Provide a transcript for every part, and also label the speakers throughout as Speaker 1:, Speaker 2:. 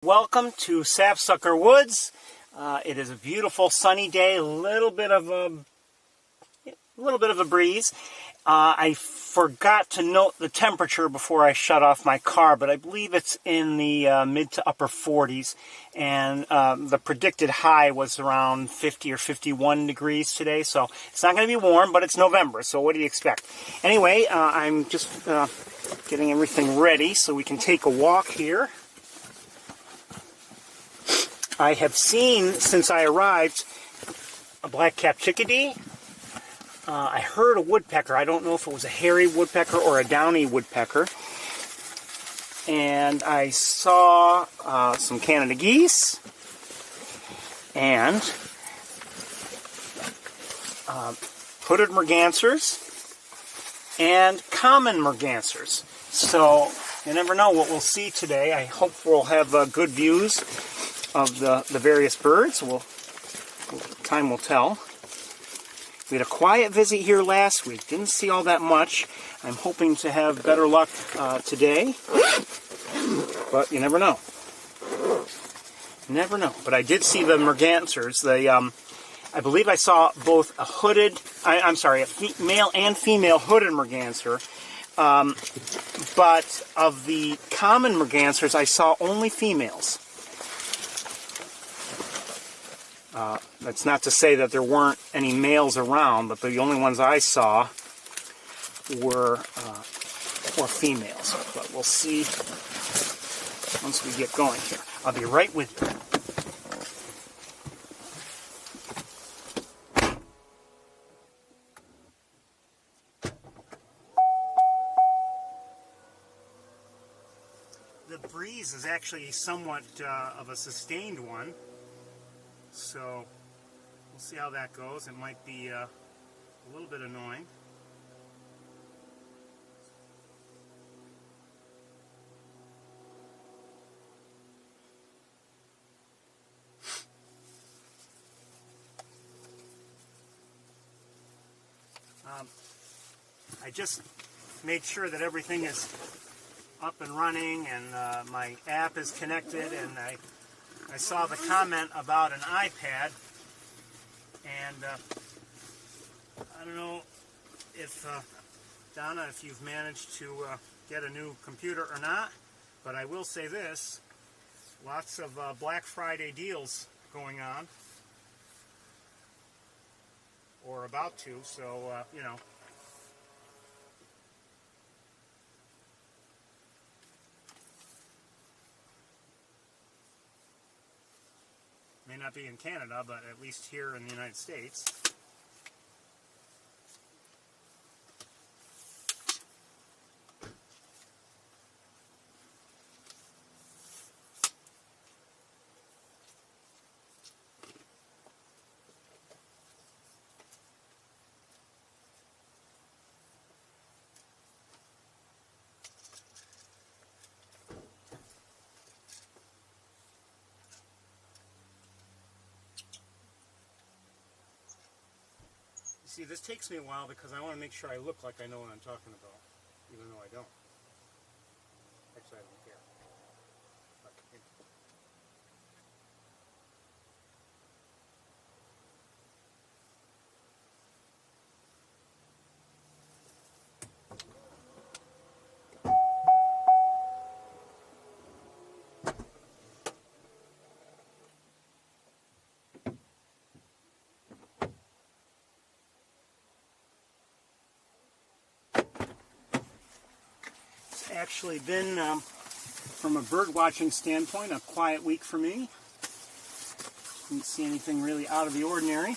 Speaker 1: Welcome to Sapsucker Woods. It is a beautiful sunny day, a little bit of a breeze. I forgot to note the temperature before I shut off my car, but I believe it's in the mid to upper 40s, and the predicted high was around 50 or 51 degrees today, so it's not going to be warm, but it's November, so what do you expect? Anyway, I'm just getting everything ready so we can take a walk here. I have seen, since I arrived, a black-capped chickadee. I heard a woodpecker. I don't know if it was a hairy woodpecker or a downy woodpecker. And I saw some Canada geese and hooded mergansers and common mergansers. So you never know what we'll see today. I hope we'll have good views of the various birds. Time will tell. We had a quiet visit here last week. Didn't see all that much. I'm hoping to have better luck today. But you never know. Never know. But I did see the mergansers. I believe I saw both a male and female hooded merganser. But of the common mergansers, I saw only females. That's not to say that there weren't any males around, but the only ones I saw were females. But we'll see once we get going here. I'll be right with you. The breeze is actually somewhat of a sustained one. So we'll see how that goes. It might be a little bit annoying. I just made sure that everything is up and running and my app is connected, and I saw the comment about an iPad, and I don't know if, Donna, if you've managed to get a new computer or not, but I will say this, lots of Black Friday deals going on, or about to, so, you know. May not be in Canada, but at least here in the United States. See, this takes me a while because I want to make sure I look like I know what I'm talking about, even though I don't. Actually, I don't care. But, you know. Actually been, from a bird watching standpoint, a quiet week for me. Didn't see anything really out of the ordinary.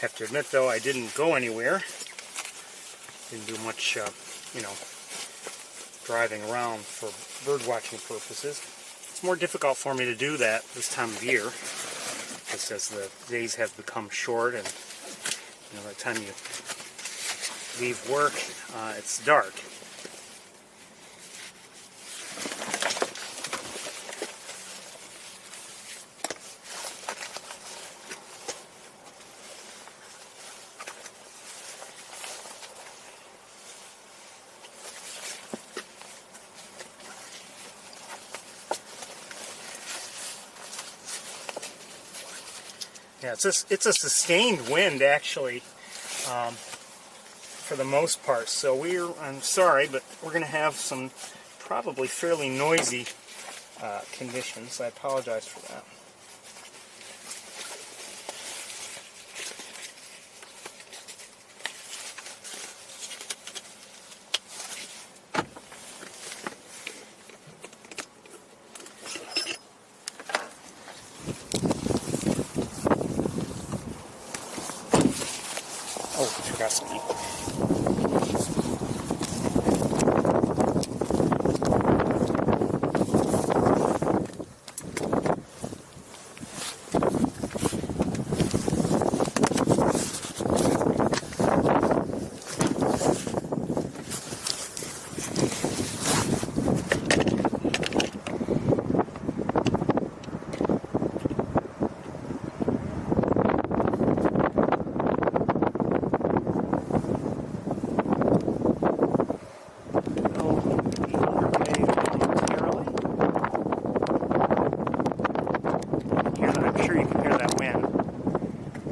Speaker 1: Have to admit, though, I didn't go anywhere. Didn't do much, driving around for bird watching purposes. It's more difficult for me to do that this time of year, just as the days have become short, and by the time you leave work, it's dark. Yeah, it's a sustained wind, actually, for the most part. So I'm sorry, but we're going to have some probably fairly noisy conditions. I apologize for that. Trust me.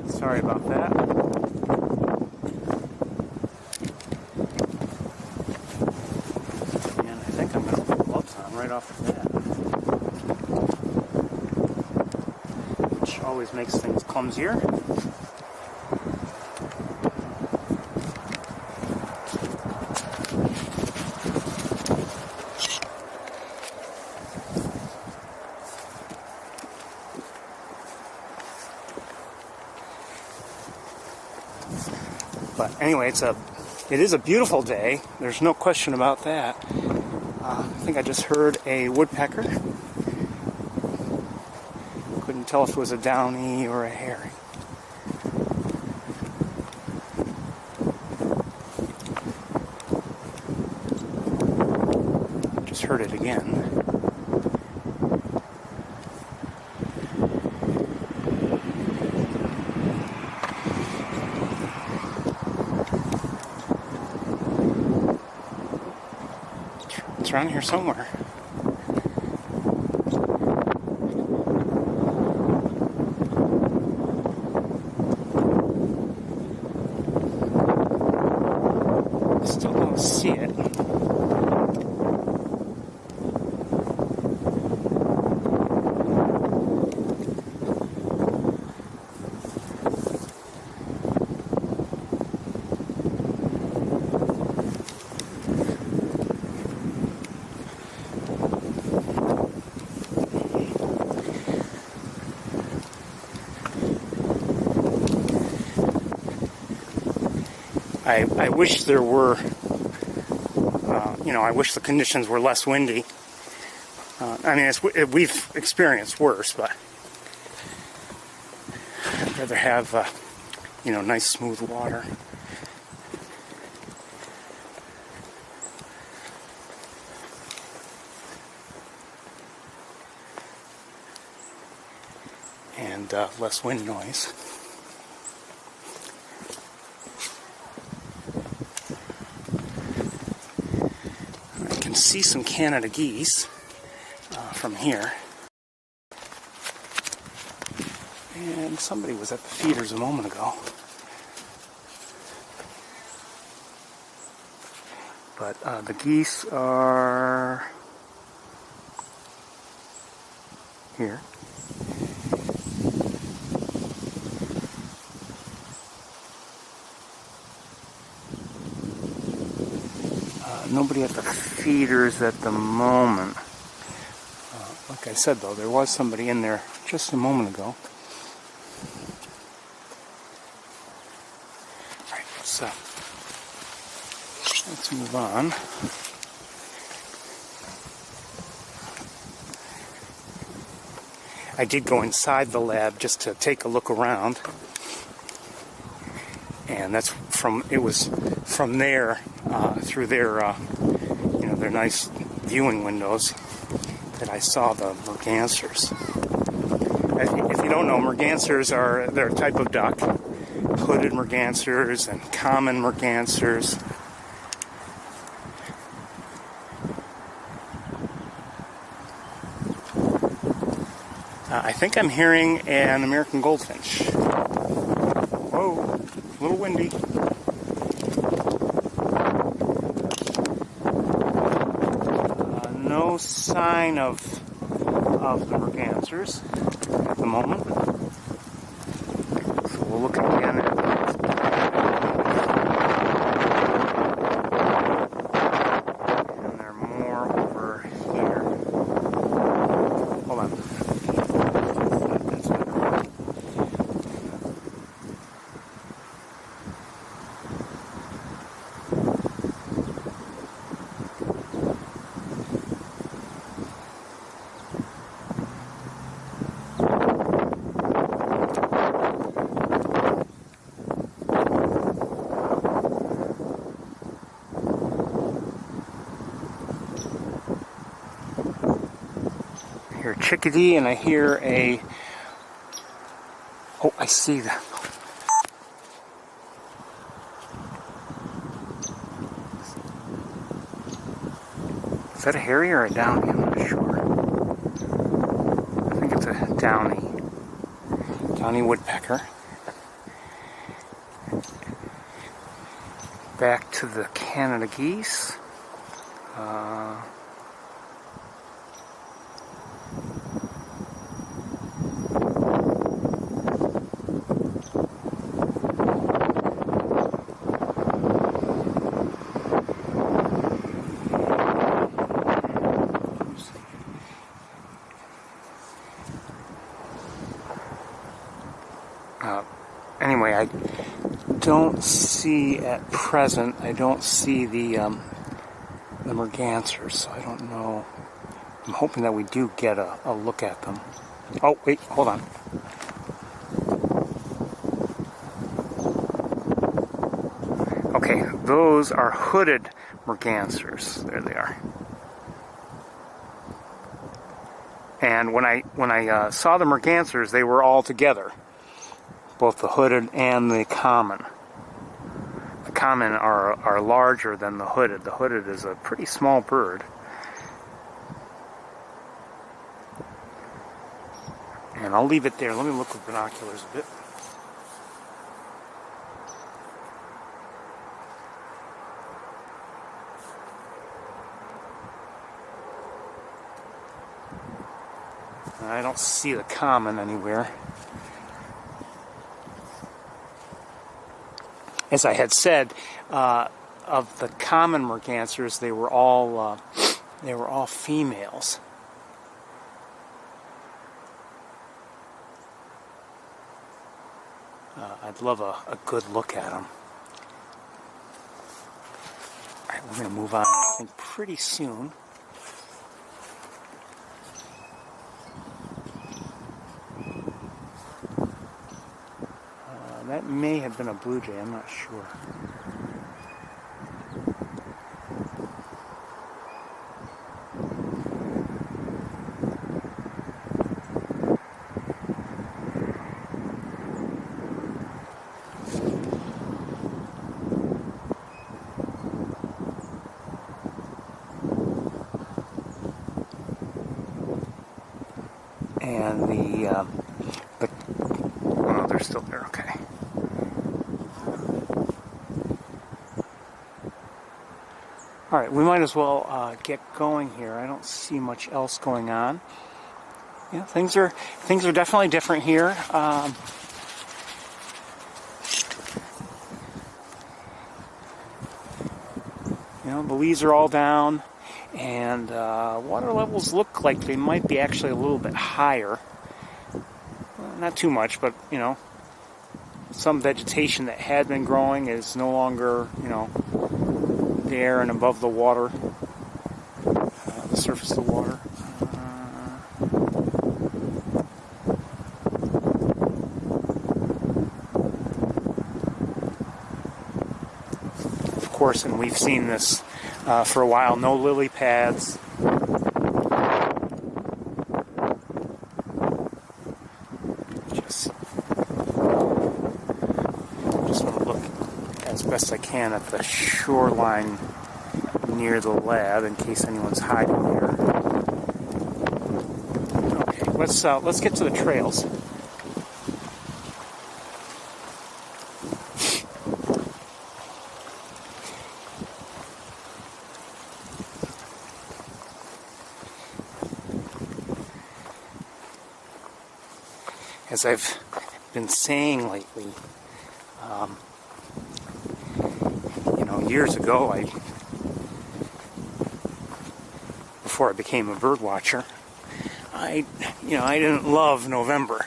Speaker 1: Sorry about that. And I think I'm going to put gloves on right off the bat, which always makes things clumsier. But anyway, it is a beautiful day. There's no question about that. I think I just heard a woodpecker. Couldn't tell if it was a downy or a hairy. Just heard it again. It's around here somewhere. Still don't see it. I wish there were, I wish the conditions were less windy. We've experienced worse, but I'd rather have, nice smooth water. And less wind noise. See some Canada geese from here, and somebody was at the feeders a moment ago, but the geese are here. Nobody at the feeders at the moment. Like I said, though, there was somebody in there just a moment ago. So let's move on. I did go inside the lab just to take a look around, and it was from there through their their nice viewing windows that I saw the mergansers. If you don't know, mergansers they're a type of duck. Hooded mergansers and common mergansers. I think I'm hearing an American goldfinch. Whoa, a little windy. No sign of the mergansers at the moment. So we'll look again at and there are more over here. Hold on. I hear a chickadee and I hear a... Oh, I see them. Is that a hairy or a downy? I'm not sure. I think it's a downy woodpecker. Back to the Canada geese. Anyway, I don't see at present, I don't see the mergansers, so I don't know. I'm hoping that we do get a look at them. Oh, wait, hold on. Okay, those are hooded mergansers. There they are. And when I saw the mergansers, they were all together. Both the hooded and the common. The common are larger than the hooded. The hooded is a pretty small bird. And I'll leave it there. Let me look with binoculars a bit. I don't see the common anywhere. As I had said, of the common mergansers, they were all females. I'd love a good look at them. All right, we're going to move on, I think, pretty soon. That may have been a blue jay, I'm not sure. And oh, they're still there, okay. All right, we might as well get going here. I don't see much else going on. Yeah, things are definitely different here. The leaves are all down, and water levels look like they might be actually a little bit higher. Not too much, but some vegetation that had been growing is no longer, you know, there and above the water, the surface of the water. Of course, and we've seen this for a while, no lily pads. Just want to look as best I can at the shoreline near the lab in case anyone's hiding here. Okay, let's get to the trails. As I've been saying lately, you know, years ago, before I became a bird watcher, I didn't love November.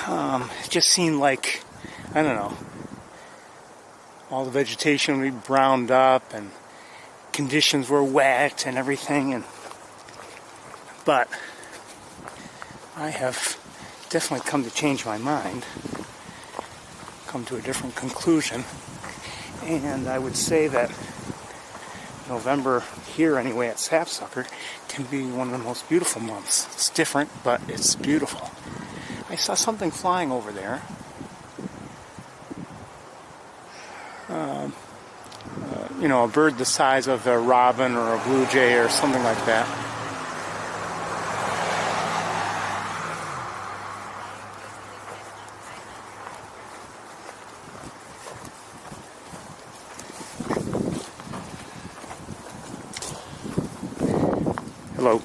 Speaker 1: It just seemed like, I don't know, all the vegetation would be browned up and conditions were wet and everything, but I have definitely come to change my mind, come to a different conclusion, and I would say that November here anyway at Sapsucker can be one of the most beautiful months. It's different, but it's beautiful. I saw something flying over there. You know, a bird the size of a robin or a blue jay or something like that. Hello.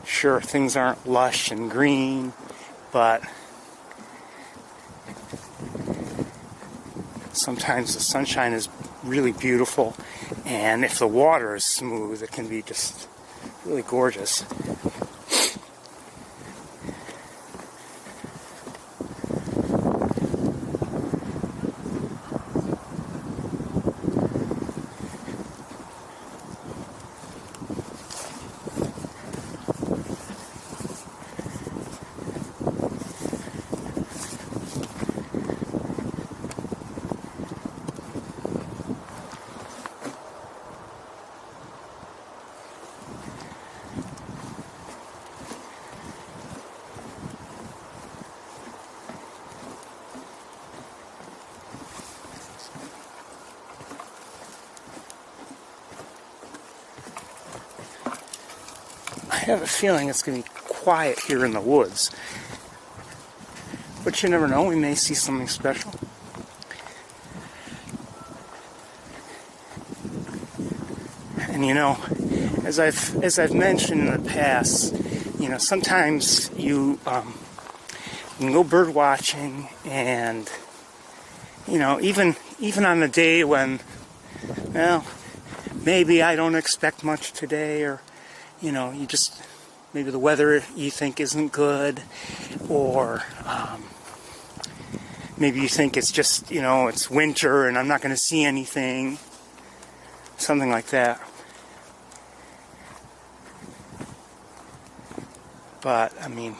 Speaker 1: Sure, things aren't lush and green, but sometimes the sunshine is really beautiful, and if the water is smooth, it can be just really gorgeous. I have a feeling it's going to be quiet here in the woods. But you never know, we may see something special. And you know, as I've mentioned in the past, you know, sometimes you can go bird watching, and you know, even on a day when, well, maybe I don't expect much today, or you know, you just, maybe the weather you think isn't good, or maybe you think it's just, you know, it's winter and I'm not going to see anything, something like that. But, I mean,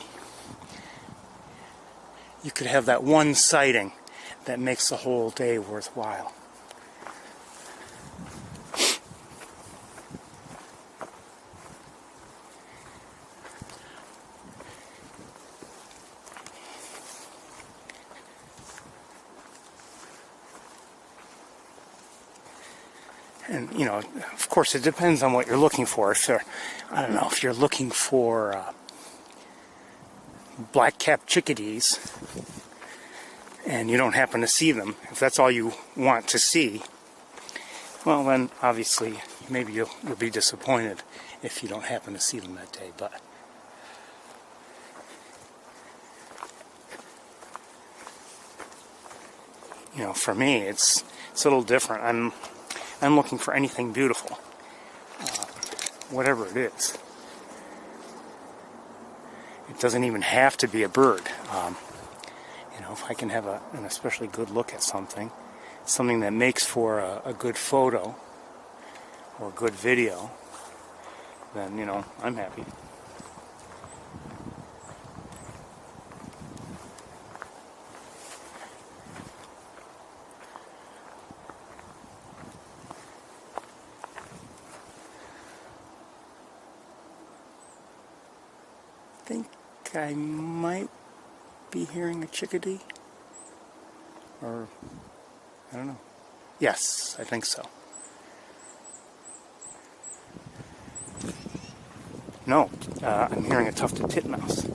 Speaker 1: you could have that one sighting that makes the whole day worthwhile. And, you know, of course, it depends on what you're looking for. If I don't know, if you're looking for black-capped chickadees, and you don't happen to see them, if that's all you want to see, well then obviously maybe you'll be disappointed if you don't happen to see them that day. But you know, for me it's a little different. I'm looking for anything beautiful, whatever it is. It doesn't even have to be a bird. You know, if I can have an especially good look at something that makes for a good photo or a good video, then, you know, I'm happy. I think I might be hearing a chickadee, or I don't know. Yes, I think so. No, I'm hearing a tufted titmouse.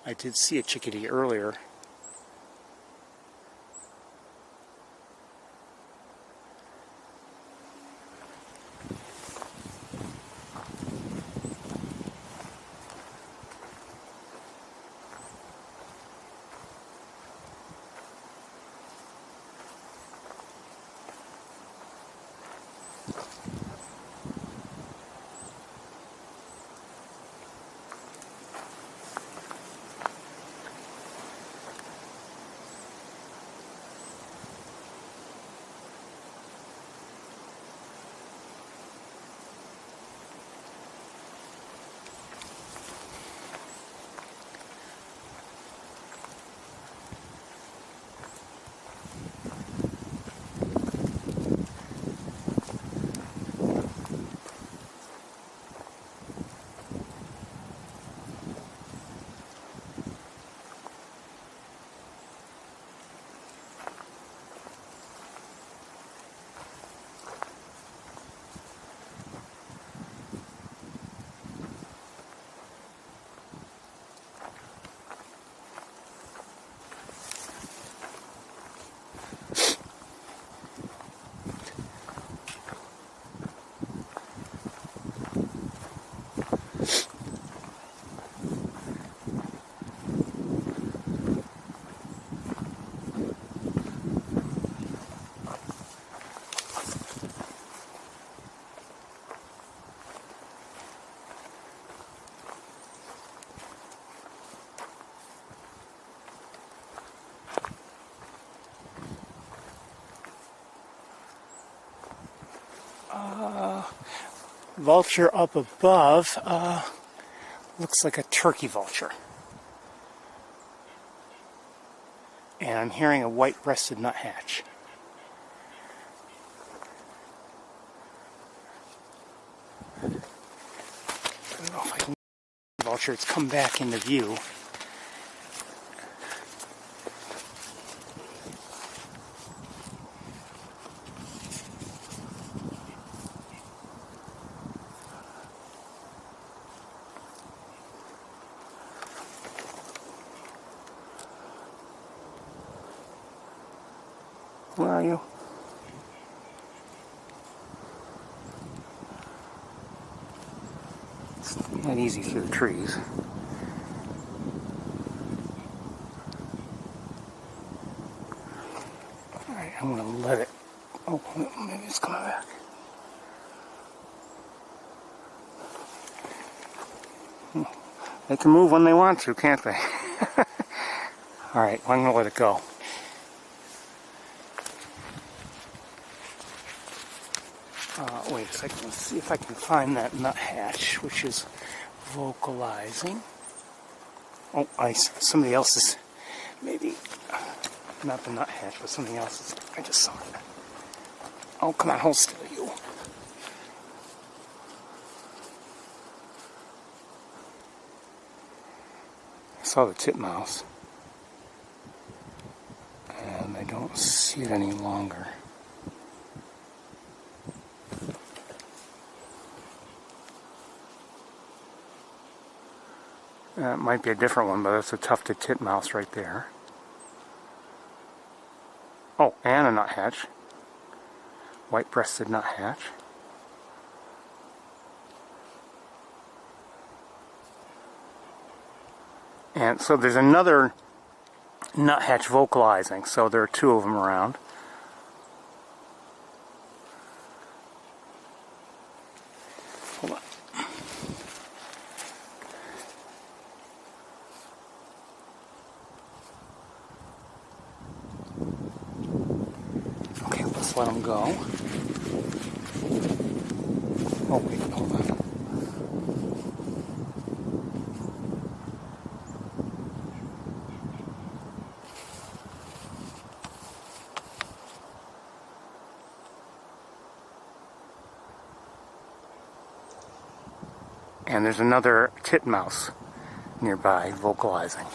Speaker 1: I did see a chickadee earlier. Vulture up above, looks like a turkey vulture. And I'm hearing a white-breasted nuthatch. I don't know if I can vulture, it's come back into view. Where are you? It's not easy through the trees. Alright, I'm going to let it... Oh, maybe it's coming back. They can move when they want to, can't they? Alright, I'm going to let it go. Wait a second, let's see if I can find that nuthatch, which is vocalizing. Oh, somebody else's, maybe, not the nuthatch, but something else's. I just saw it. Oh, come on, hold still, you. I saw the titmouse, and I don't see it any longer.
Speaker 2: It might be a different one, but that's a tufted titmouse right there. Oh, and a nuthatch. White-breasted nuthatch. And so there's another nuthatch vocalizing, so there are two of them around. Hold on. Okay, let's let them go. Oh wait, hold on. And there's another titmouse nearby vocalizing.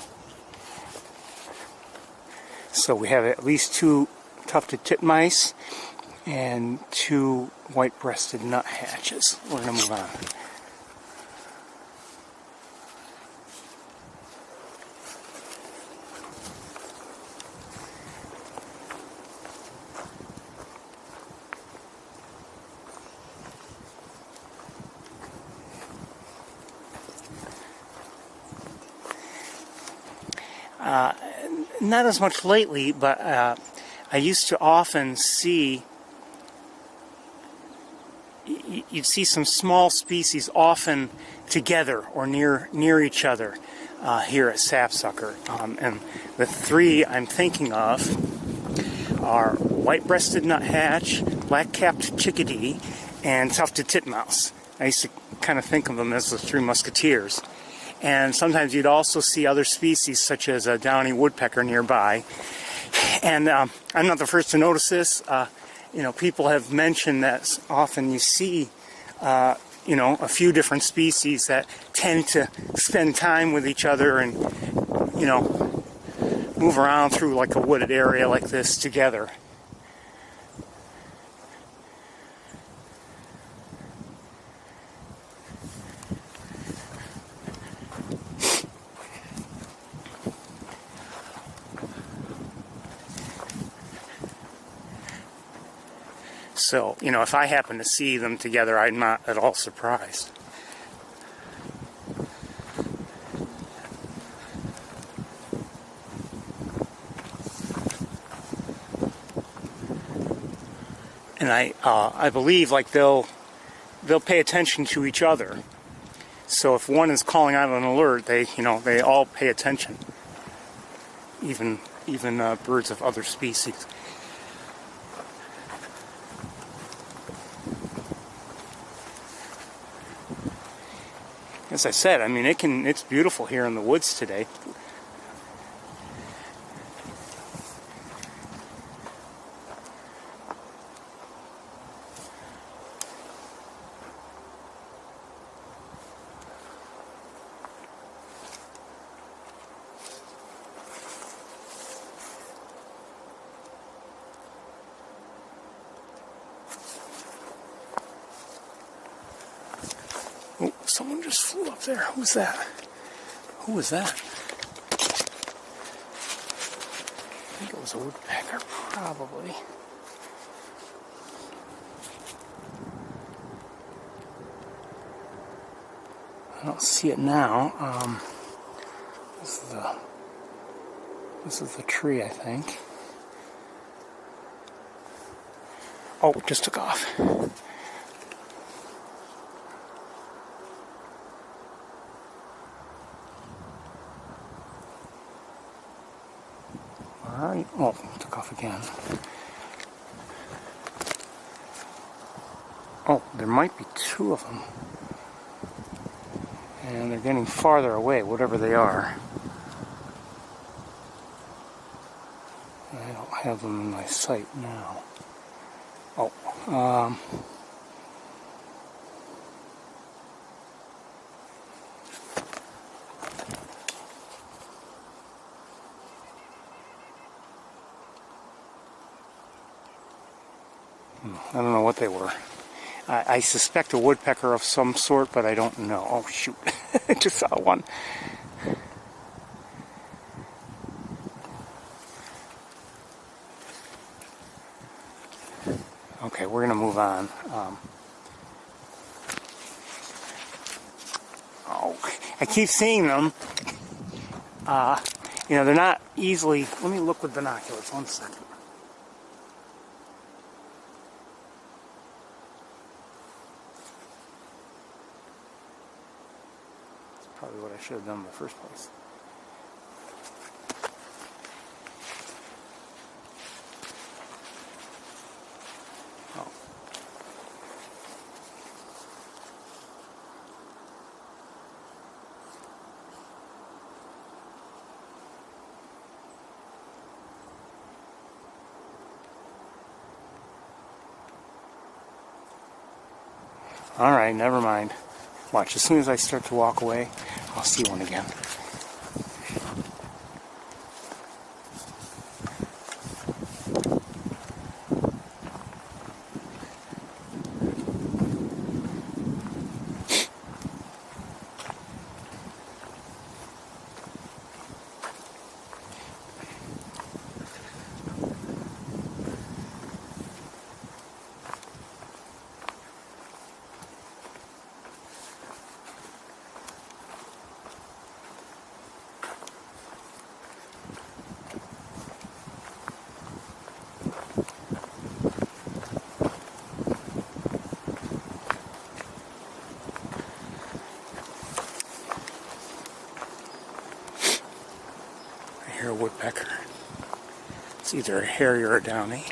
Speaker 2: So we have at least two tufted titmice and two white-breasted nuthatches. We're going to move on. Not as much lately, but I used to often see, you'd see some small species often together or near each other here at Sapsucker. And the three I'm thinking of are white-breasted nuthatch, black-capped chickadee, and tufted titmouse. I used to kind of think of them as the three musketeers. And sometimes you'd also see other species such as a downy woodpecker nearby. And I'm not the first to notice this. You know, people have mentioned that often you see, you know, a few different species that tend to spend time with each other and, you know, move around through like a wooded area like this together. So, you know, if I happen to see them together, I'm not at all surprised. And I believe like they'll pay attention to each other. So if one is calling out an alert, they all pay attention. Even birds of other species. As I said, I mean, it's beautiful here in the woods today. Oh, someone just flew up there. Who's that? Who was that? I think it was a woodpecker, probably. I don't see it now. This is the tree, I think. Oh, it just took off. Alright, oh, took off again. Oh, there might be two of them. And they're getting farther away, whatever they are. I don't have them in my sight now. Oh, I don't know what they were. I suspect a woodpecker of some sort, but I don't know. Oh, shoot. I just saw one. on. I keep seeing them. You know, they're not easily... Let me look with binoculars. 1 second. That's probably what I should have done in the first place. Oh. Alright, never mind. Watch, as soon as I start to walk away, I'll see one again. I hear a woodpecker. It's either a harrier or a downy.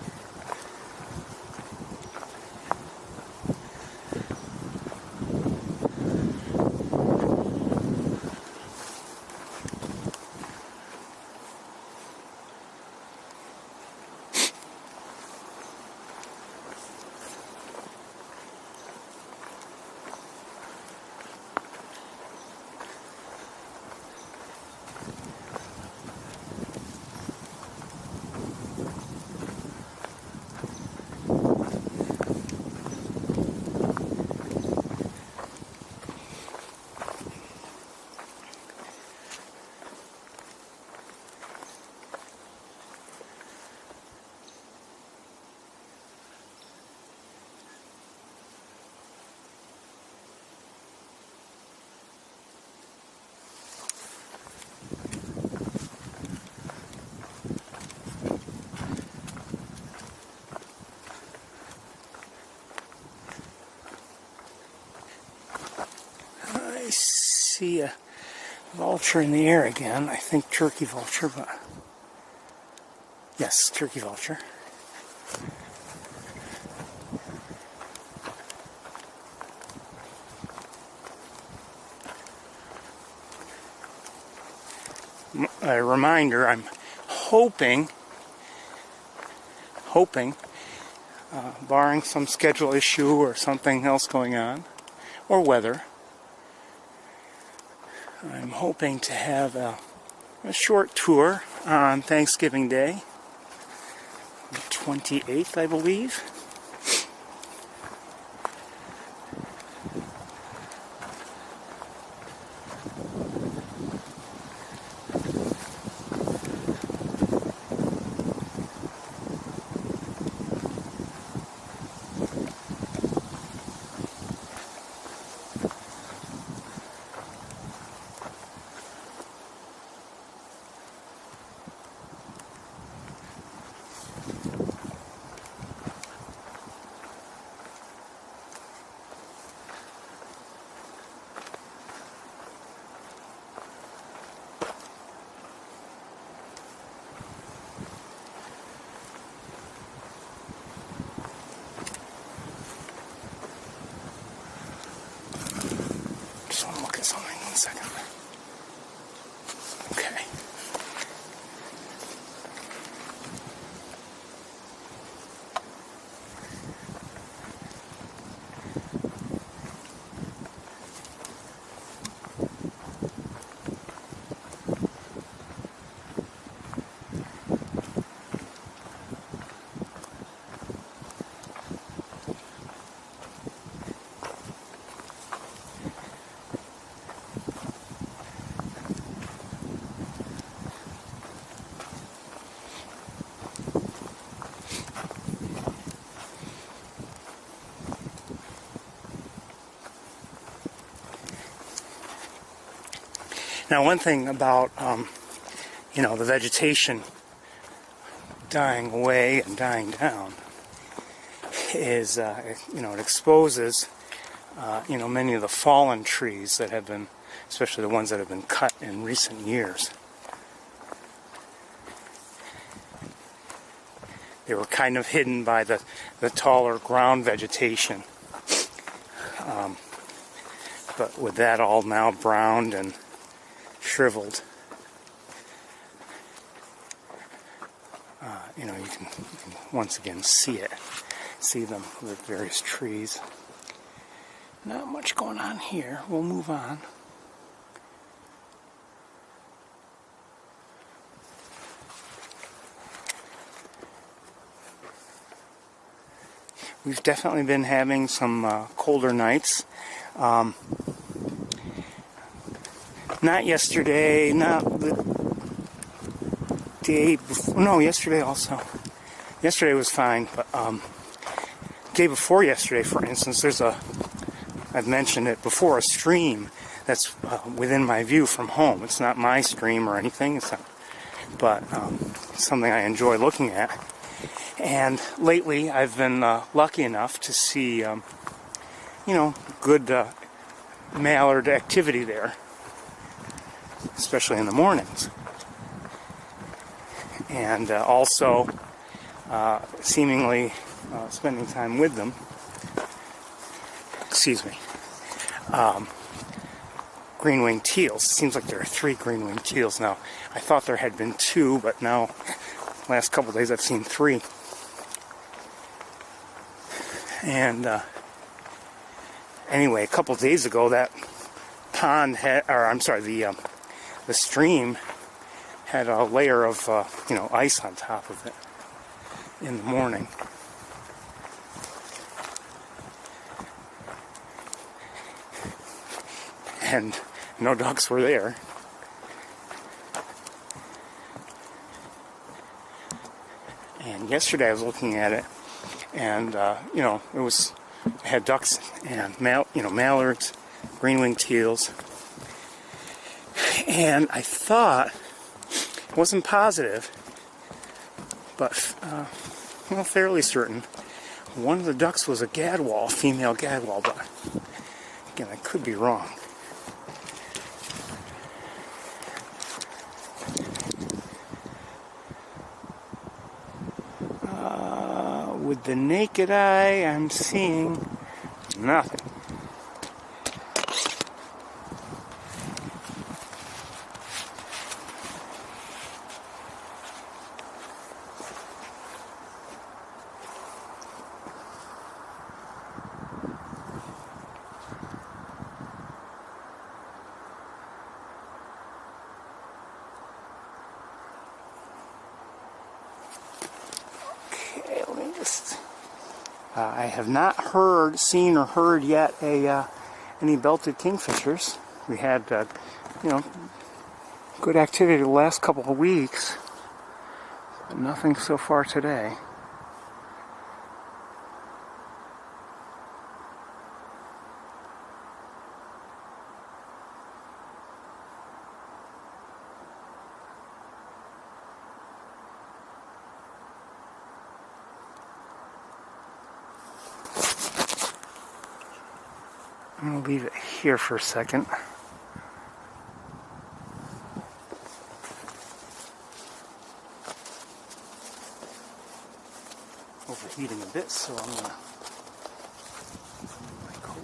Speaker 2: I see a vulture in the air again. I think turkey vulture, but yes, turkey vulture. A reminder, I'm hoping, barring some schedule issue or something else going on, or weather, I'm hoping to have a short tour on Thanksgiving Day, the 28th, I believe. Just want to look at something 1 second. Okay. Now, one thing about, the vegetation dying away and dying down is, it exposes, many of the fallen trees that have been, especially the ones that have been cut in recent years. They were kind of hidden by the taller ground vegetation. But with that all now browned and shriveled, you can once again see them with various trees. Not much going on here. We'll move on. We've definitely been having some colder nights. Not yesterday, not the day before. No, yesterday also. Yesterday was fine, but day before yesterday, for instance, I've mentioned it before, a stream that's within my view from home. It's not my stream or anything, but something I enjoy looking at. And lately, I've been lucky enough to see, good mallard activity there, especially in the mornings. And also, seemingly spending time with them. Green-winged teals. It seems like there are 3 green-winged teals now. I thought there had been 2, but now, last couple of days, I've seen 3. And anyway, a couple of days ago, that the stream had a layer of ice on top of it in the morning. And no ducks were there. And yesterday I was looking at it, and it had ducks and mallards, green-winged teals, and I thought, wasn't positive, but fairly certain, one of the ducks was a gadwall, female gadwall, but again, I could be wrong. With the naked eye, I'm seeing nothing. I have not seen or heard yet any belted kingfishers. We had, good activity the last couple of weeks, but nothing so far today. I'm going to leave it here for a second. Overheating a bit, so I'm going to put my coat.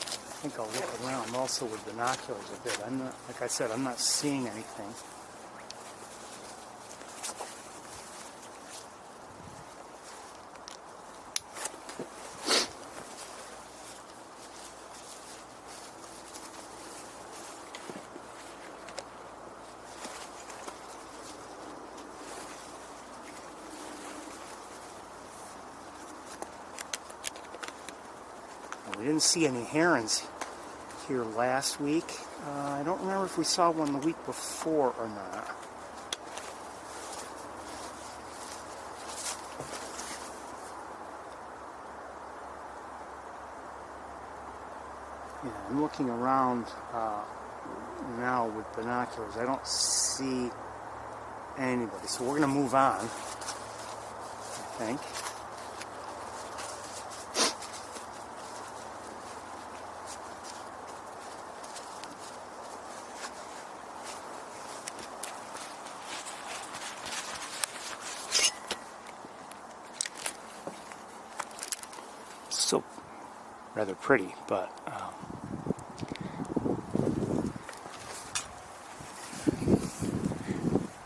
Speaker 2: I think I'll look around also with binoculars a bit. Like I said, I'm not seeing anything. We didn't see any herons here last week. I don't remember if we saw one the week before or not. Yeah, I'm looking around now with binoculars. I don't see anybody, so we're going to move on, I think. Still rather pretty, but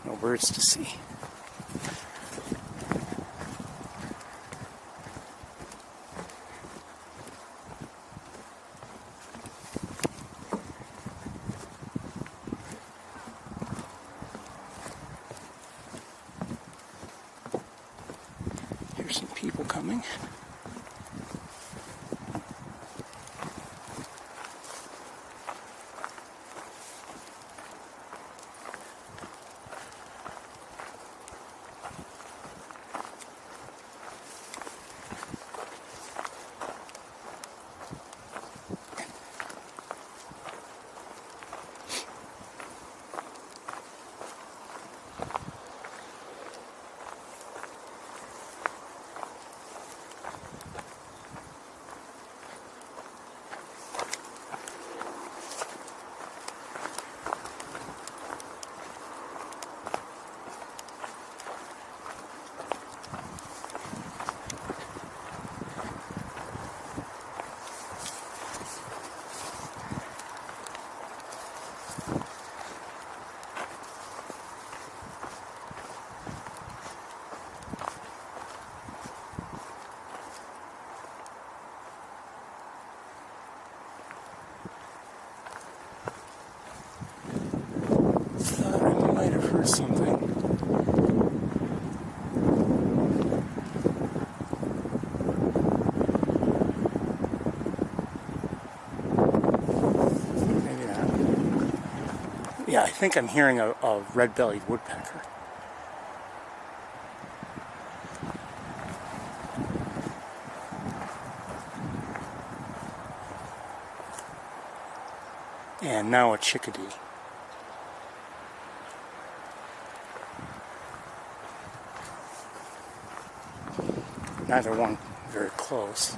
Speaker 2: no birds to see. Here's some people coming. Or something. Maybe not. Yeah, I think I'm hearing a red-bellied woodpecker. And now a chickadee. Neither one very close.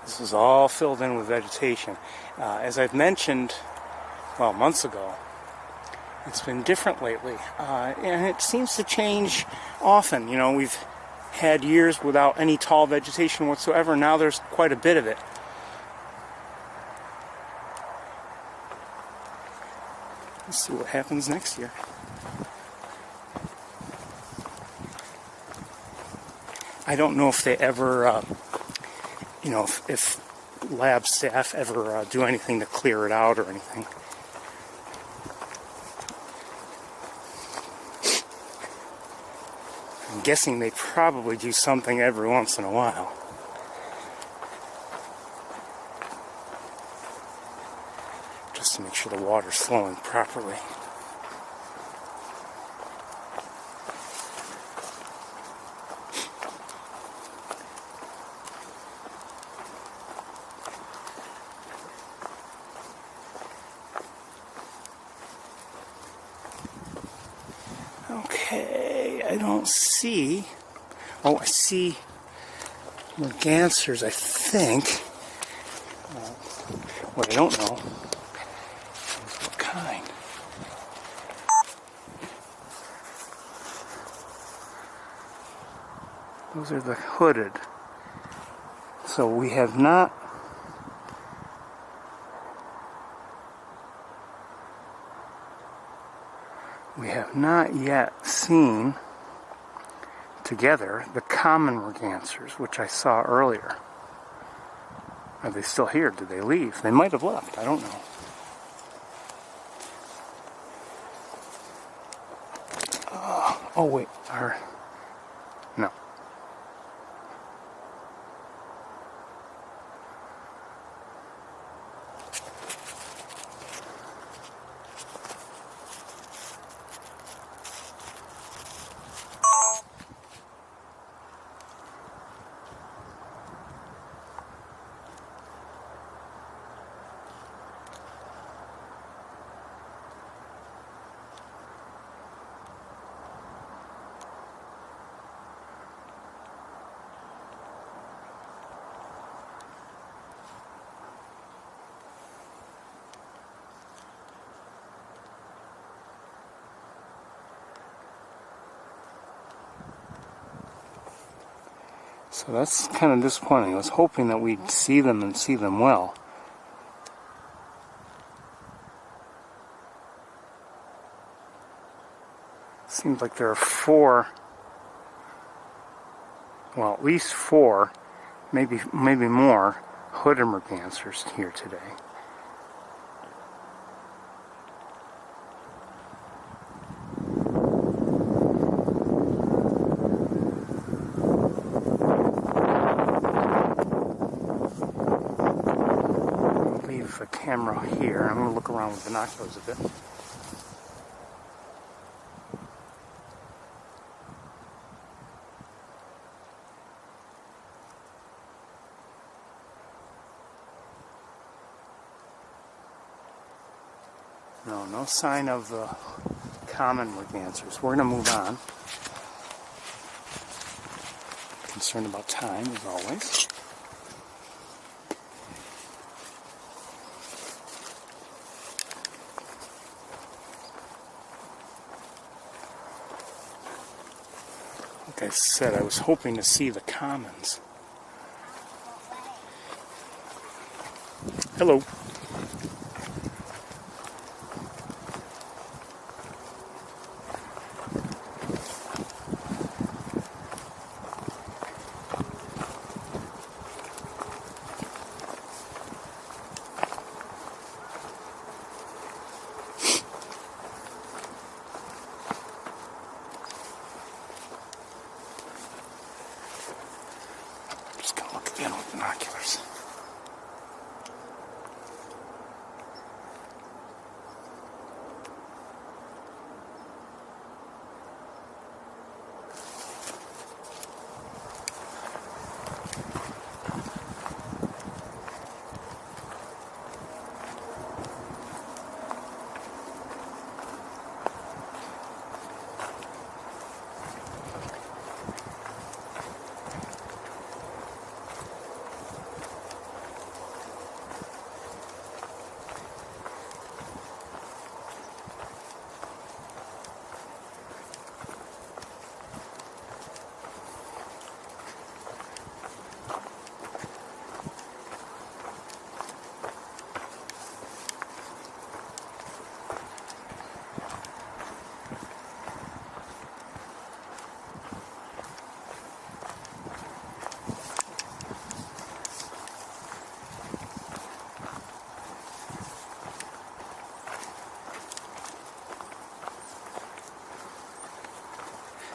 Speaker 2: This is all filled in with vegetation. As I've mentioned, well, months ago, it's been different lately. And it seems to change often. You know, we've had years without any tall vegetation whatsoever. Now there's quite a bit of it. Let's see what happens next year. I don't know if they ever... you know, if lab staff ever do anything to clear it out or anything. I'm guessing they probably do something every once in a while. Just to make sure the water's flowing properly. Okay, I don't see... Oh, I see mergansers, I think. What I don't know is what kind. Those are the hooded. So we have not... We have not yet seen together the common mergansers, which I saw earlier. Are they still here? Did they leave? They might have left. I don't know. Oh wait, no. So that's kind of disappointing. I was hoping that we'd see them and see them well. Seems like there are 4, well, at least 4, maybe more hooded mergansers here today. The camera here. I'm going to look around with binoculars a bit. No sign of the common mergansers. We're going to move on. Concerned about time, as always. Like I said, I was hoping to see the commons. Hello. Again with binoculars.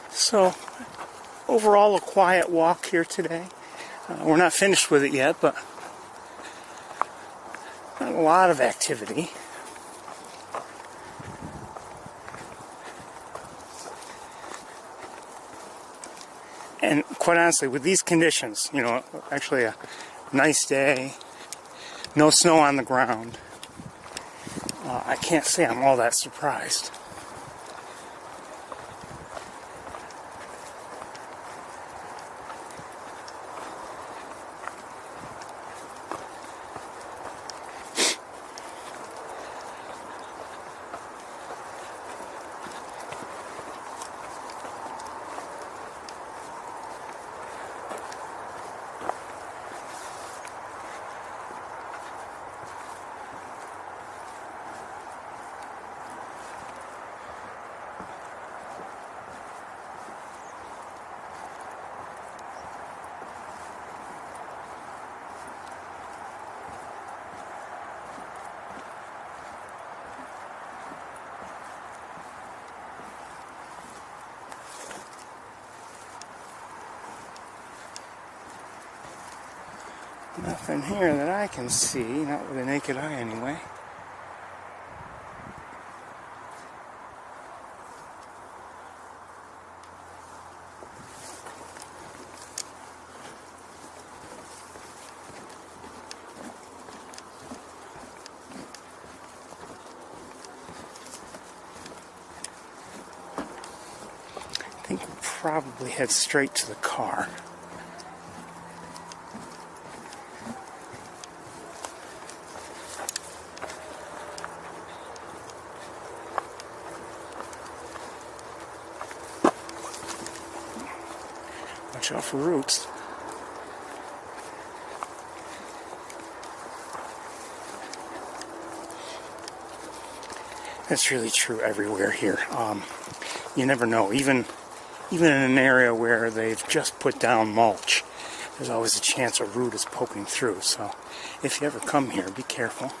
Speaker 2: So, overall a quiet walk here today. We're not finished with it yet, but not a lot of activity. And quite honestly, with these conditions, you know, actually a nice day, no snow on the ground, I can't say I'm all that surprised. Nothing here that I can see, not with the naked eye anyway. I think we'll probably head straight to the car. Watch out for roots. That's really true everywhere here. You never know. Even in an area where they've just put down mulch, there's always a chance a root is poking through. So if you ever come here, be careful.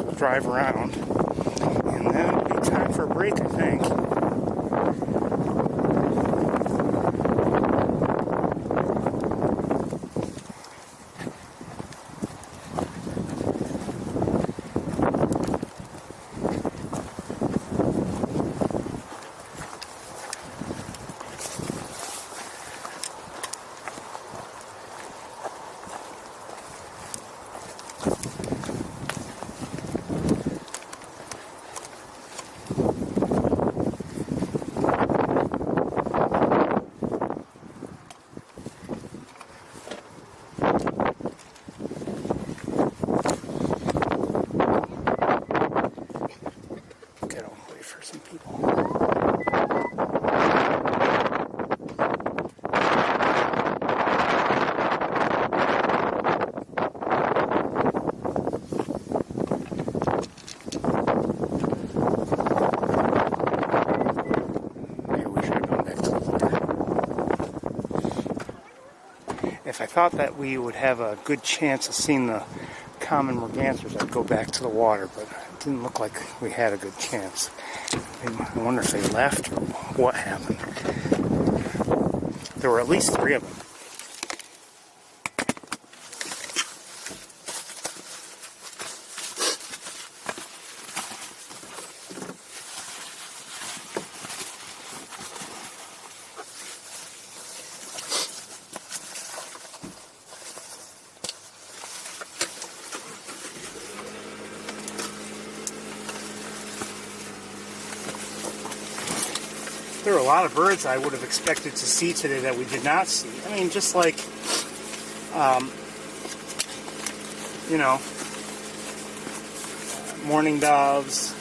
Speaker 2: We'll drive around, and then it'll be time for a break, I think. If I thought that we would have a good chance of seeing the common mergansers, I'd go back to the water, but it didn't look like we had a good chance. I wonder if they left or what happened. There were at least 3 of them. There are a lot of birds I would have expected to see today that we did not see. I mean, just like, mourning doves,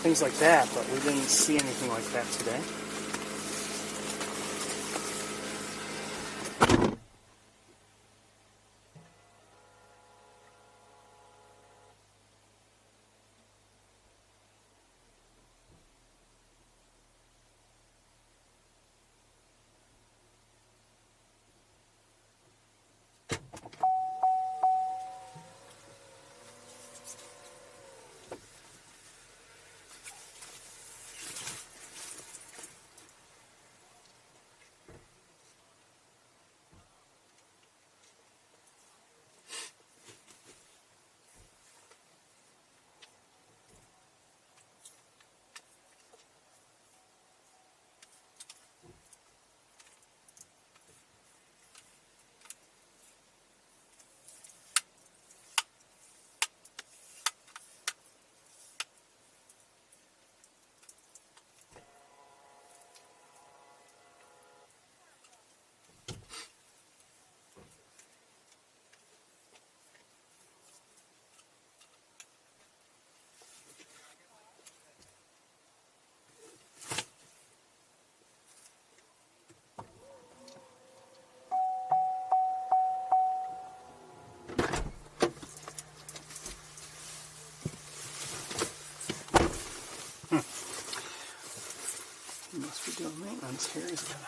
Speaker 2: things like that, but we didn't see anything like that today. maintenance here. He's got a...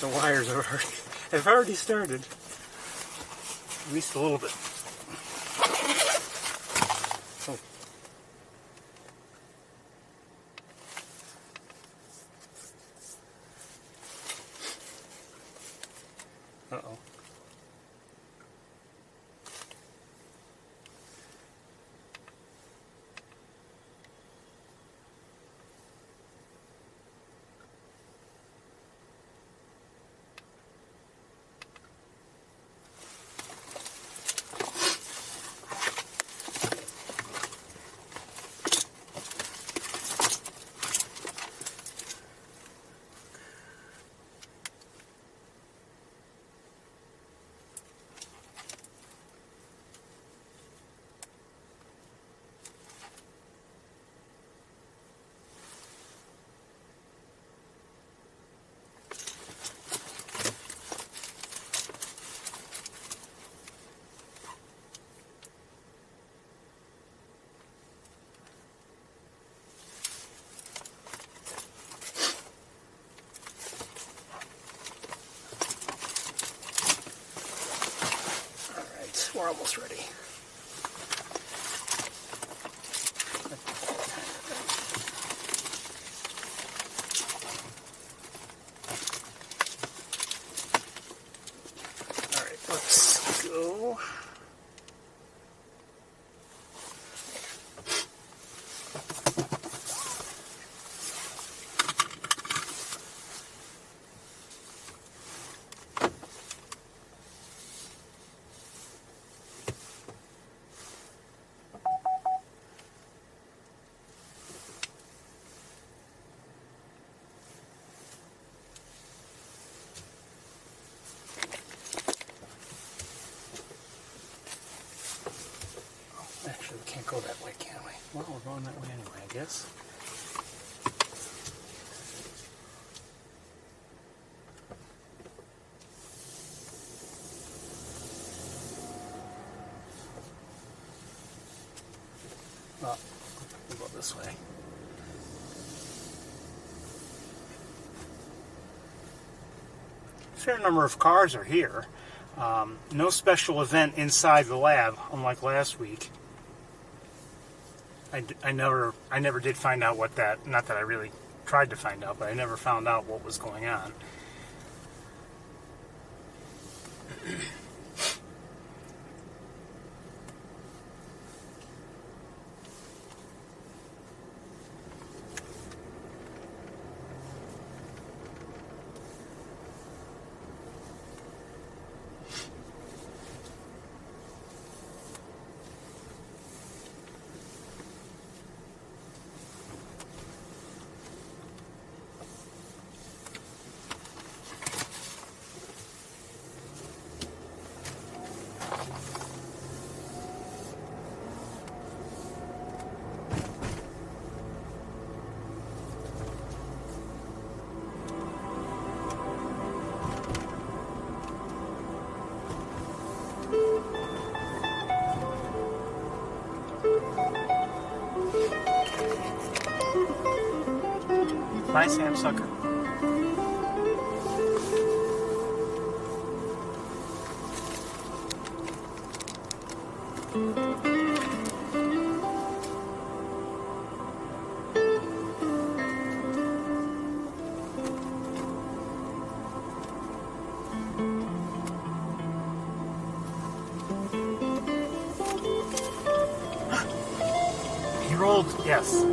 Speaker 2: The wires have already started, at least a little bit. Oh. Uh-oh. We're almost ready. All right, let's go. Actually, we can't go that way, can we? Well, we're going that way anyway, I guess. Well, we'll go this way. A fair number of cars are here. No special event inside the lab, unlike last week. I never did find out what that, not that I really tried to find out, but I never found out what was going on. Bye, Sapsucker. He rolled, yes.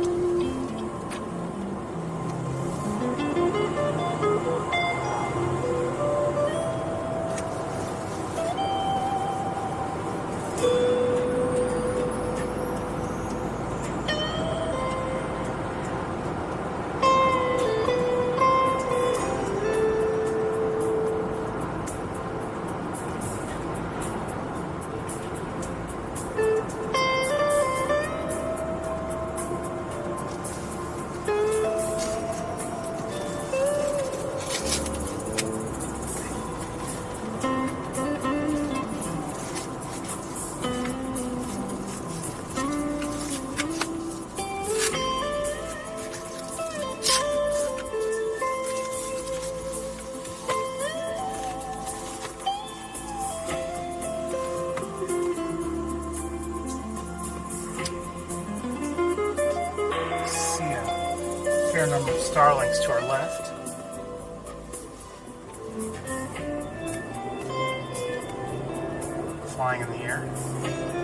Speaker 1: fair number of starlings to our left. Flying in the air.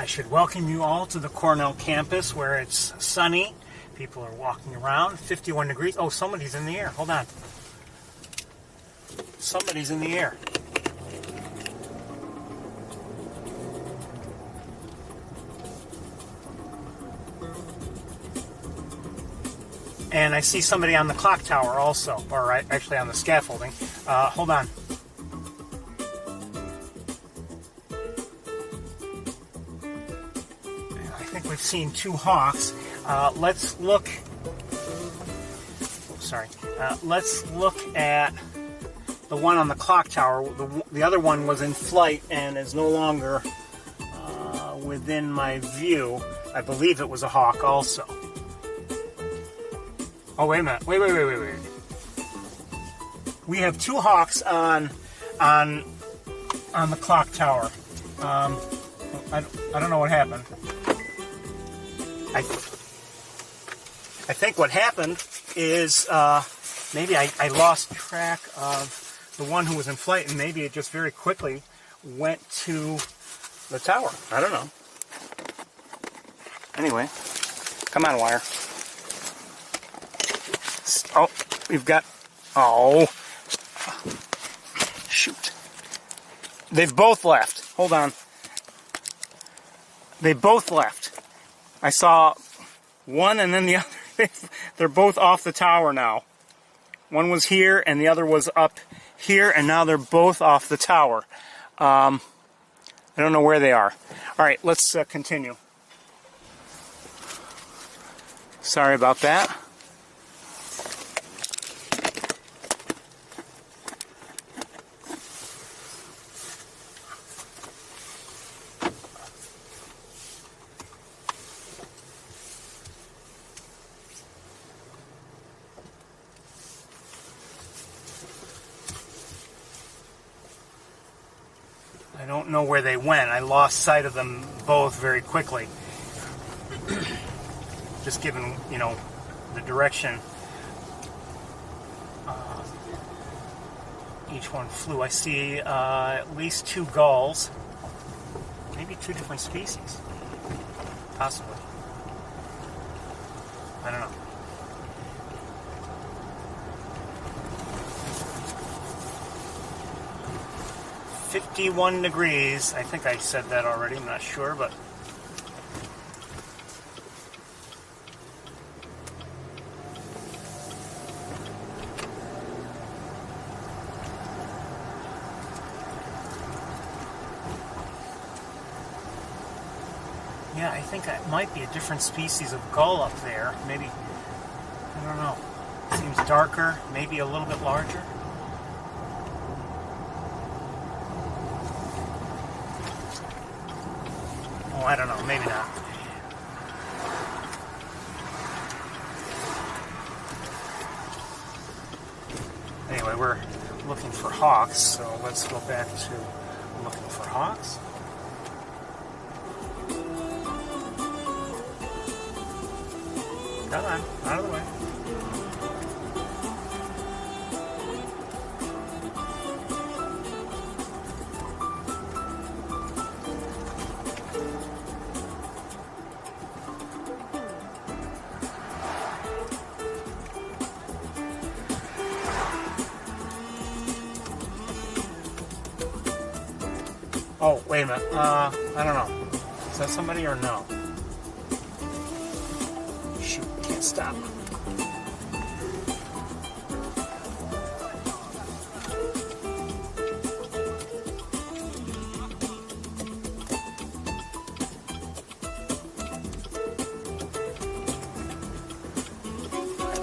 Speaker 1: I should welcome you all to the Cornell campus where it's sunny. People are walking around, 51 degrees. Oh, somebody's in the air. Hold on. Somebody's in the air. And I see somebody on the clock tower also, or actually on the scaffolding. Hold on. I think we've seen two hawks. Let's look. Sorry. Let's look at the one on the clock tower. The other one was in flight and is no longer within my view. I believe it was a hawk also. Oh, wait a minute. Wait. We have two hawks on the clock tower. I don't know what happened. I think what happened is maybe I lost track of the one who was in flight, and maybe it just very quickly went to the tower. I don't know. Anyway, come on, wire. Oh, we've got... Oh. Shoot. They've both left. Hold on. They both left. I saw one and then the other. They're both off the tower now. One was here and the other was up here, and now they're both off the tower. I don't know where they are. All right, let's continue. Sorry about that. I don't know where they went. I lost sight of them both very quickly. Just given, you know, the direction each one flew. I see at least two gulls. Maybe two different species. Possibly. I don't know. "51 degrees. I think I said that already. I'm not sure, but yeah, I think it might be a different species of gull up there. Maybe, I don't know. Seems darker, maybe a little bit larger. Oh, I don't know, maybe not. Anyway, we're looking for hawks, so let's go back to looking for hawks. Come on, out of the way. Oh, wait a minute. I don't know. Is that somebody or no? Shoot, can't stop.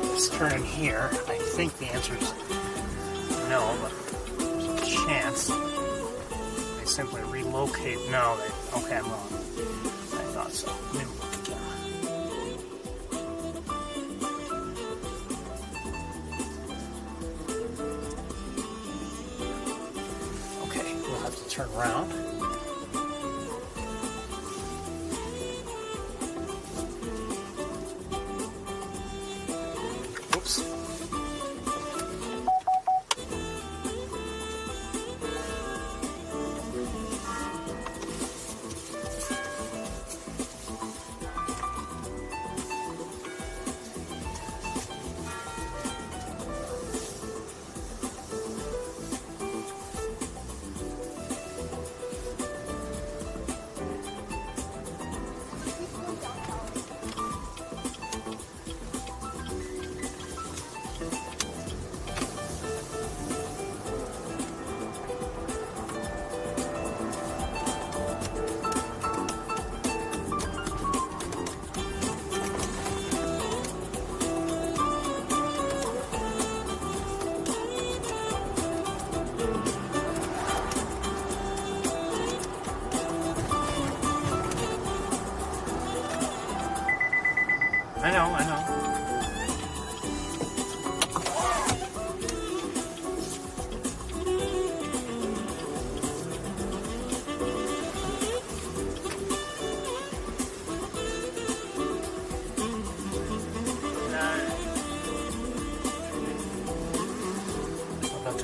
Speaker 1: Let's turn in here. I think the answer is no, but there's a chance. Simply relocate. No, okay, I'm wrong. I thought so. Let me look again. Okay, we'll have to turn around. Oops.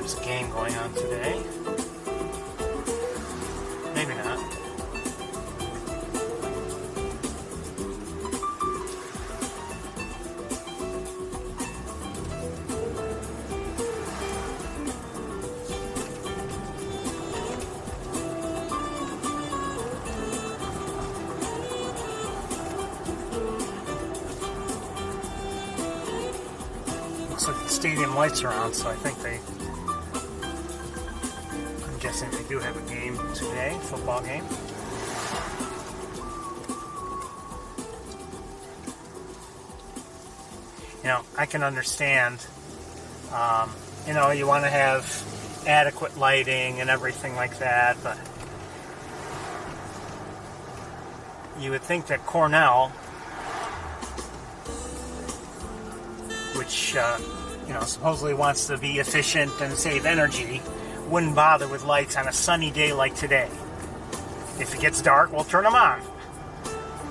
Speaker 1: there's a game going on today. Maybe not. Looks like the stadium lights are on, so I think I'm guessing they do have a game today, football game. You know, I can understand, you know, you want to have adequate lighting and everything like that, but you would think that Cornell, which, you know, supposedly wants to be efficient and save energy, wouldn't bother with lights on a sunny day like today. If it gets dark, we'll turn them on.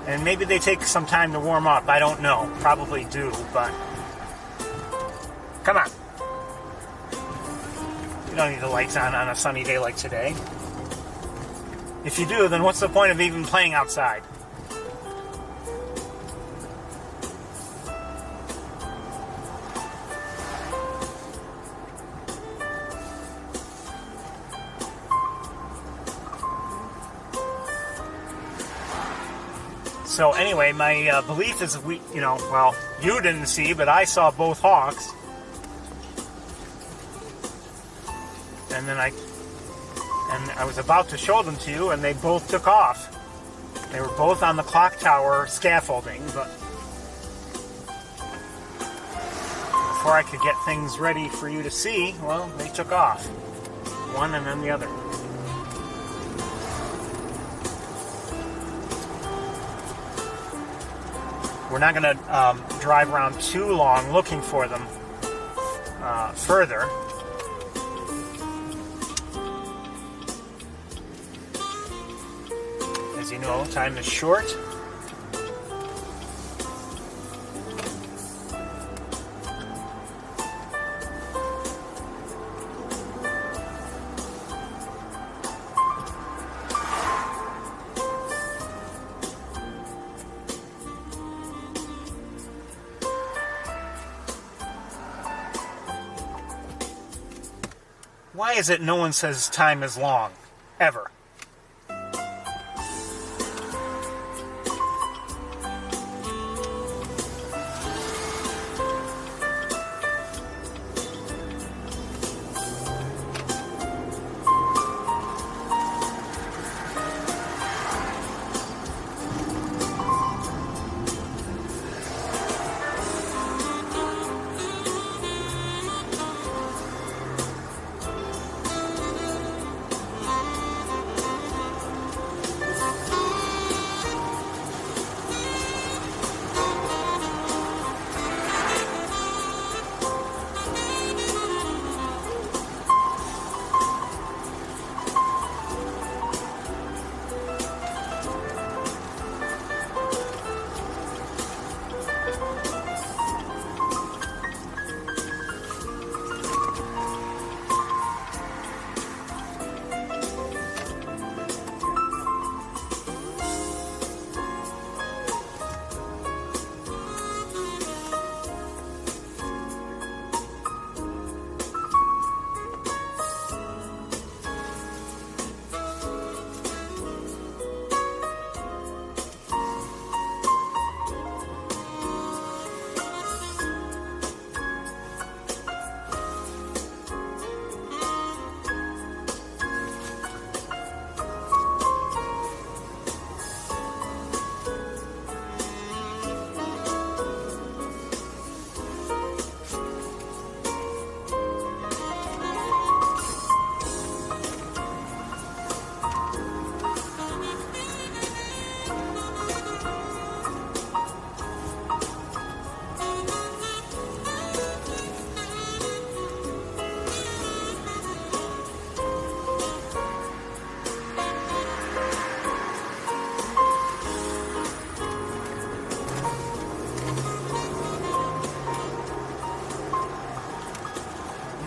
Speaker 1: And maybe they take some time to warm up. I don't know. Probably do, but come on. You don't need the lights on a sunny day like today. If you do, then what's the point of even playing outside? So anyway, my belief is you know, well, you didn't see, but I saw both hawks. And then I was about to show them to you, and they both took off. They were both on the clock tower scaffolding, but before I could get things ready for you to see, well, they took off. One and then the other. We're not going to drive around too long looking for them further. As you know, time is short. Why is it no one says time is long? Ever.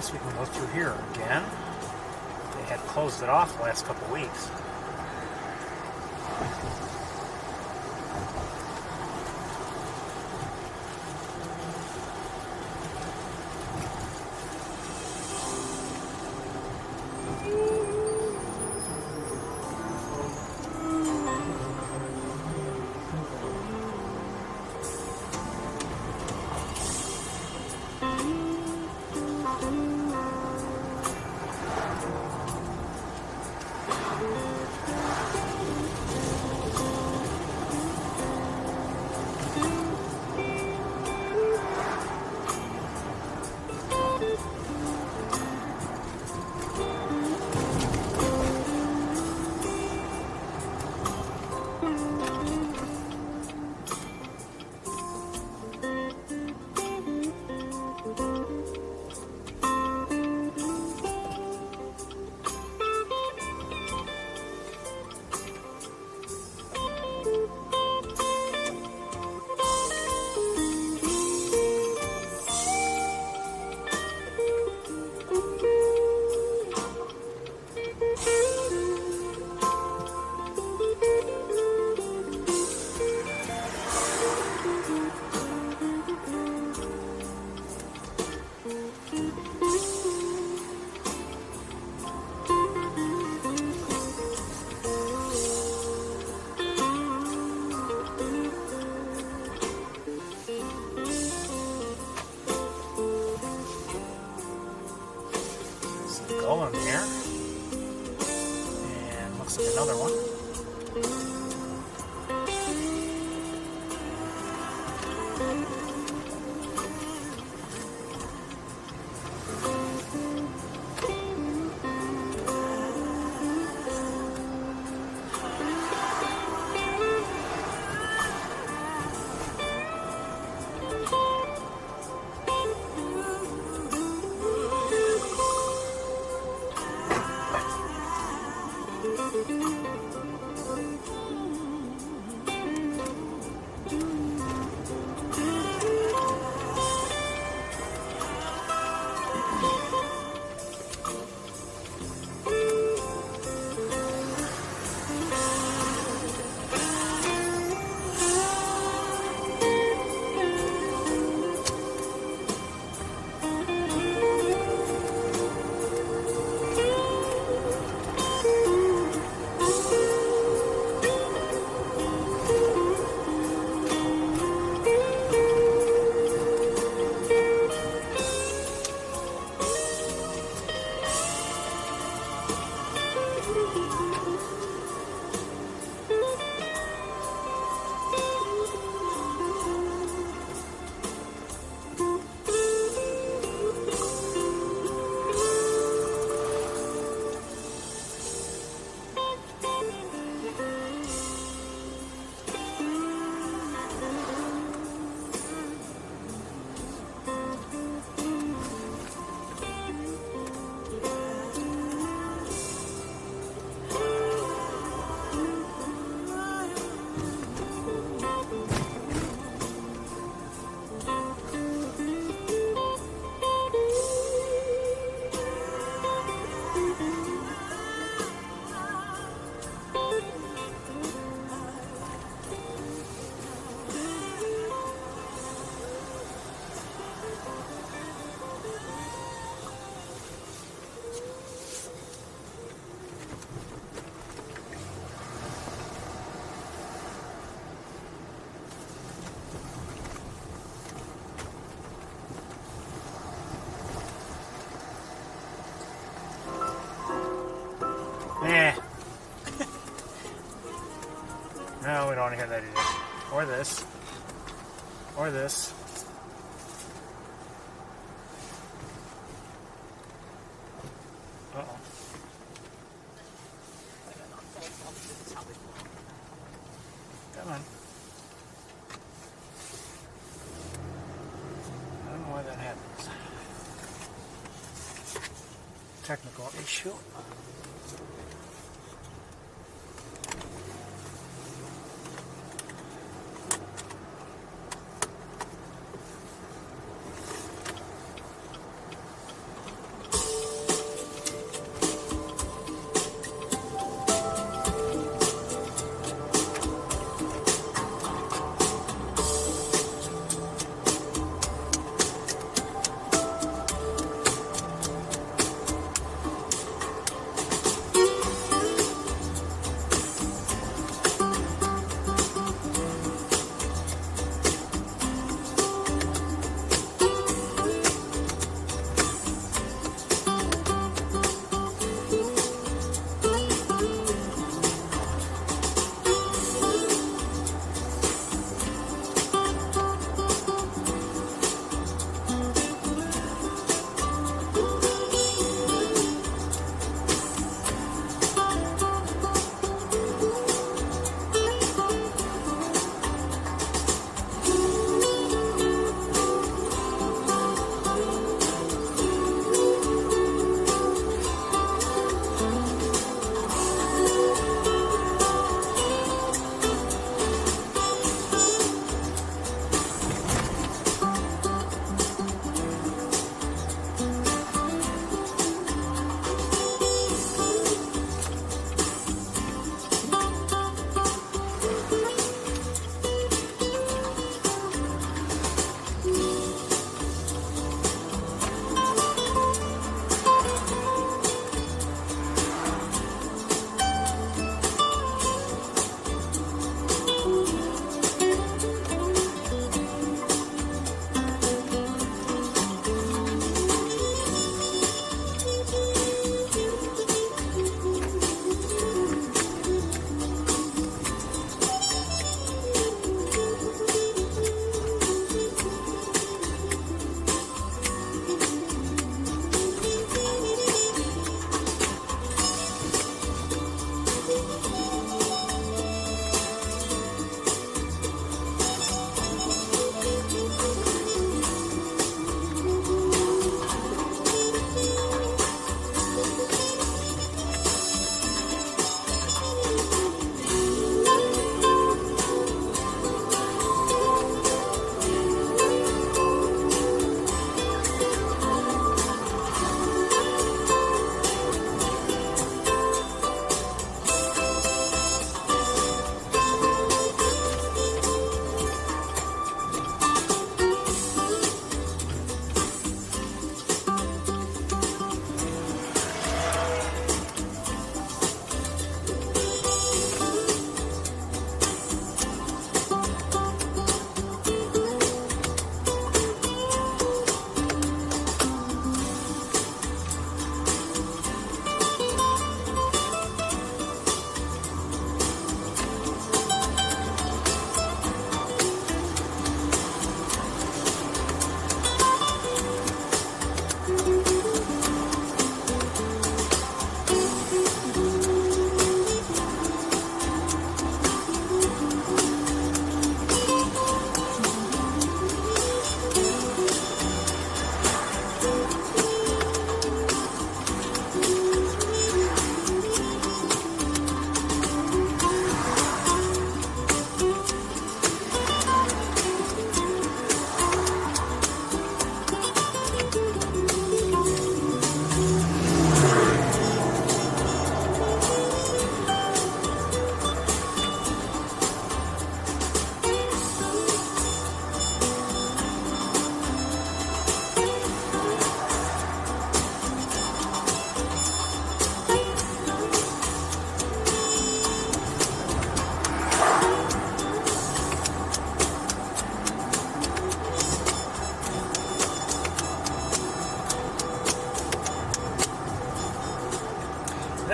Speaker 2: guess we can go through here again. They had closed it off the last couple weeks. Gull in there, and looks like another one. No, we don't want to hear that either. Or this. Or this. Uh-oh. Come on. I don't know why that happens. Technical issue.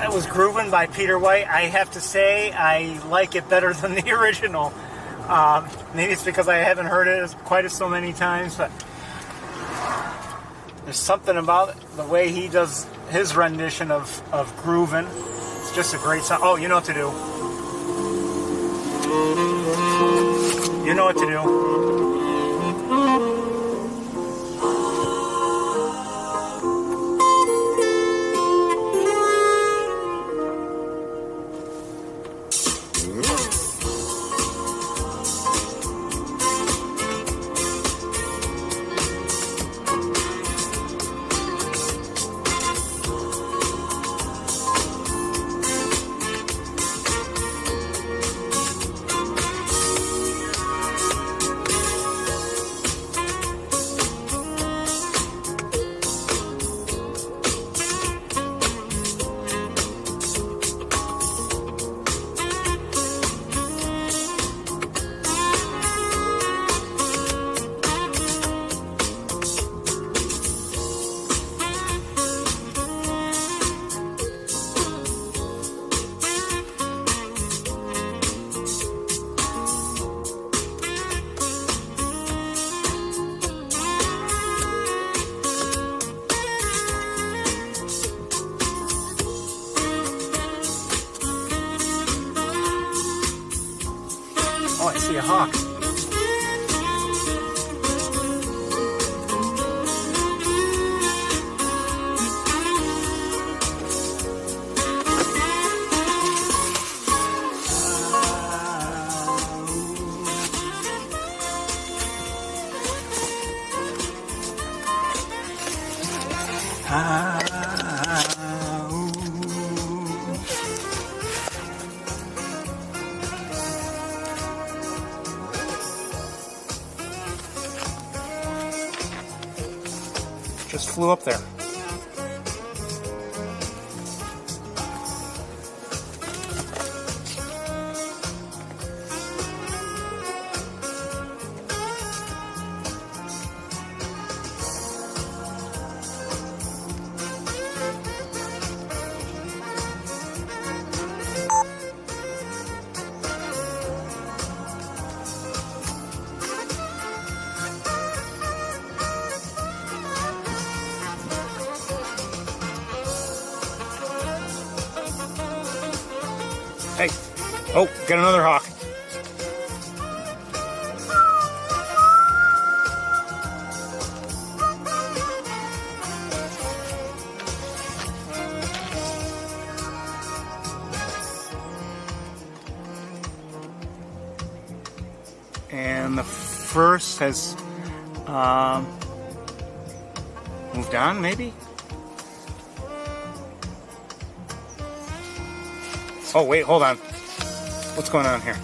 Speaker 1: That was Groovin' by Peter White. I have to say, I like it better than the original. Maybe it's because I haven't heard it quite so many times, but there's something about the way he does his rendition of Groovin'. It's just a great song. Oh, you know what to do. You know what to do. Oh, I see a hawk. Just flew up there. Hey, oh, got another hawk. And the first has moved on, maybe? Oh, wait, hold on. What's going on here?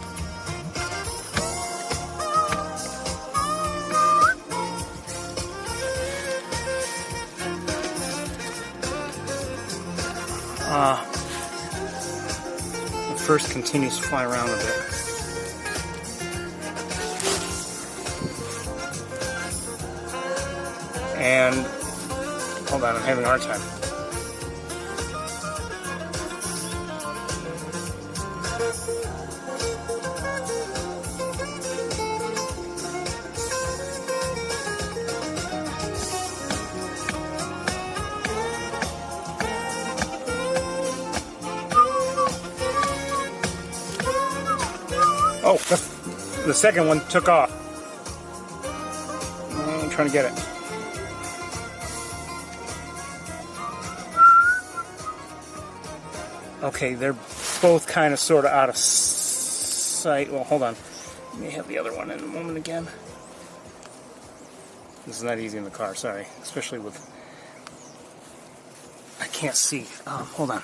Speaker 1: The first continues to fly around a bit. And, hold on, I'm having a hard time. Oh, the second one took off. I'm trying to get it. Okay, they're both kind of sort of out of sight. Well, hold on. Let me have the other one in a moment again. This is not easy in the car, sorry. Especially with... I can't see. Hold on.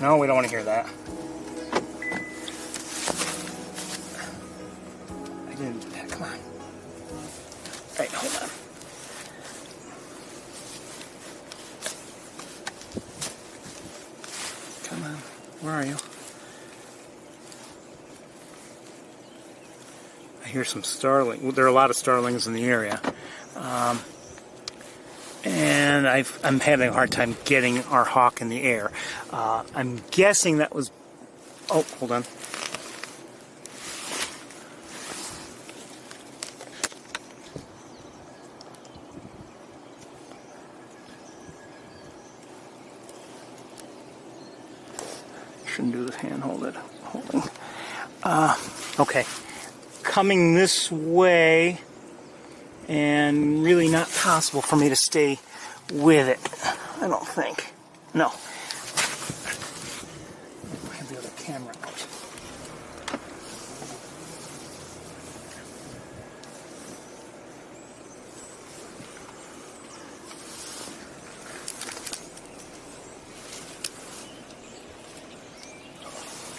Speaker 1: No, we don't want to hear that. I didn't do that. Come on. Right, hold on. Come on. Where are you? I hear some starling. Well, there are a lot of starlings in the area.
Speaker 2: and I'm having a hard time getting our hawk in the air. I'm guessing that was... Oh, hold on. Shouldn't do this hand-holding. Okay. Coming this way, and really not possible for me to stay with it, I don't think. No. I have the other camera out.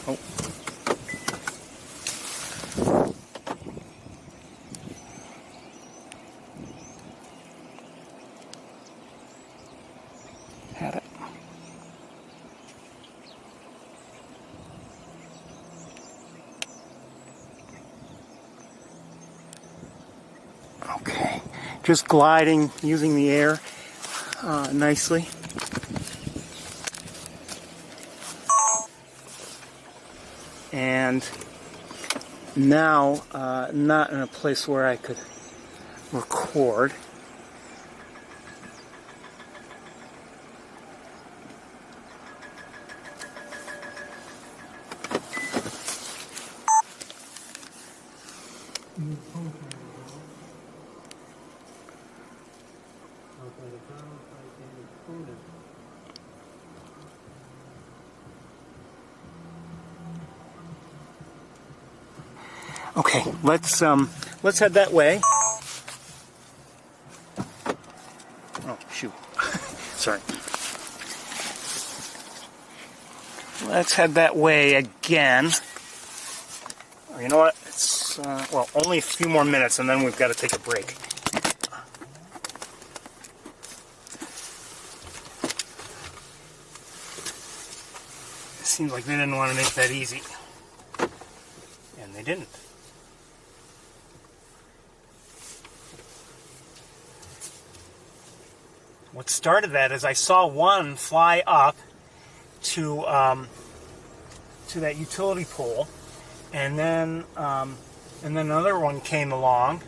Speaker 2: Oh. Had it. Okay, just gliding, using the air nicely. And now, not in a place where I could record. Okay, let's head that way. Oh, shoot. Sorry. Let's head that way again. You know what? It's, well, only a few more minutes and then we've got to take a break. It seemed like they didn't want to make that easy. And they didn't. What started that is I saw one fly up to that utility pole, and then another one came along,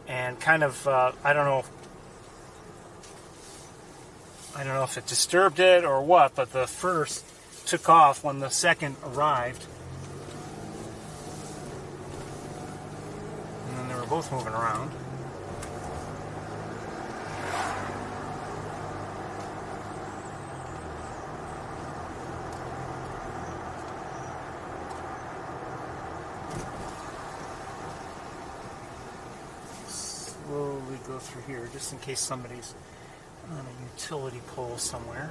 Speaker 2: and kind of I don't know if it disturbed it or what, but the first took off when the second arrived. And then they were both moving around. Slowly go through here, just in case somebody's on a utility pole somewhere.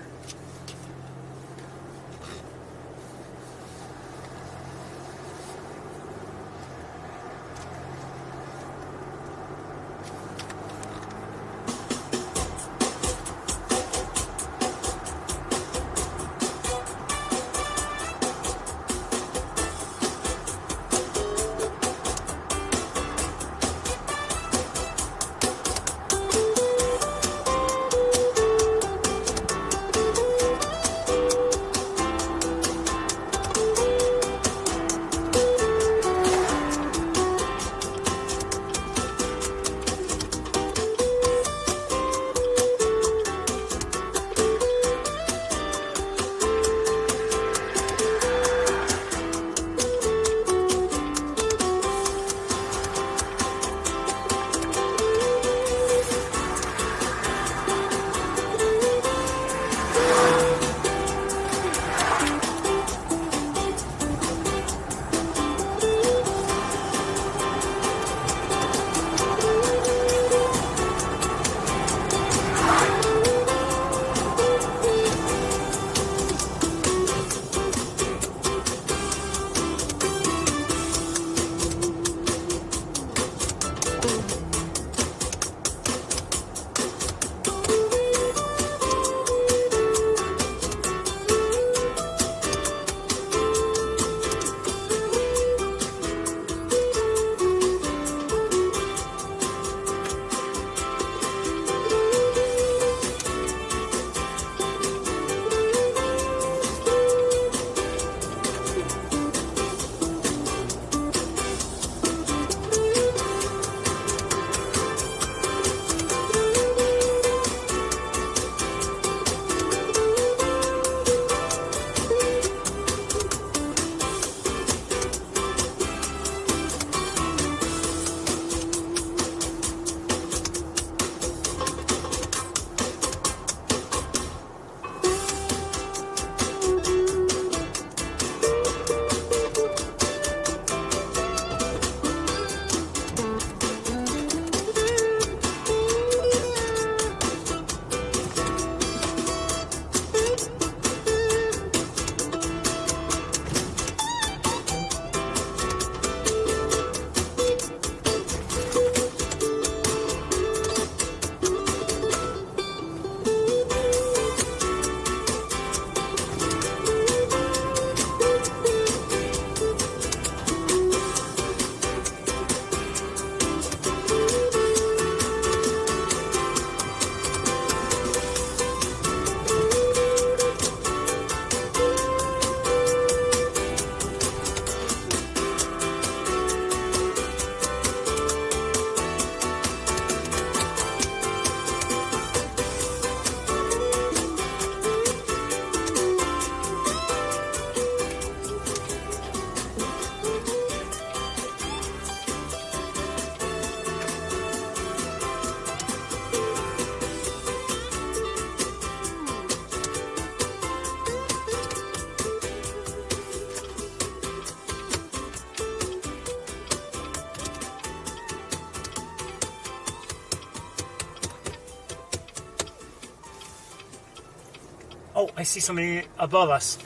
Speaker 2: Oh, I see somebody above us.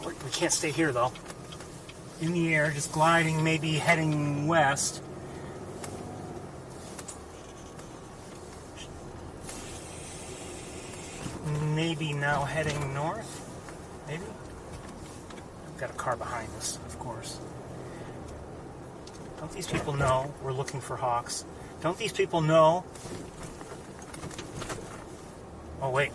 Speaker 2: We can't stay here though. In the air, just gliding, maybe heading west. Maybe now heading north. Maybe. We've got a car behind us, of course. Don't these people know we're looking for hawks? Don't these people know? Oh wait,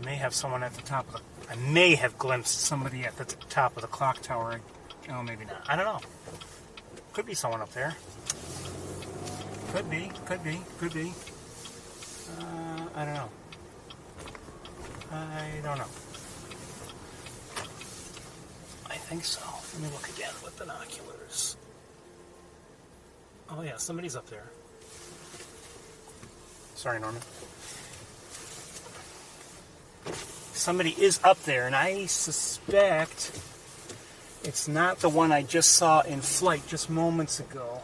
Speaker 2: may have someone at the top of the... I may have glimpsed somebody at the top of the clock tower. Oh, maybe not. I don't know. Could be someone up there. Could be. I don't know. I think so. Let me look again with binoculars. Oh yeah, somebody's up there. Sorry, Norman. Somebody is up there, and I suspect it's not the one I just saw in flight just moments ago.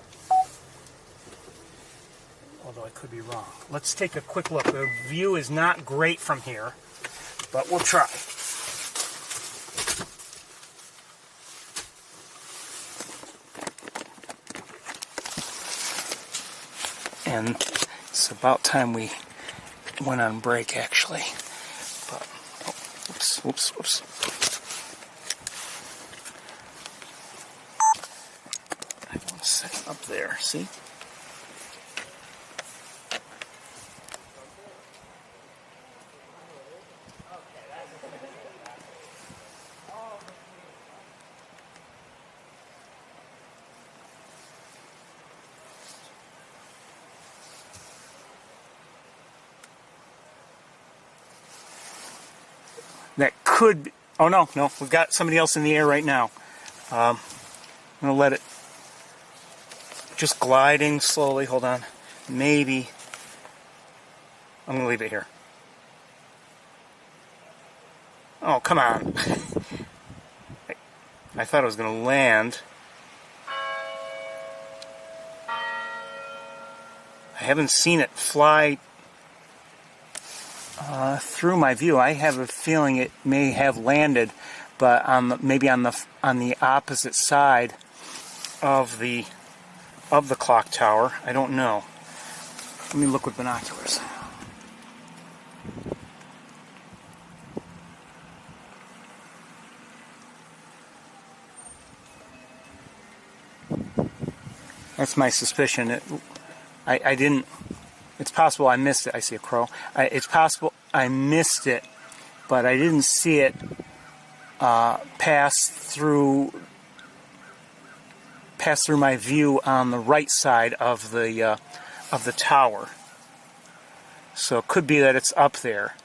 Speaker 2: Although I could be wrong. Let's take a quick look. The view is not great from here, but we'll try. And it's about time we went on break, actually. But, oh, oops. I want to set it up there, see? That could be, oh no, we've got somebody else in the air right now. I'm going to let it, just gliding slowly, hold on. Maybe, I'm going to leave it here. Oh, come on. I thought it was going to land. I haven't seen it fly through my view. I have a feeling it may have landed, but maybe on the opposite side of the clock tower. I don't know. Let me look with binoculars. That's my suspicion. I didn't. It's possible I missed it. I see a crow. It's possible I missed it, but I didn't see it pass through my view on the right side of the tower. So it could be that it's up there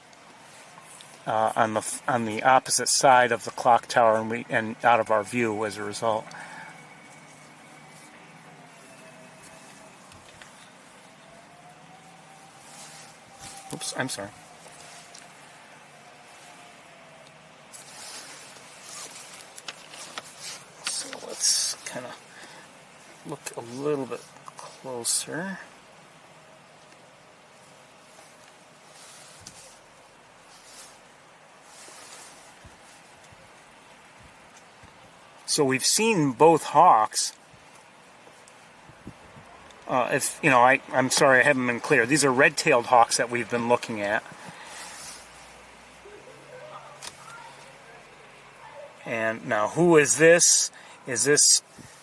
Speaker 2: on the opposite side of the clock tower, and out of our view as a result. Oops, I'm sorry. So let's kind of look a little bit closer. So we've seen both hawks. If you know, I'm sorry I haven't been clear. These are red-tailed hawks that we've been looking at. And now, who is this? Is this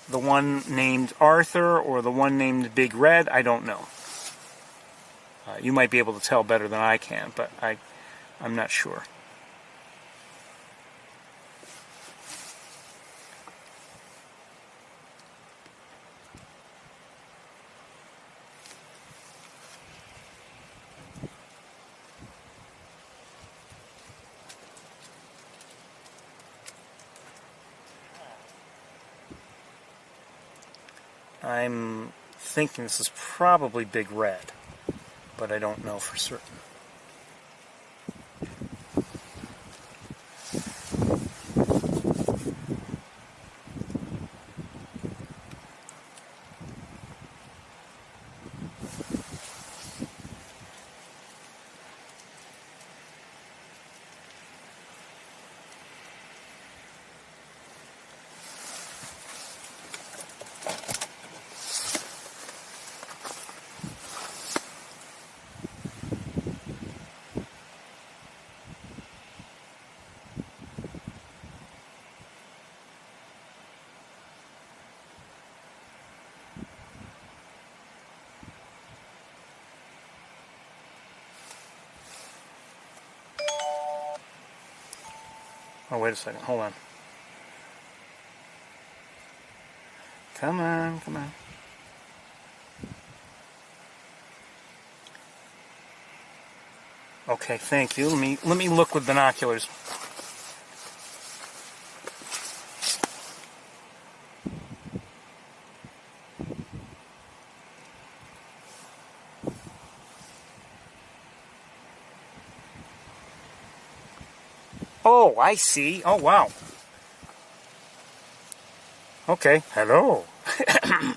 Speaker 2: the one named Arthur or the one named Big Red? I don't know. You might be able to tell better than I can, but I'm not sure. I'm thinking this is probably Big Red, but I don't know for certain. Oh, wait a second. Hold on. Come on, come on. Okay, thank you. Let me look with binoculars. Oh, I see. Oh, wow. Okay. Hello. Let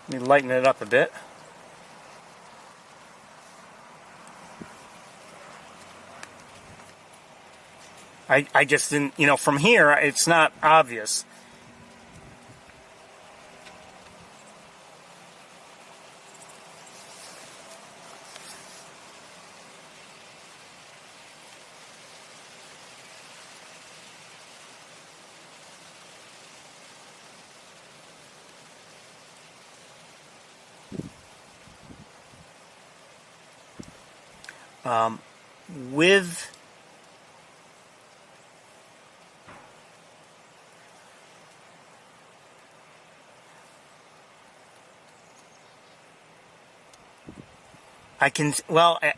Speaker 2: me lighten it up a bit. I just didn't, from here, it's not obvious. With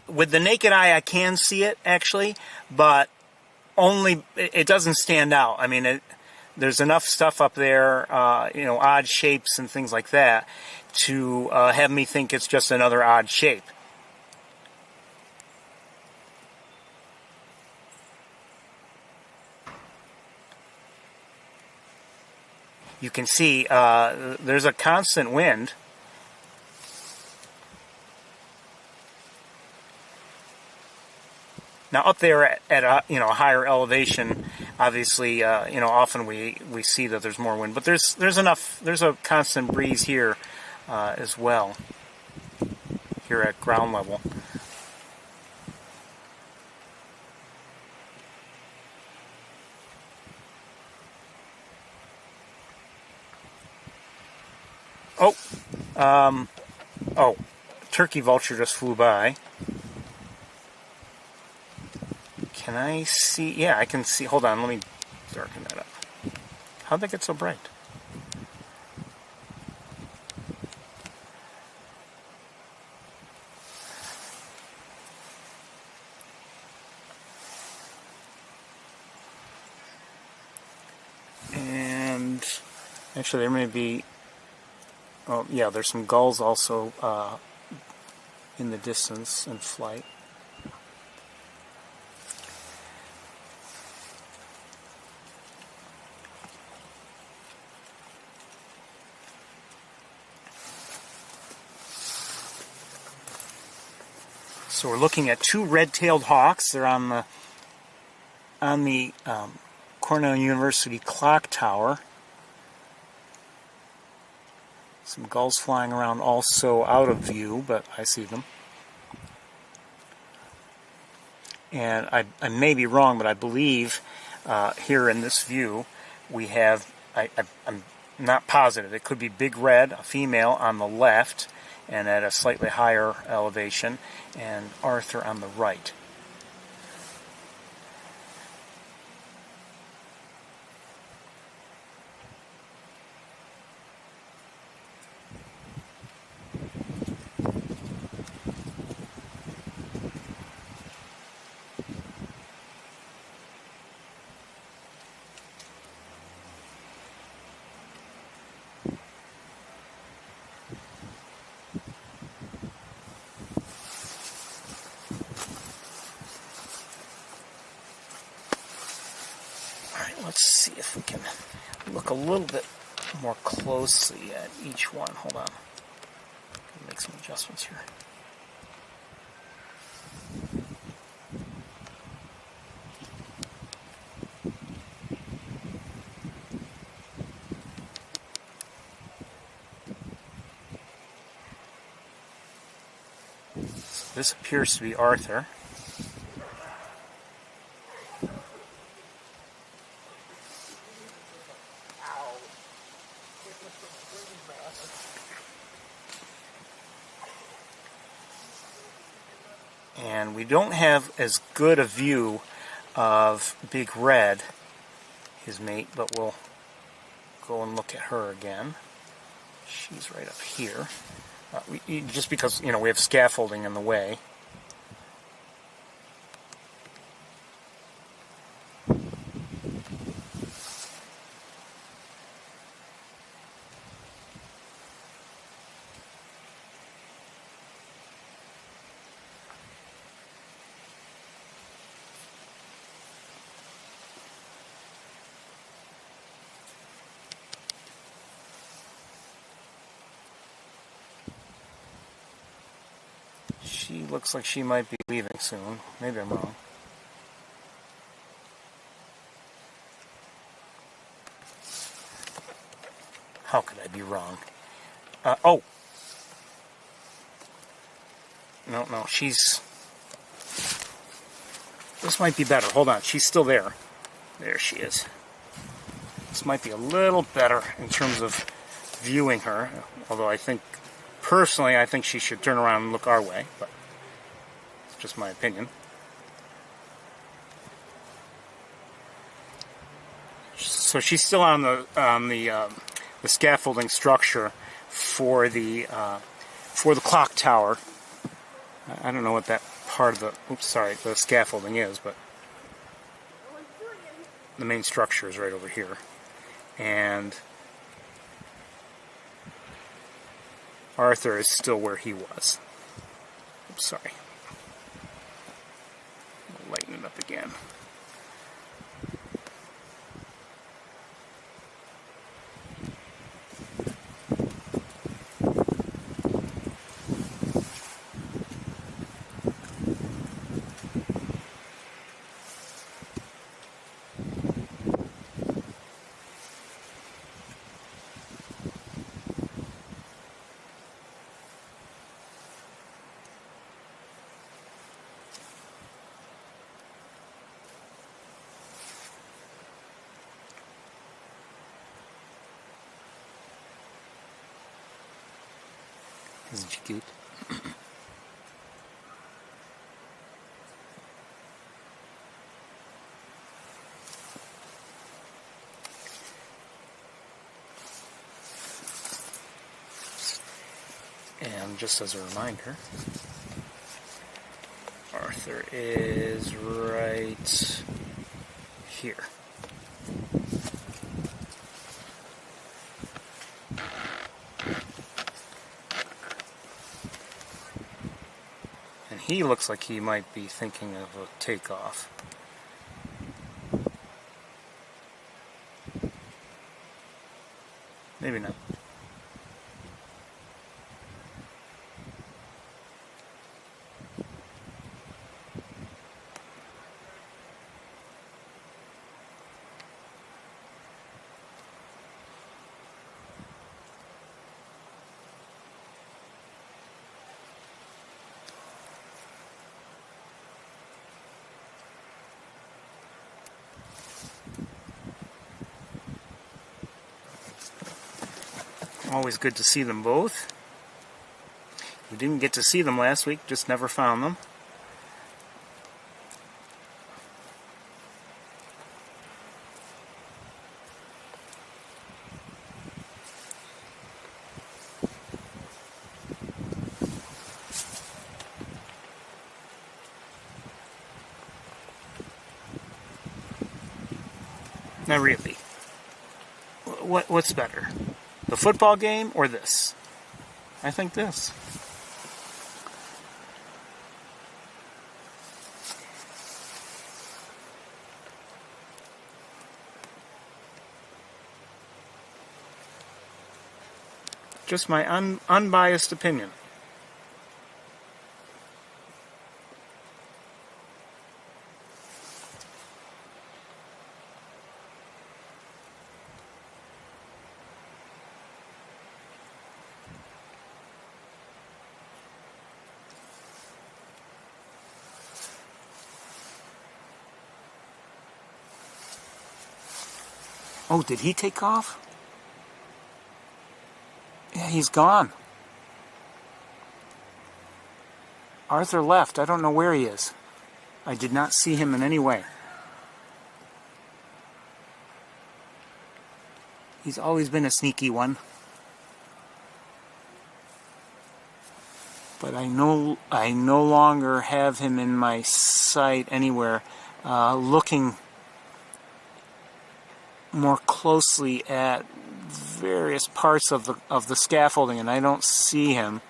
Speaker 2: with the naked eye, I can see it actually, but only it doesn't stand out. I mean, there's enough stuff up there, odd shapes and things like that, to have me think it's just another odd shape. You can see there's a constant wind. Now up there at a higher elevation, obviously often we see that there's more wind, but there's a constant breeze here as well here at ground level. Oh, turkey vulture just flew by. Can I see? Yeah, I can see. Hold on, let me darken that up. How'd that get so bright? And actually, there may be. Oh, yeah, there's some gulls also in the distance in flight. So we're looking at two red-tailed hawks. They're on the Cornell University clock tower. Some gulls flying around also out of view, but I see them. And I may be wrong, but I believe here in this view we have, I'm not positive, it could be Big Red, a female, on the left and at a slightly higher elevation, and Arthur on the right. Let's see if we can look a little bit more closely at each one. Hold on. Make some adjustments here. So this appears to be Arthur. And we don't have as good a view of Big Red, his mate, but we'll go and look at her again. She's right up here. Just because, we have scaffolding in the way. She looks like she might be leaving soon. Maybe I'm wrong. How could I be wrong? Oh! No, she's... This might be better. Hold on, she's still there. There she is. This might be a little better in terms of viewing her, although personally, I think she should turn around and look our way, but it's just my opinion. So she's still on the scaffolding structure for the clock tower. I don't know what that part of the scaffolding is, but the main structure is right over here. And Arthur is still where he was. Oops, sorry. I'll lighten it up again. Isn't she cute? And just as a reminder, Arthur is right here. He looks like he might be thinking of a takeoff. Maybe not. Always good to see them both. We didn't get to see them last week, just never found them. Not really. What's better? The football game or this? I think this. Just my unbiased opinion. Oh, did he take off? Yeah, he's gone. Arthur left. I don't know where he is. I did not see him in any way. He's always been a sneaky one. But I no longer have him in my sight anywhere. Looking more closely at various parts of the scaffolding, and I don't see him.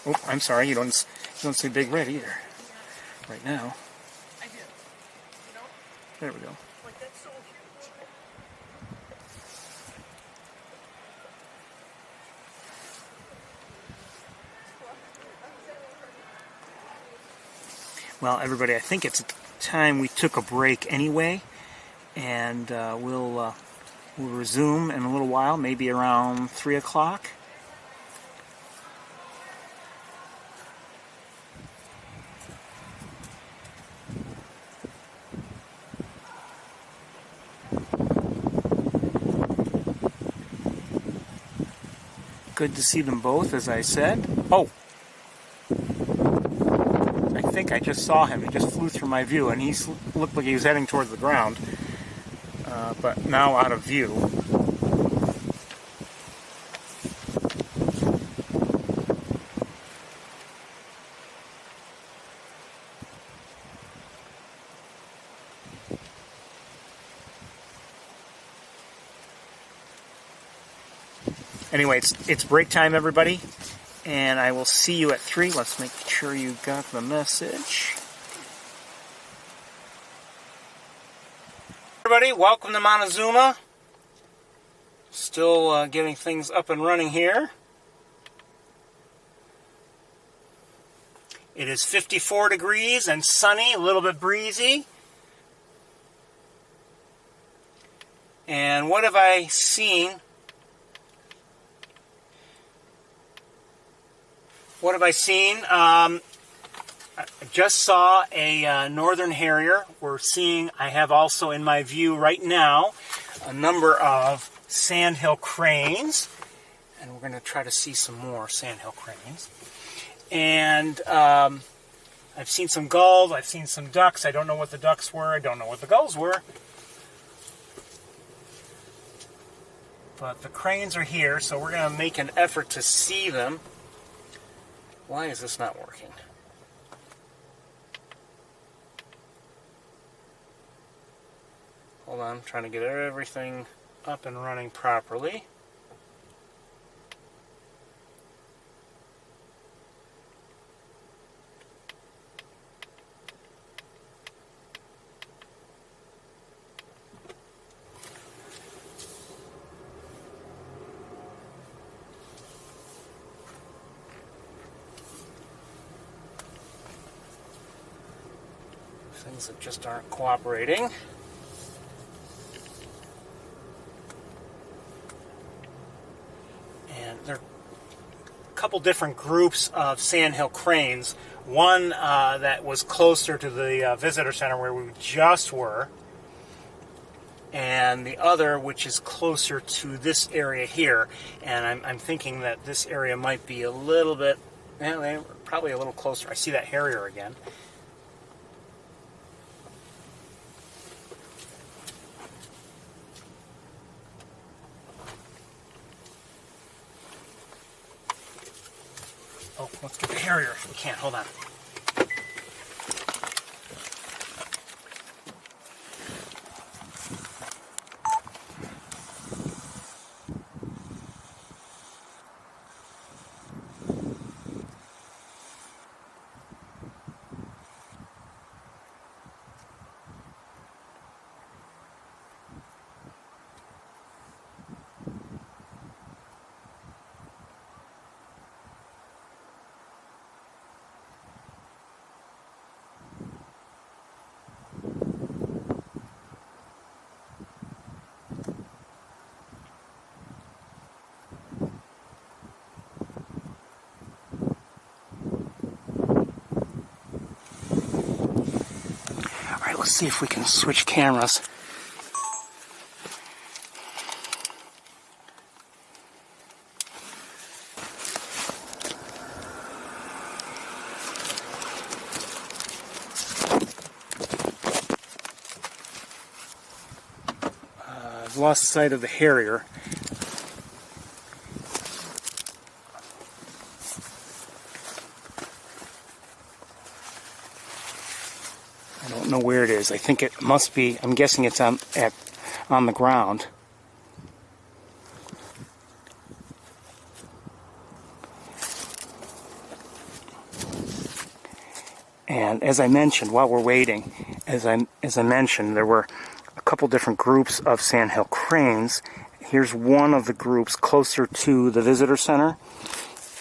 Speaker 2: Oh, I'm sorry. You don't see Big Red either. Right now.
Speaker 3: I do. You know?
Speaker 2: There we go.
Speaker 3: Like that's so cute.
Speaker 2: Well, everybody, I think it's time we took a break anyway, and we'll resume in a little while, maybe around 3 o'clock. Good to see them both, as I said. Oh! I think I just saw him. He just flew through my view, and he looked like he was heading towards the ground. But now out of view. Anyway, it's break time, everybody, and I will see you at 3. Let's make sure you got the message. Everybody, welcome to Montezuma. Still getting things up and running here. It is 54 degrees and sunny, a little bit breezy. And what have I seen? What have I seen? I just saw a northern harrier. I have also in my view right now a number of sandhill cranes. And we're going to try to see some more sandhill cranes. And I've seen some gulls. I've seen some ducks. I don't know what the ducks were. I don't know what the gulls were. But the cranes are here, so we're going to make an effort to see them. Why is this not working? Hold on, I'm trying to get everything up and running properly. Things that just aren't cooperating. And there are a couple different groups of sandhill cranes. One that was closer to the visitor center where we just were, and the other which is closer to this area here. And I'm thinking that this area might be a little bit, probably a little closer. I see that harrier again. Oh, let's get the harrier if we can. Hold on. Let's see if we can switch cameras. I've lost sight of the harrier. I don't know where it is. I think it must be, I'm guessing it's on the ground. And as I mentioned, while we're waiting, as I mentioned, there were a couple different groups of sandhill cranes. Here's one of the groups closer to the visitor center,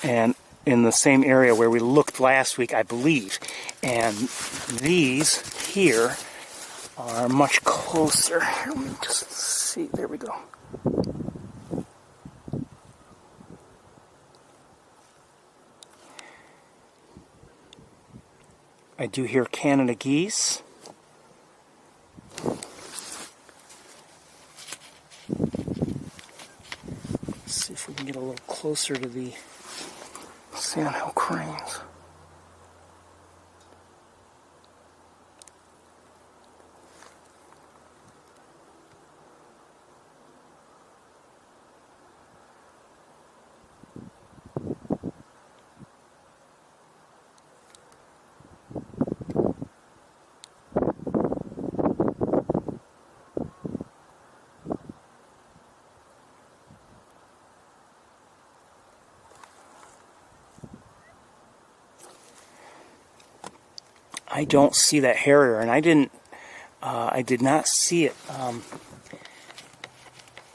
Speaker 2: and in the same area where we looked last week, I believe. And these here are much closer. Let me just see. There we go. I do hear Canada geese. Let's see if we can get a little closer to the sandhill cranes. I don't see that harrier, and I did not see it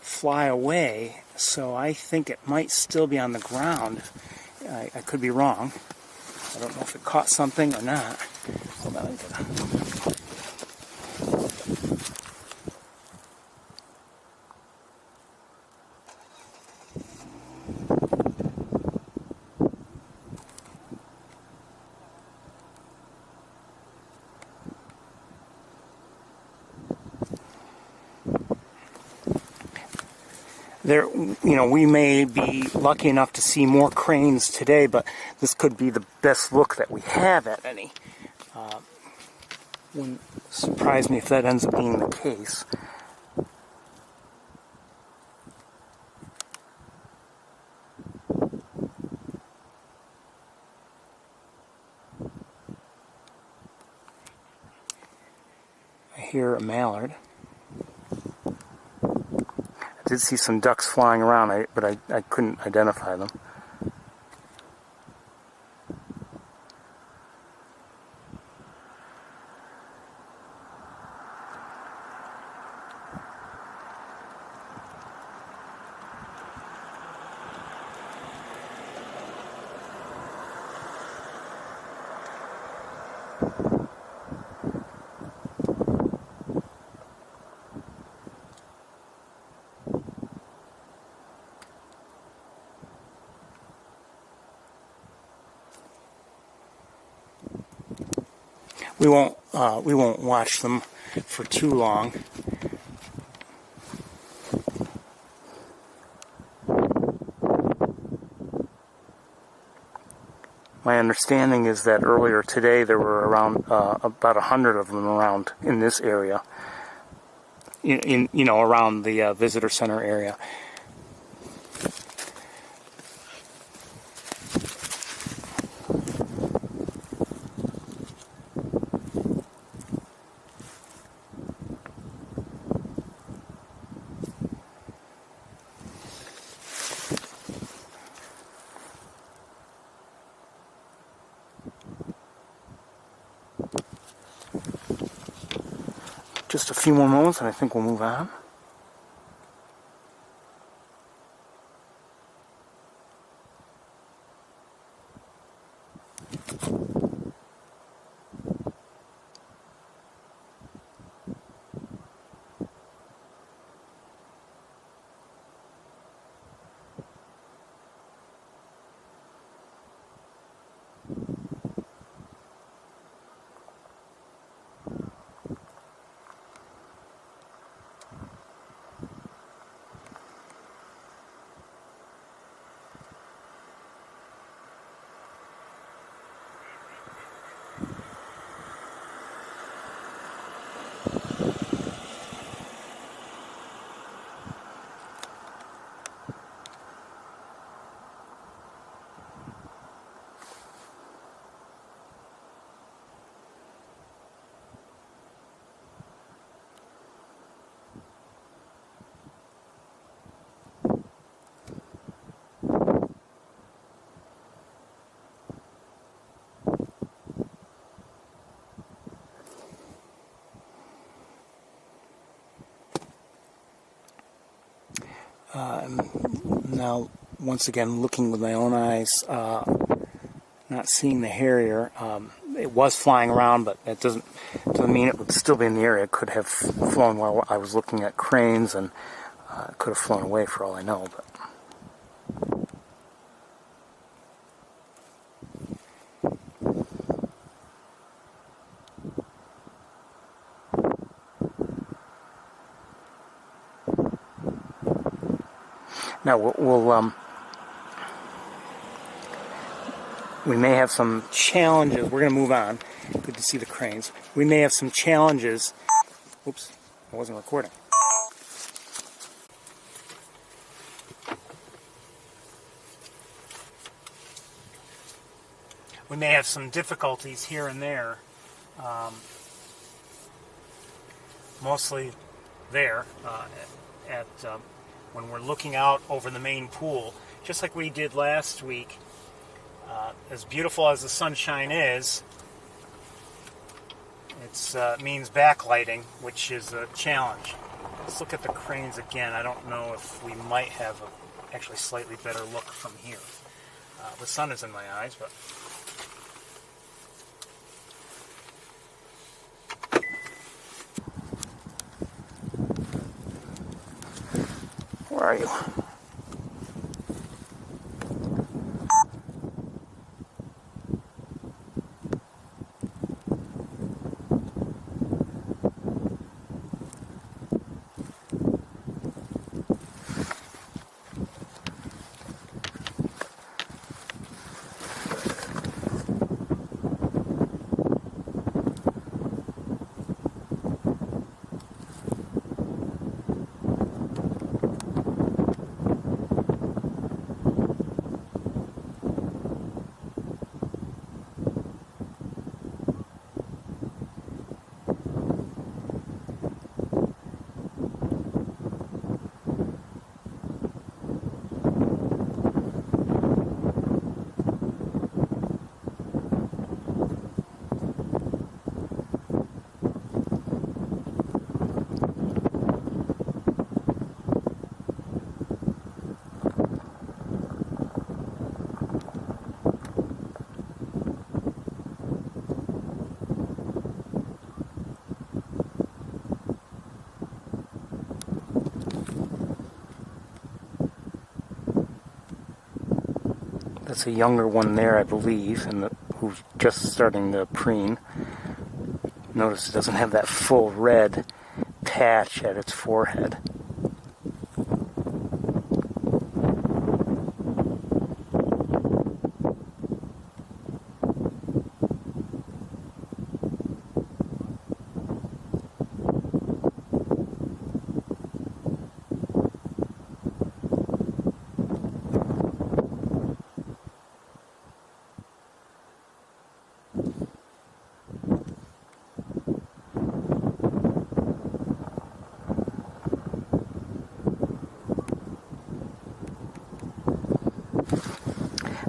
Speaker 2: fly away, so I think it might still be on the ground. I could be wrong. I don't know if it caught something or not. Hold on. There, we may be lucky enough to see more cranes today, but this could be the best look that we have at any. Wouldn't surprise me if that ends up being the case. I hear a mallard. I did see some ducks flying around, but I couldn't identify them. We won't watch them for too long. My understanding is that earlier today there were around about 100 of them around in this area, around the visitor center area. Just a few more moments and I think we'll move on. Now, once again, looking with my own eyes, not seeing the harrier. It was flying around, but it doesn't mean it would still be in the area. It could have flown while I was looking at cranes, and it could have flown away for all I know. But now we may have some challenges. We're going to move on. Good to see the cranes. We may have some challenges. Oops, I wasn't recording. We may have some difficulties here and there. Mostly there when we're looking out over the main pool, just like we did last week. As beautiful as the sunshine is, it means backlighting, which is a challenge. Let's look at the cranes again. I don't know if we might have actually slightly better look from here. The sun is in my eyes, but where are you? That's a younger one there, I believe, and who's just starting to preen. Notice it doesn't have that full red patch at its forehead.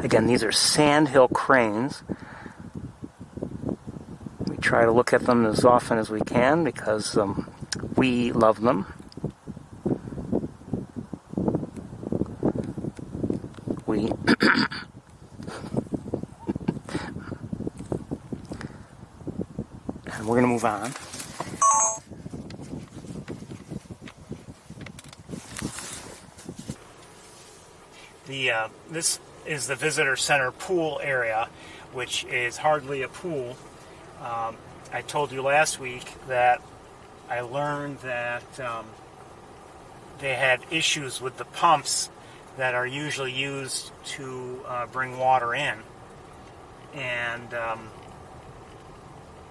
Speaker 2: Again, these are Sandhill cranes. We try to look at them as often as we can because we love them. And we're going to move on. This is the visitor center pool area, which is hardly a pool. I told you last week that I learned that they had issues with the pumps that are usually used to bring water in, and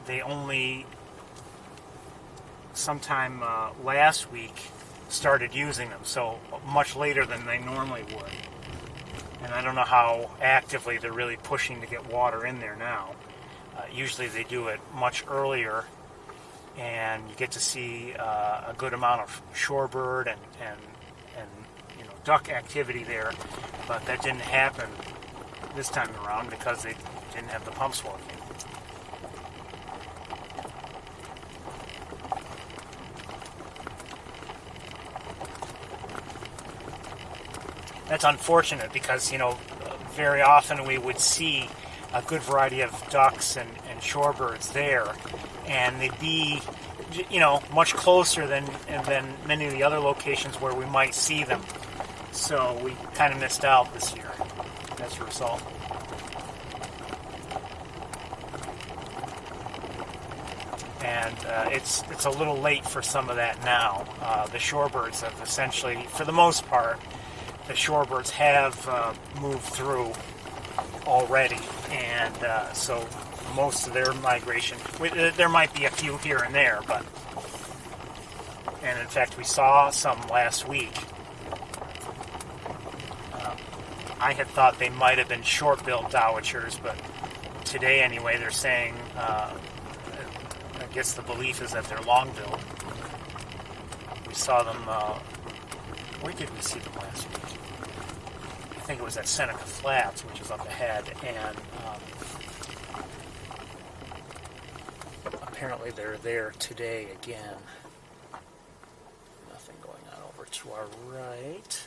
Speaker 2: they only sometime last week started using them, so much later than they normally would. And I don't know how actively they're really pushing to get water in there now. Usually they do it much earlier, and you get to see a good amount of shorebird and duck activity there, but that didn't happen this time around because they didn't have the pumps working.
Speaker 1: that's unfortunate because, very often we would see a good variety of ducks and shorebirds there, and they'd be, much closer than many of the other locations where we might see them. So we kind of missed out this year as a result. And it's a little late for some of that now. The shorebirds have essentially, for the most part, the shorebirds have moved through already, and so most of their migration, there might be a few here and there, and in fact we saw some last week. I had thought they might have been short-billed dowitchers, but today anyway they're saying, I guess the belief is that they're long-billed. We saw them, where did we see them last week? I think it was at Seneca Flats, which is up ahead, and apparently they're there today again. Nothing going on over to our right.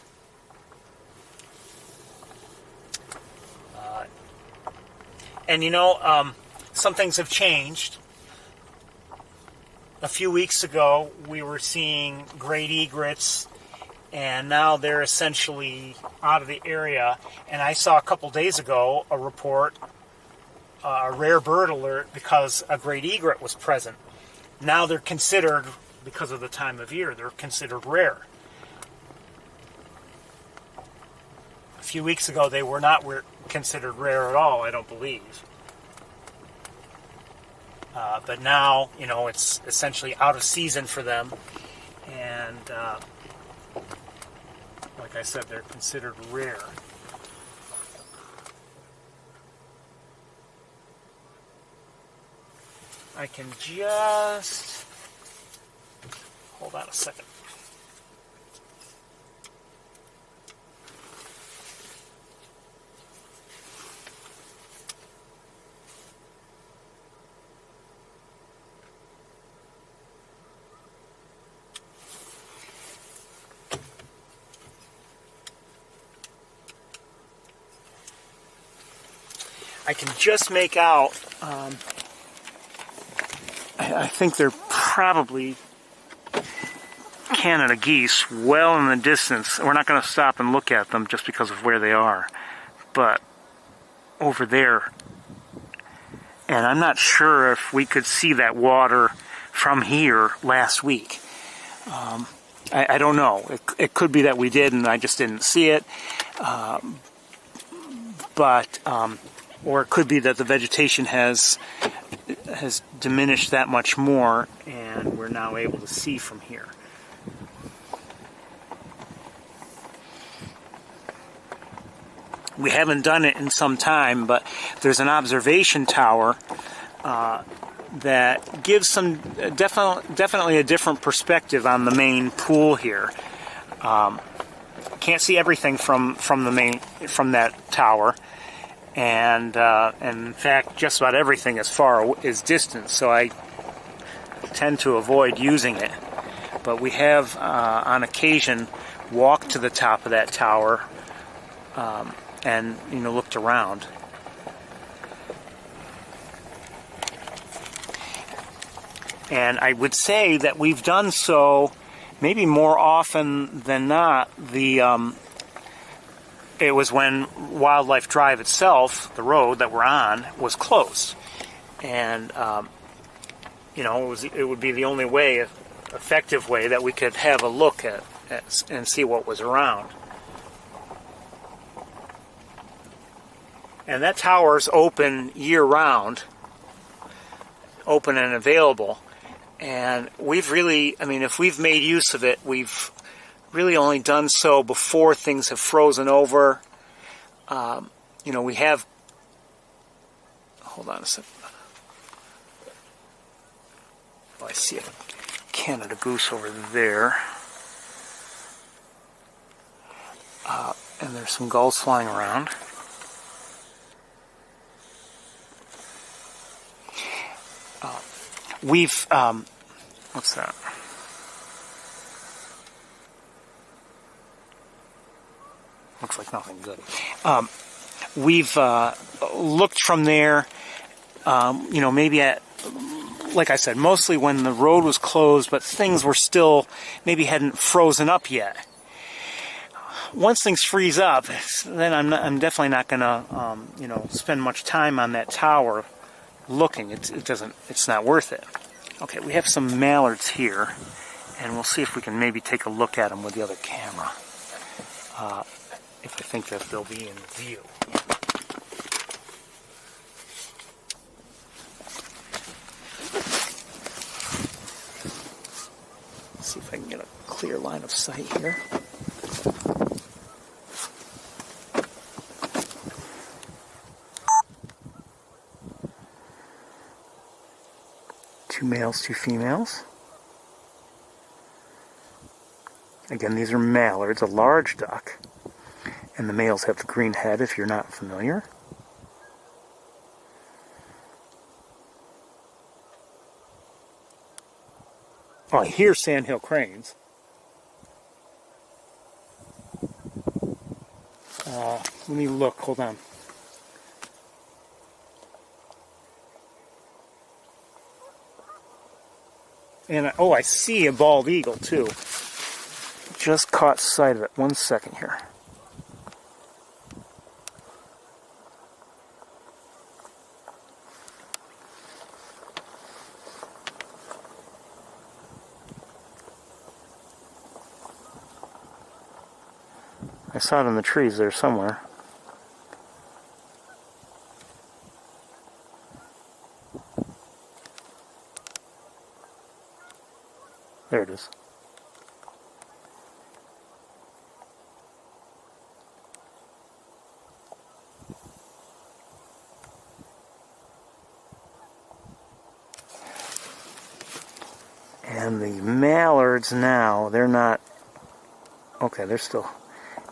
Speaker 1: And some things have changed. A few weeks ago, we were seeing great egrets, and now they're essentially out of the area. And I saw a couple days ago a report, a rare bird alert, because a great egret was present. Now they're considered, because of the time of year, they're considered rare. A few weeks ago, they were not considered rare at all, I don't believe. But now, it's essentially out of season for them. And like I said, they're considered rare. I can just... hold on a second. I can just make out, I think they're probably Canada geese well in the distance. We're not going to stop and look at them just because of where they are, but over there. And I'm not sure if we could see that water from here last week. I don't know. It could be that we did and I just didn't see it. Or it could be that the vegetation has diminished that much more and we're now able to see from here. We haven't done it in some time, but there's an observation tower that gives some definitely a different perspective on the main pool here. Can't see everything from that tower. And in fact, just about everything is distant, so I tend to avoid using it. But we have, on occasion, walked to the top of that tower and looked around. And I would say that we've done so maybe more often than not. It was when Wildlife Drive itself, the road that we're on, was closed. And, it would be the only effective way that we could have a look at and see what was around. And that tower's open year-round, open and available. And we've really, if we've made use of it, we've really only done so before things have frozen over. We have... Hold on a second. Oh, I see a Canada goose over there. And there's some gulls flying around. We've... what's that?
Speaker 2: looks like nothing good. We've looked from there, maybe at, like I said, mostly when the road was closed, but things were still, maybe hadn't frozen up yet. Once things freeze up, then I'm definitely not going to, spend much time on that tower looking. It's not worth it. Okay, we have some mallards here, and we'll see if we can maybe take a look at them with the other camera. If I think that they'll be in view. Let's see if I can get a clear line of sight here. Two males, two females. Again, these are mallards, a large duck. And the males have the green head, if you're not familiar. Oh, I hear Sandhill cranes. Let me look, hold on. And I see a bald eagle too. Just caught sight of it. 1 second here. I saw it in the trees there somewhere. There it is. And the mallards now, they're not... Okay, they're still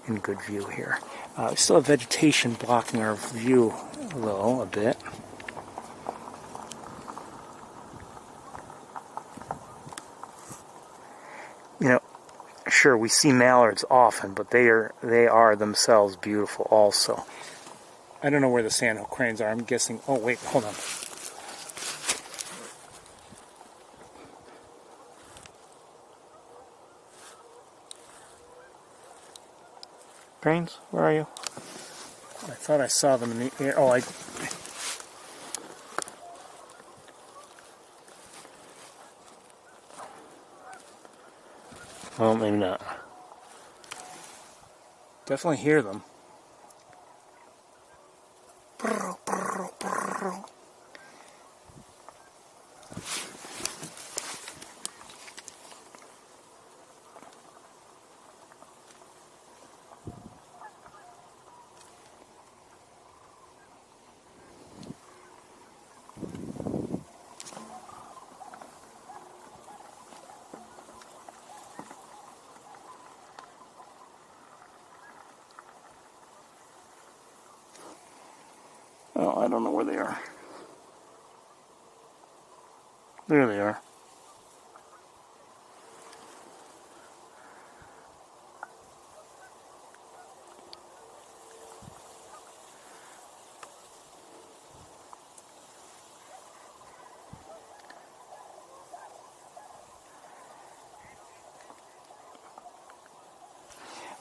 Speaker 2: in good view here. We still have vegetation blocking our view, though, a bit. Sure, we see mallards often, but they are themselves beautiful also. I don't know where the Sandhill cranes are. I'm guessing... Oh, wait, hold on. Cranes, where are you? I thought I saw them in the air. Oh, well, maybe not. Definitely hear them. Oh, I don't know where they are. There they are.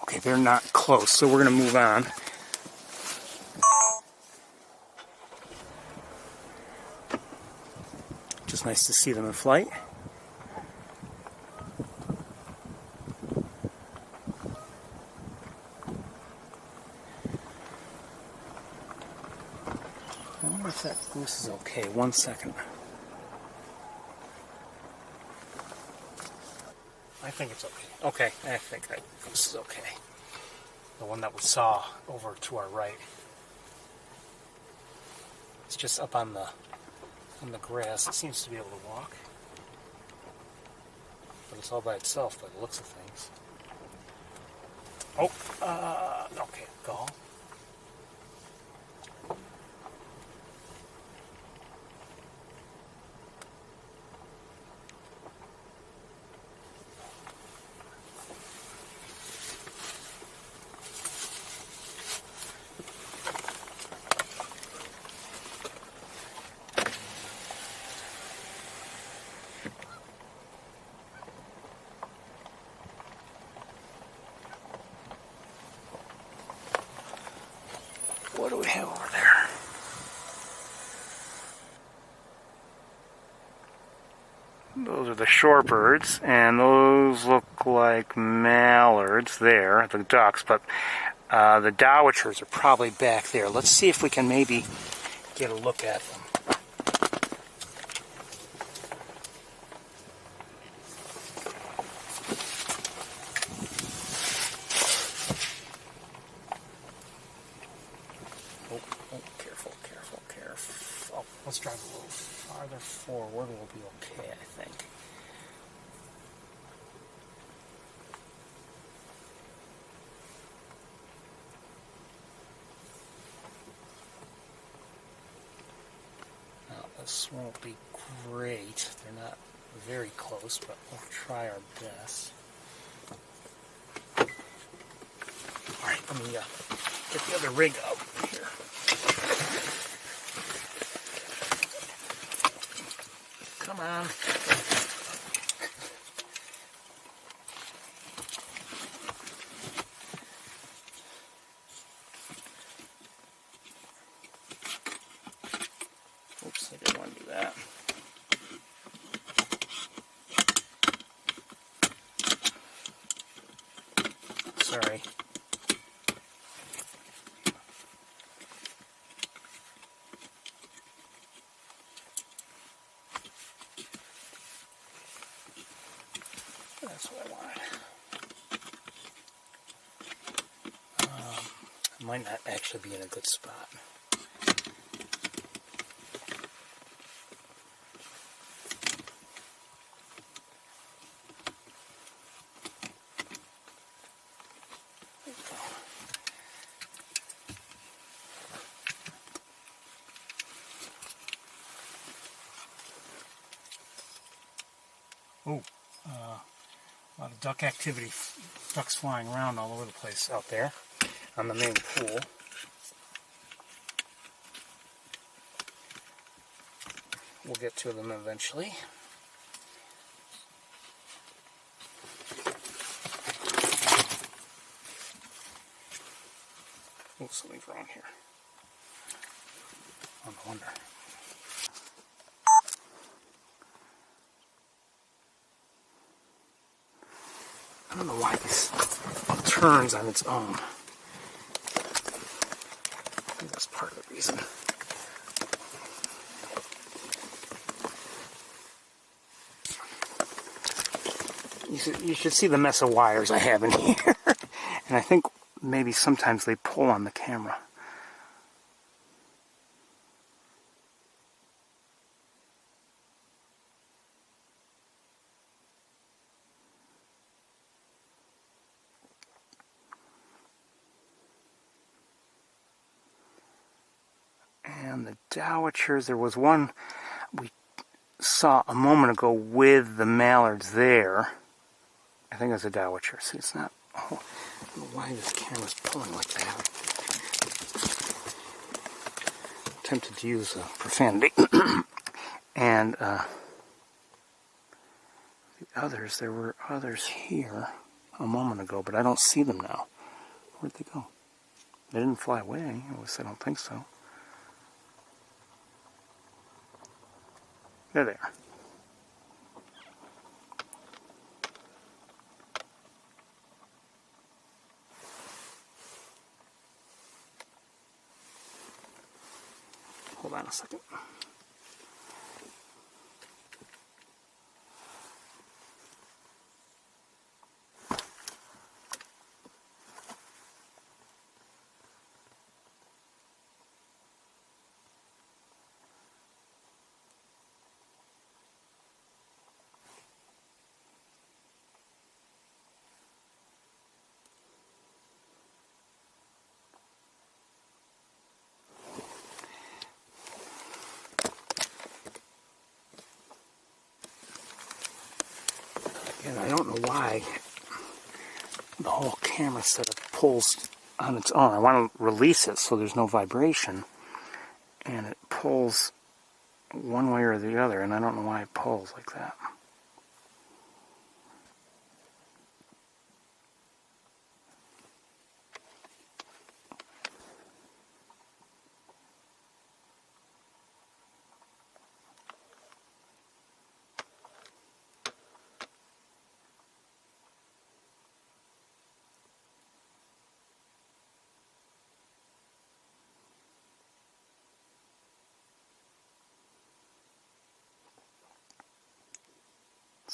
Speaker 2: Okay, they're not close, so we're going to move on. Just nice to see them in flight. I wonder if that goose is okay. 1 second. I think it's okay. Okay, I think that goose is okay. The one that we saw over to our right. It's just up on the grass. It seems to be able to walk. But it's all by itself by the looks of things. Oh, okay, gull. Those are the shorebirds, and those look like mallards there, the ducks, but the dowitchers are probably back there. Let's see if we can maybe get a look at them. Oh, careful, careful, careful. Oh, let's drive a little farther forward. We'll be okay, I think. This won't be great. They're not very close, but we'll try our best. Alright, let me get the other rig up here. Come on. Oops, I didn't want to do that. Sorry. That's what I wanted. I might not actually be in a good spot. Oh, a lot of duck activity, ducks flying around all over the place out there on the main pool. We'll get to them eventually. Oh, something's wrong here. Oh, no wonder. I don't know why this turns on its own. I think that's part of the reason. You should see the mess of wires I have in here. And I think maybe sometimes they pull on the camera. And the dowitchers, there was one we saw a moment ago with the mallards there. I think it's a dowitcher. See, it's not. Oh, I don't know why this camera's pulling like that. I'm tempted to use profanity. And the others, there were others here a moment ago, but I don't see them now. Where'd they go? They didn't fly away. At least I don't think so. They're there. Hold on a second. And I don't know why the whole camera setup pulls on its own. I want to release it so there's no vibration. And it pulls one way or the other, and I don't know why it pulls like that.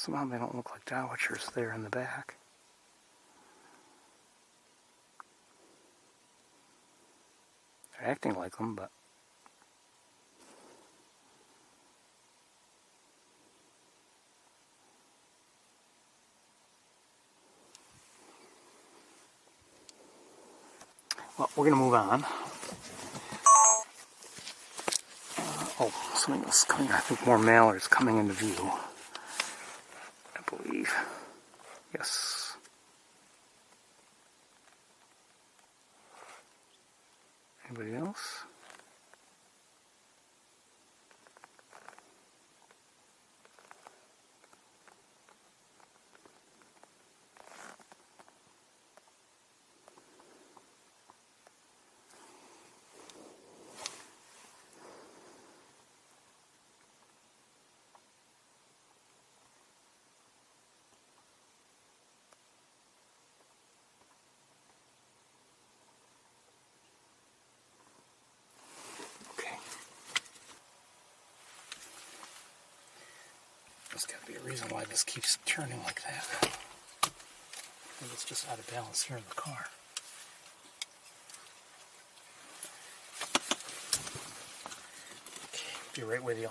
Speaker 2: Somehow they don't look like dowitchers there in the back. They're acting like them, but... Well, we're going to move on. Oh, something else coming. I think more mallards coming into view. I believe. Yes. Anybody else? There's got to be a reason why this keeps turning like that. I think it's just out of balance here in the car. Okay, be right with you.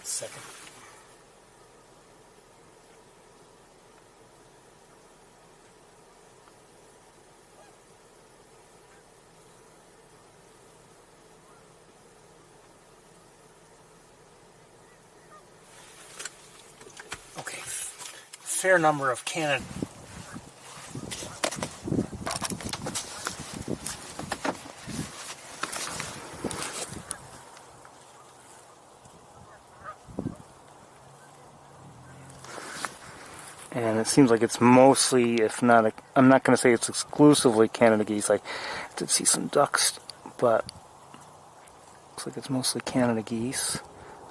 Speaker 2: Second. Okay, fair number of Canada. And it seems like it's mostly, if not, I'm not going to say it's exclusively Canada geese. I did see some ducks, but looks like it's mostly Canada geese.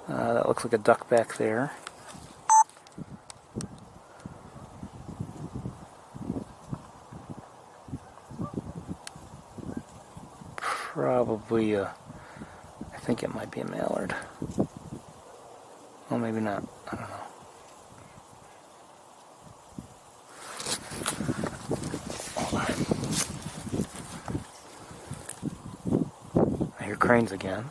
Speaker 2: That looks like a duck back there. Probably, I think it might be a mallard. Well, maybe not. I don't know. I hear cranes again.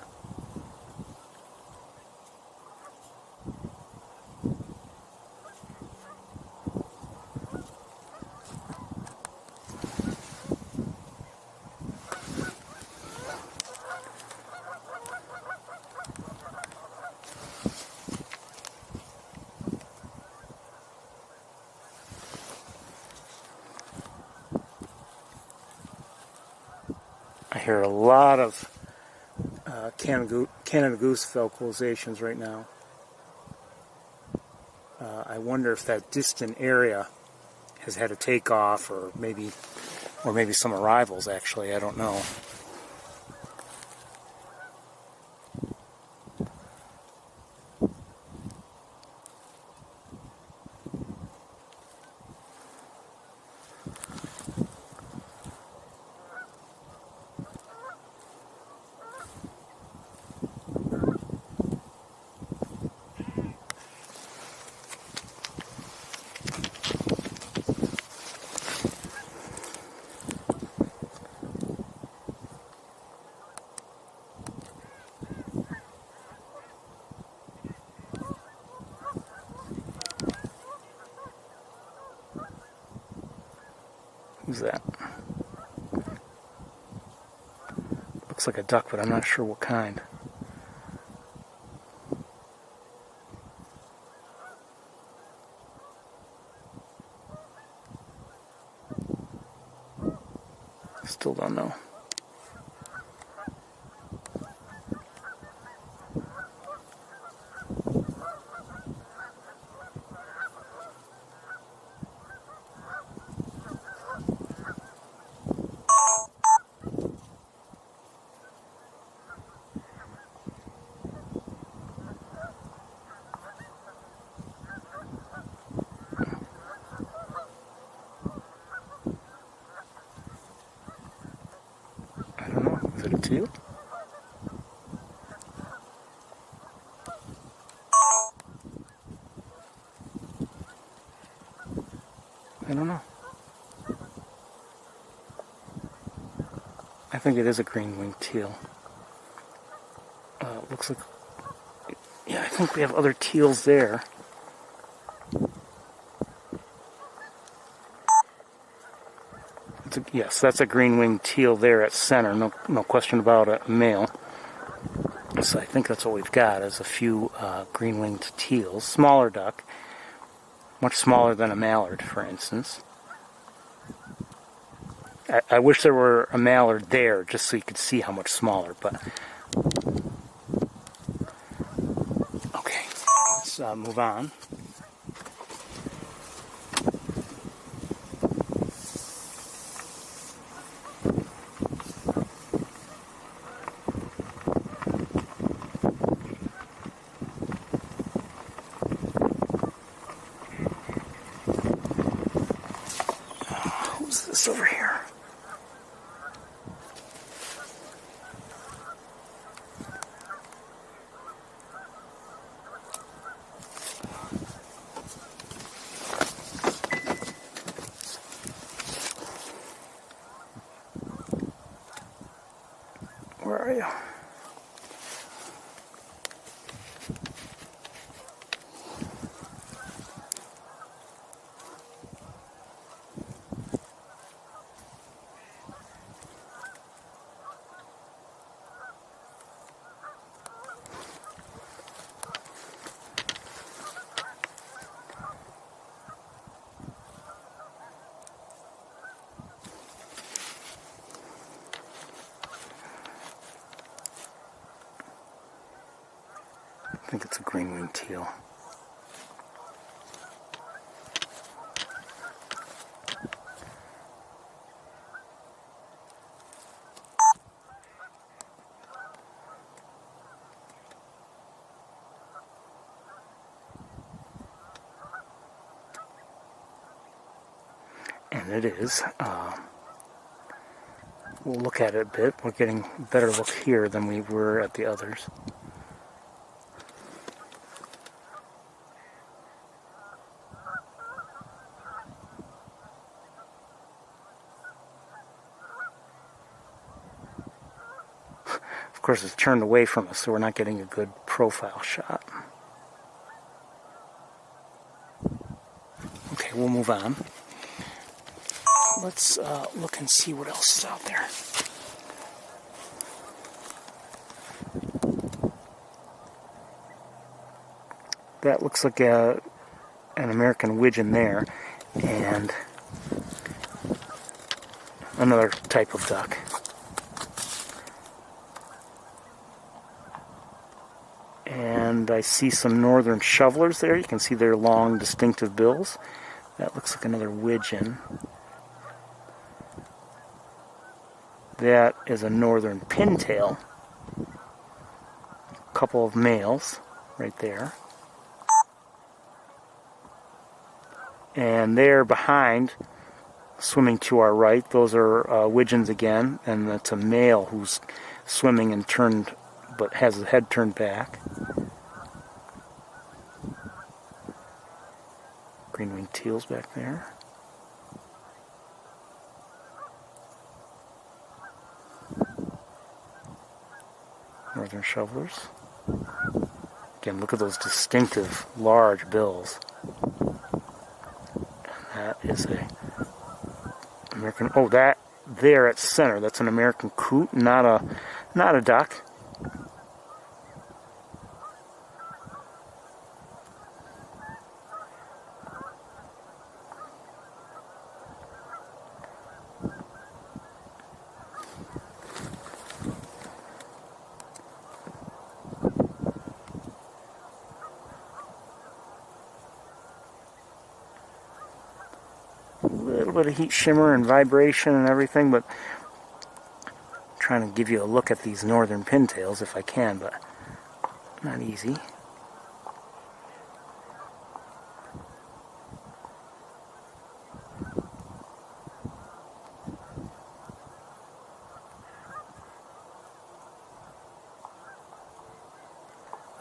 Speaker 2: I hear a lot of Canada goose vocalizations right now. I wonder if that distant area has had a takeoff, or maybe some arrivals. Actually, I don't know. Who's that? looks like a duck, but I'm not sure what kind. Still don't know. I don't know. Is it a teal? I don't know. I think it is a green-winged teal. Looks like... Yeah, I think we have other teals there. Yes, that's a green-winged teal there at center. No question about it. Male. So I think that's what we've got, is a few green-winged teals. Smaller duck. Much smaller than a mallard, for instance. I wish there were a mallard there, just so you could see how much smaller, but... Okay, let's move on. Who's this over here? Where are you? I think it's a green-winged teal. And it is. We'll look at it a bit. We're getting a better look here than we were at the others. Of course, it's turned away from us, so we're not getting a good profile shot. Okay, we'll move on. Let's look and see what else is out there. That looks like an American widgeon there, and another type of duck. And I see some northern shovelers there. You can see their long, distinctive bills. That looks like another widgeon. That is a northern pintail. A couple of males right there. And there behind, swimming to our right, those are widgeons again, and that's a male who's swimming and turned, but has his head turned back. Green-winged teals back there. Northern shovelers. Again, look at those distinctive, large bills. And that is a American. Oh, that there at center. That's an American coot, not Not a duck. A little bit of heat shimmer and vibration and everything, but I'm trying to give you a look at these northern pintails if I can, but not easy.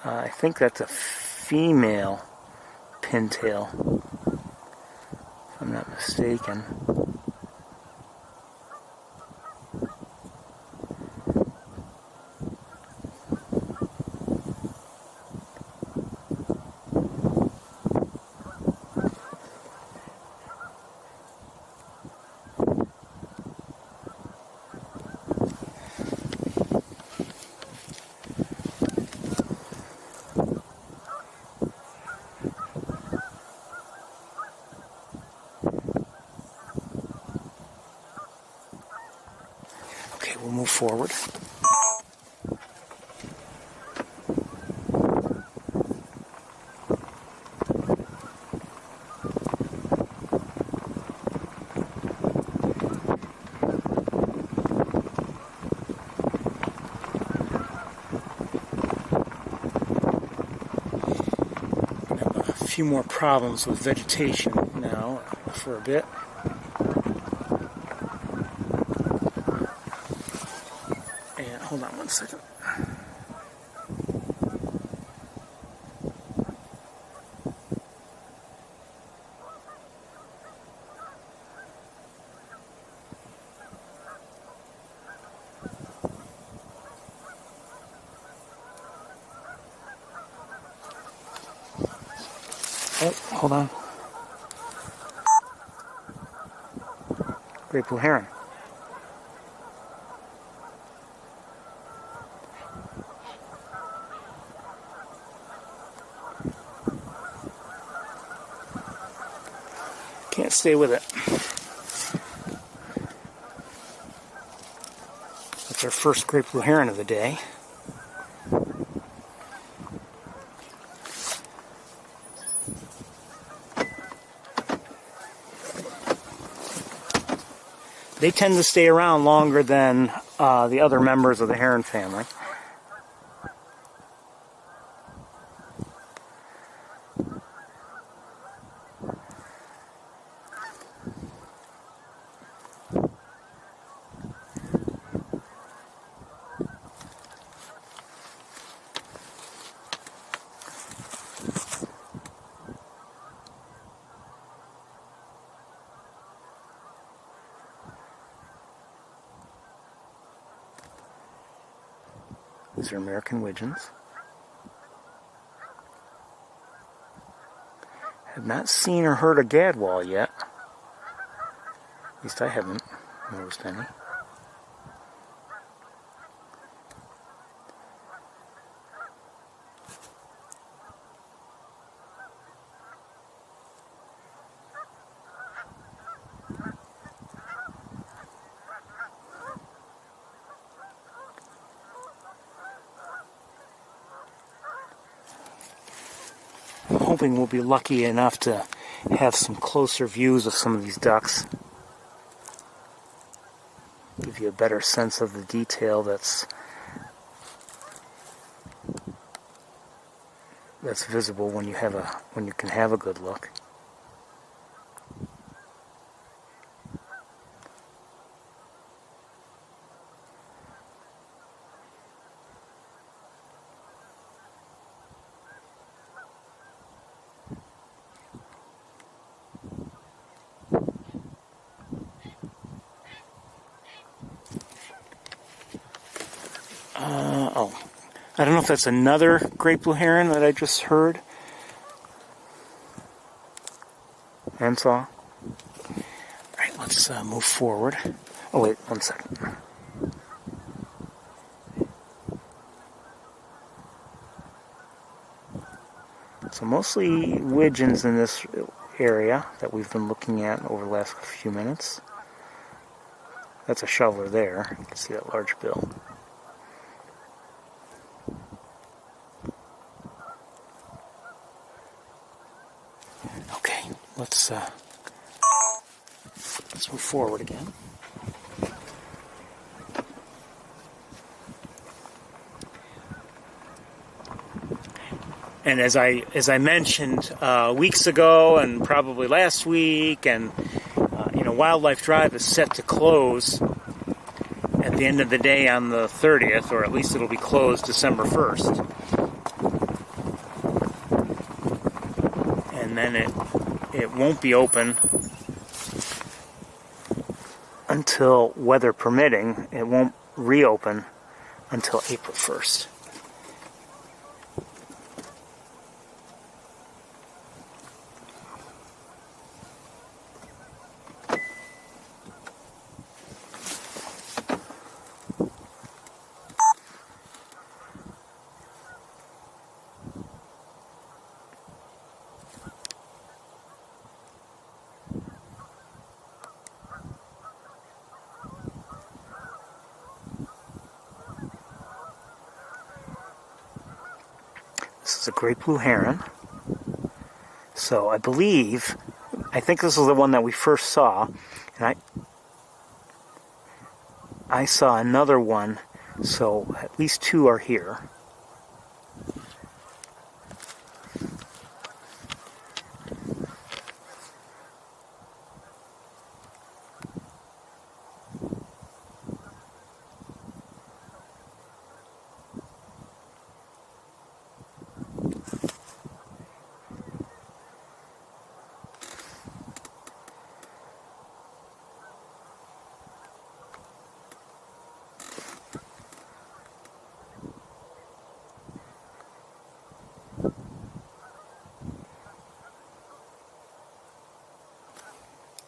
Speaker 2: I think that's a female pintail, if I'm not mistaken. Okay, we'll move forward. A few more problems with vegetation now for a bit. And hold on one second. Oh, hold on. Great blue heron. Can't stay with it. That's our first great blue heron of the day. They tend to stay around longer than the other members of the heron family. These are American widgeons. Have not seen or heard a gadwall yet. At least I haven't noticed any. I'm hoping we'll be lucky enough to have some closer views of some of these ducks. Give you a better sense of the detail that's visible when you can have a good look. I don't know if that's another great blue heron that I just heard and saw. Alright, let's move forward. Oh wait, one second. So mostly widgeons in this area that we've been looking at over the last few minutes. That's a shoveler there. You can see that large bill. Okay, let's move forward again. And as I mentioned weeks ago, and probably last week, and Wildlife Drive is set to close at the end of the day on the 30th, or at least it'll be closed December 1st. And then it won't be open until, weather permitting, it won't reopen until April 1st. This is a great blue heron. So I think this is the one that we first saw, and I saw another one, so at least two are here.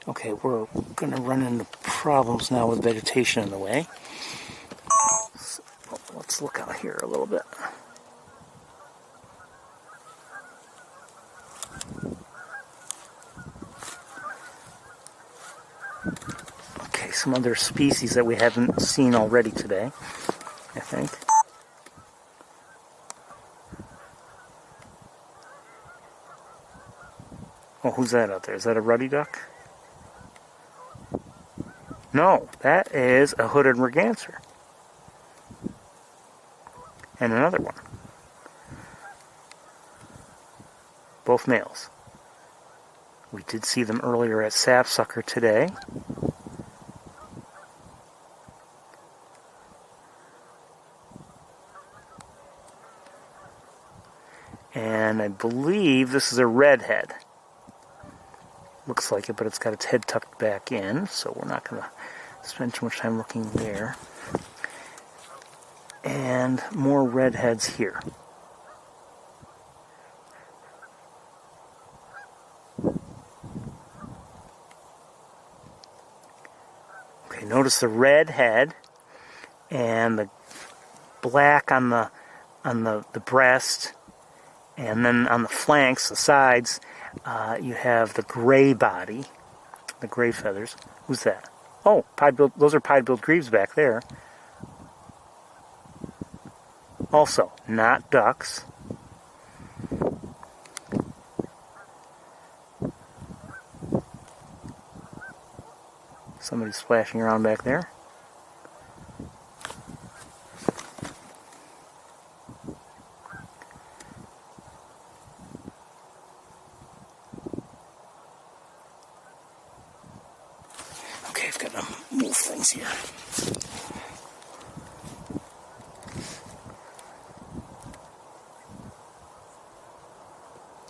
Speaker 2: Okay, we're going to run into problems now with vegetation in the way. So, let's look out here a little bit. Okay, some other species that we haven't seen already today, I think. Oh, who's that out there? Is that a ruddy duck? No, that is a hooded merganser. And another one. Both males. We did see them earlier at Sapsucker today. And I believe this is a redhead. Looks like it, but it's got its head tucked back in, so we're not going to spend too much time looking there. And more redheads here. Okay, notice the red head and the black on the breast, and then on the flanks, the sides, you have the gray body, the gray feathers. Who's that? Oh, those are pied-billed grebes back there. Also, not ducks. Somebody's splashing around back there. Okay, I've got to move things here.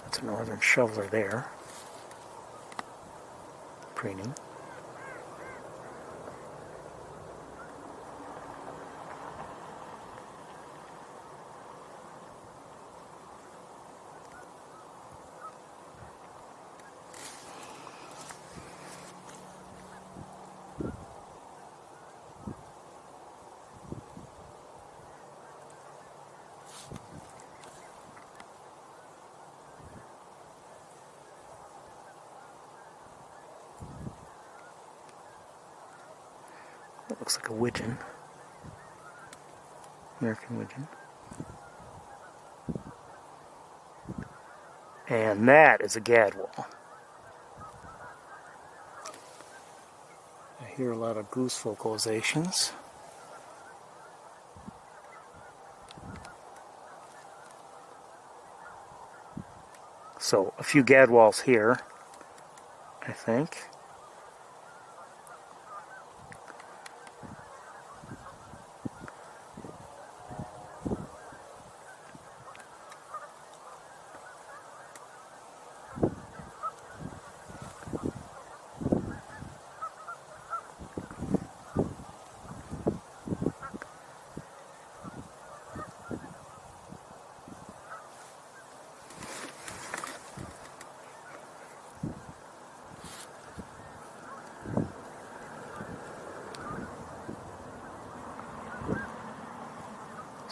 Speaker 2: That's a northern shoveler there. Preening. That looks like a widgeon. American widgeon. And that is a gadwall. I hear a lot of goose vocalizations. So a few gadwalls here, I think.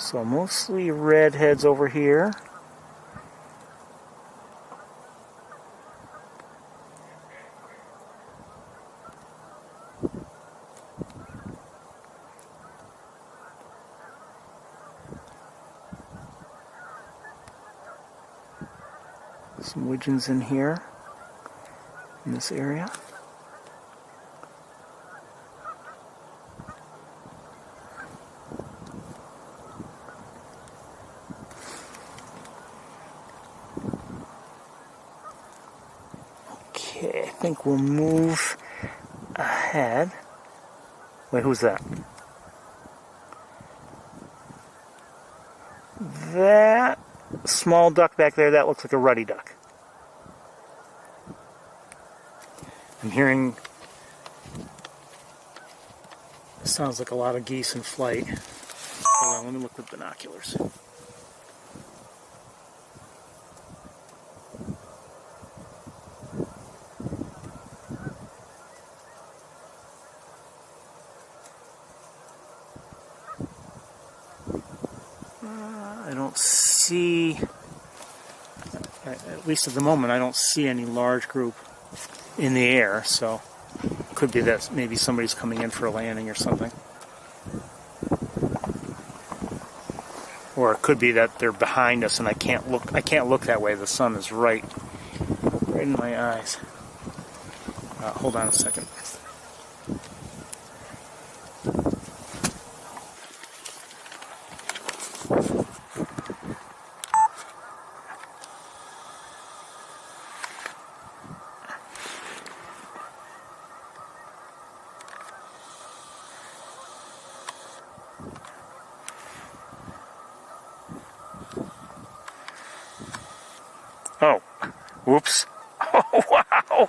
Speaker 2: So mostly redheads over here. Some widgeons in here, in this area. Okay, I think we'll move ahead. Wait, who's that? That small duck back there, that looks like a ruddy duck. I'm hearing, it sounds like a lot of geese in flight. Hold on, let me look with binoculars. I don't see, at least at the moment, I don't see any large group in the air, so it could be that maybe somebody's coming in for a landing or something. Or it could be that they're behind us and I can't look that way. The sun is right in my eyes. Hold on a second. Oh, whoops. Oh, wow.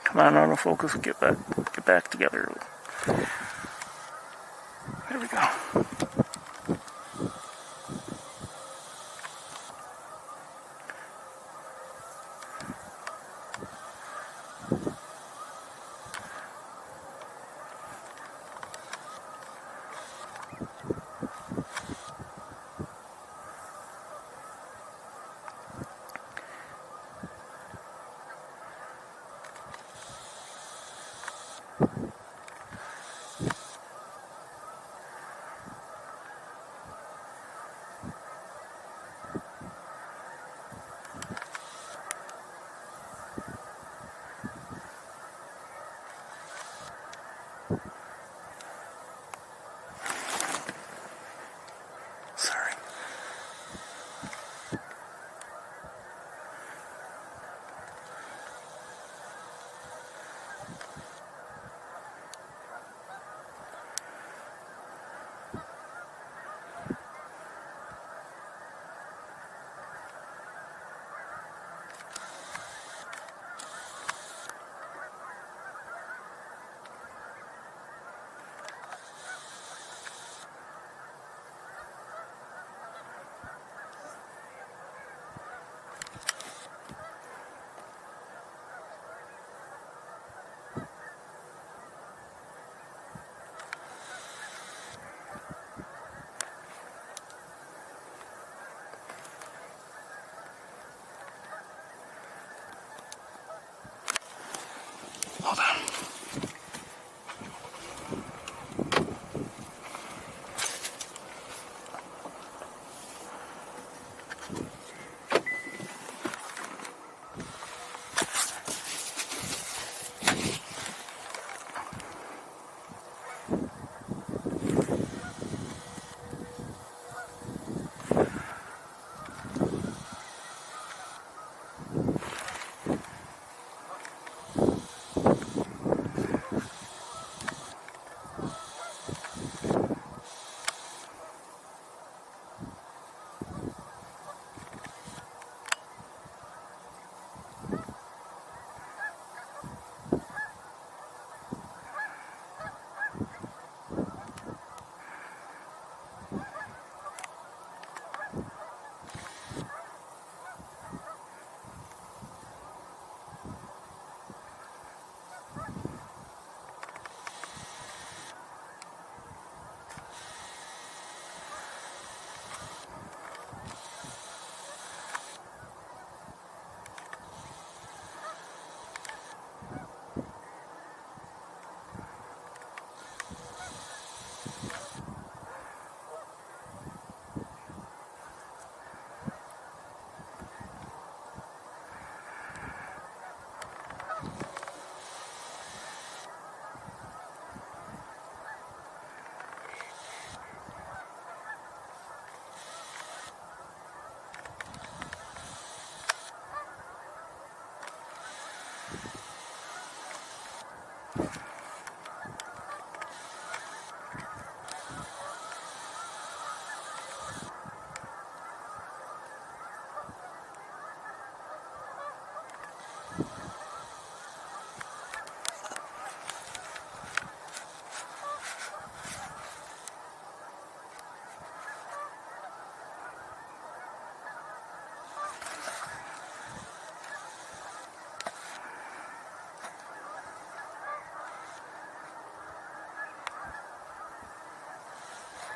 Speaker 2: Come on, autofocus, get back together. There we go.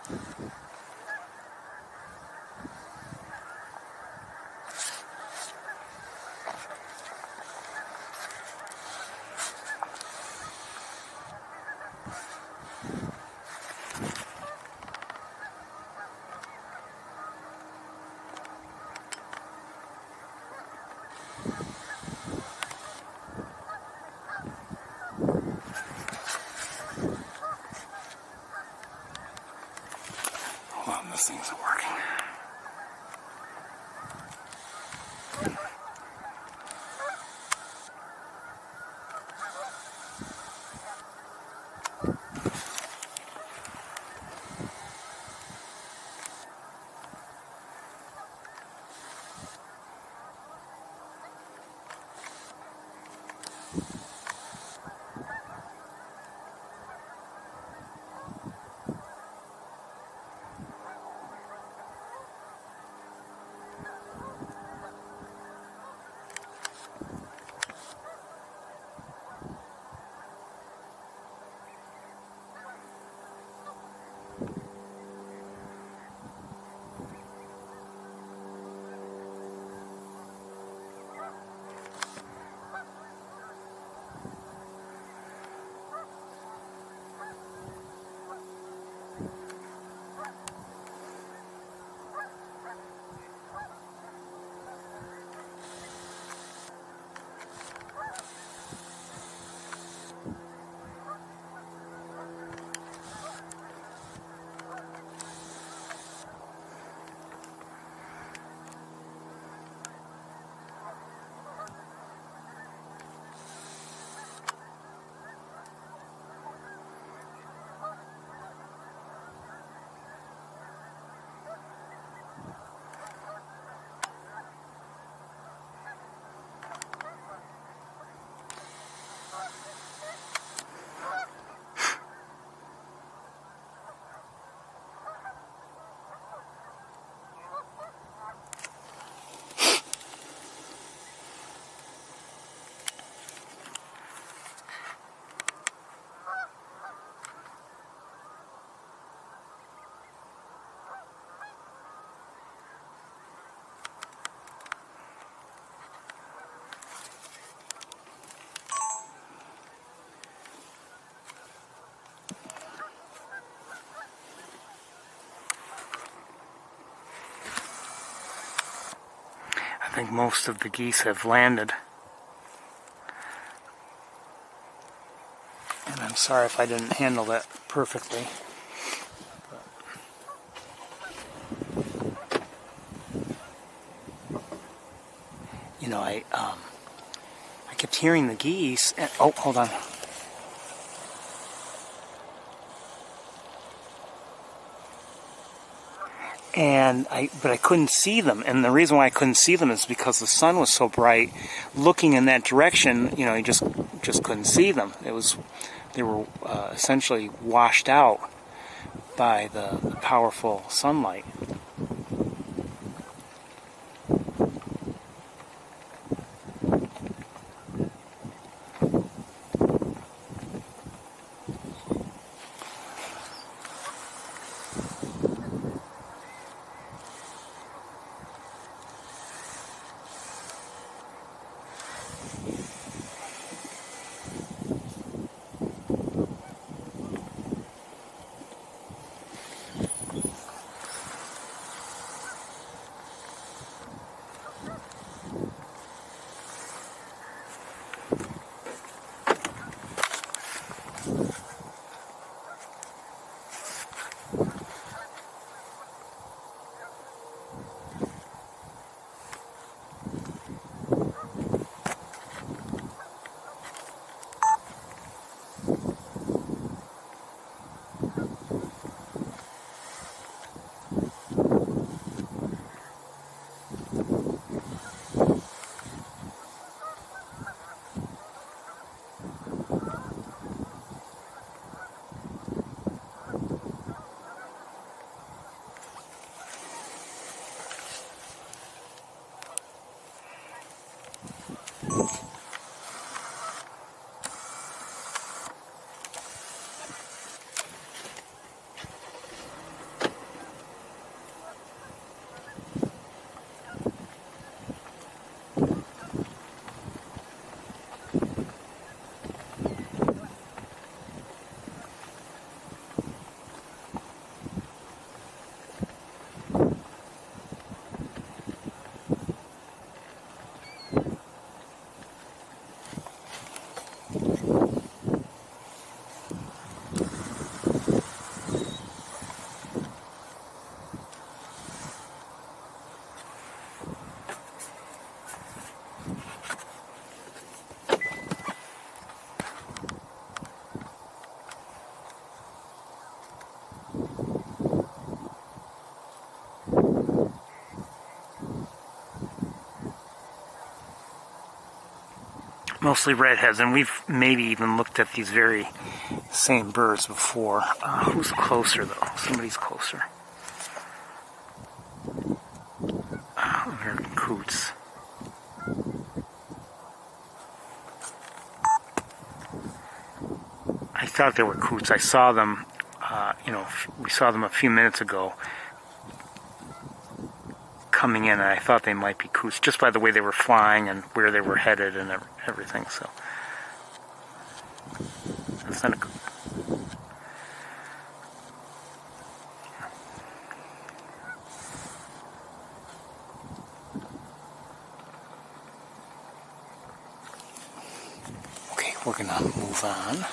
Speaker 2: Hold on, this thing's working. I think most of the geese have landed. And I'm sorry if I didn't handle that perfectly. You know, I kept hearing the geese. And, oh, hold on. But I couldn't see them, and the reason why I couldn't see them is because the sun was so bright. Looking in that direction, you know, you just couldn't see them. They were essentially washed out by the powerful sunlight. Mostly redheads, and we've maybe even looked at these very same birds before. Who's closer, though? Somebody's closer. American coots. I thought they were coots. I saw them, we saw them a few minutes ago coming in, and I thought they might be coots just by the way they were flying and where they were headed and everything. So that's not a coot. Okay, we're gonna move on.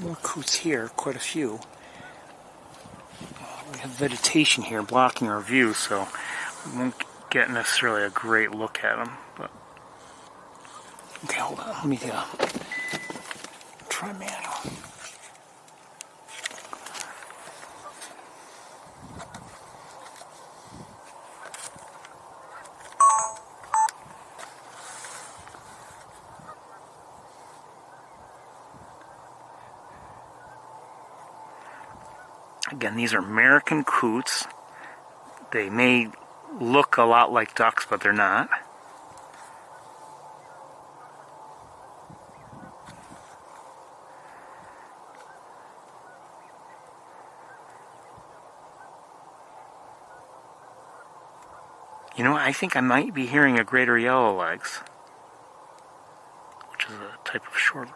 Speaker 2: More coots here, quite a few. We have vegetation here blocking our view, so we won't get necessarily a great look at them. But okay, hold on. Let me try manual. Again, these are American coots. They may look a lot like ducks, but they're not. You know, I think I might be hearing a greater yellowlegs, which is a type of shorebird.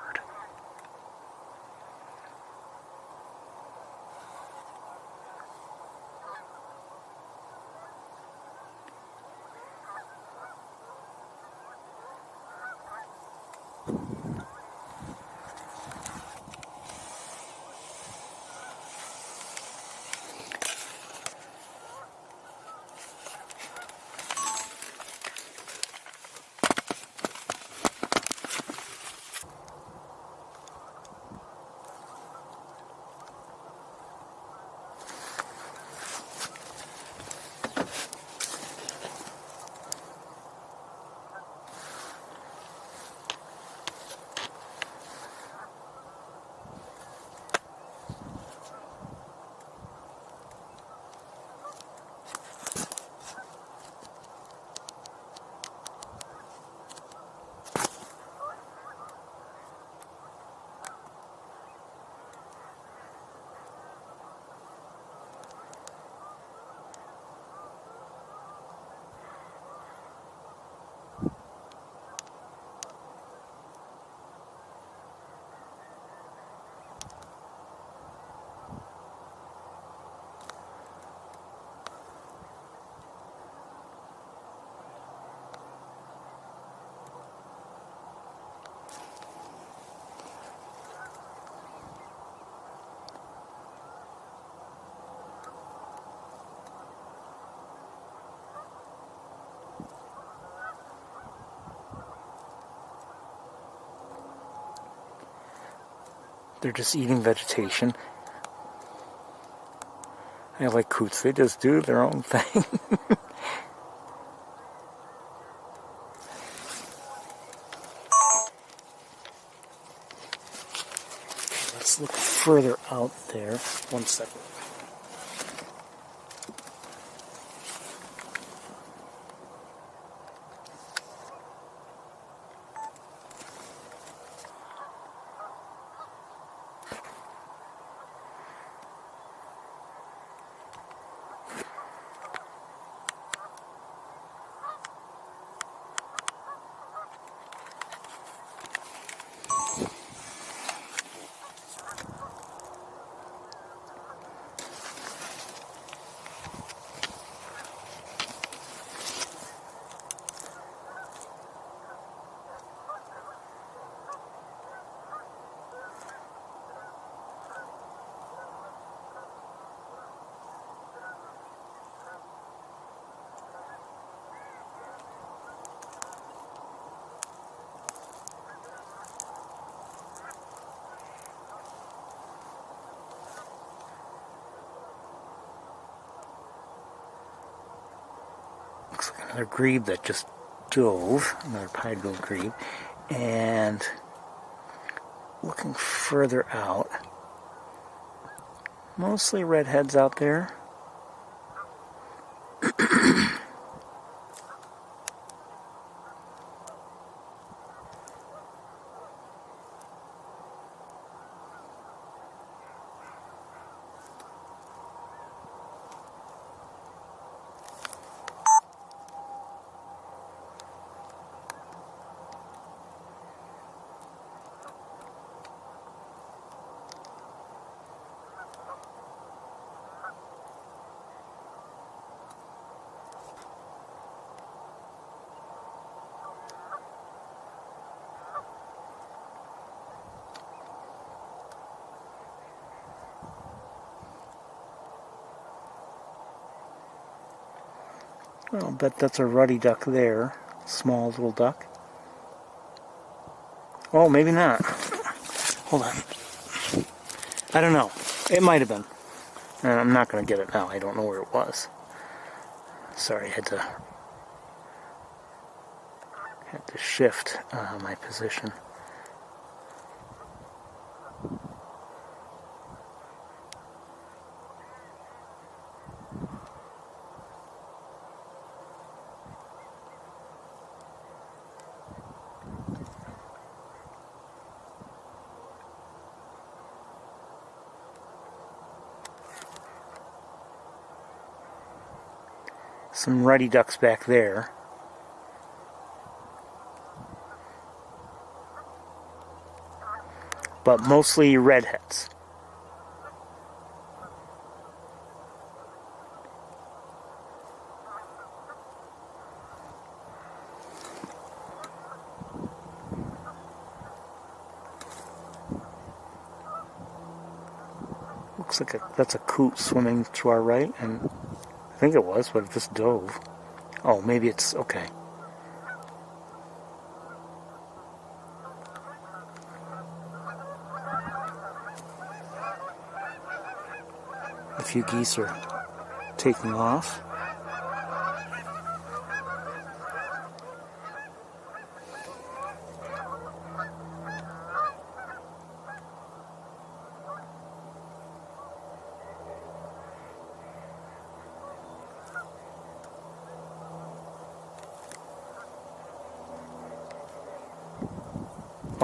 Speaker 2: They're just eating vegetation. I like coots. They just do their own thing. Let's look further out there. 1 second. Looks like another grebe that just dove, another pied-billed grebe, and looking further out, mostly redheads out there. I'll bet that's a ruddy duck there. Small little duck. Oh, maybe not. Hold on. I don't know. It might have been. And I'm not going to get it now. I don't know where it was. Sorry, I had to shift my position. Some ruddy ducks back there. But mostly redheads. Looks like that's a coot swimming to our right, and I think it was, but it just dove. Oh, maybe it's okay. A few geese are taking off.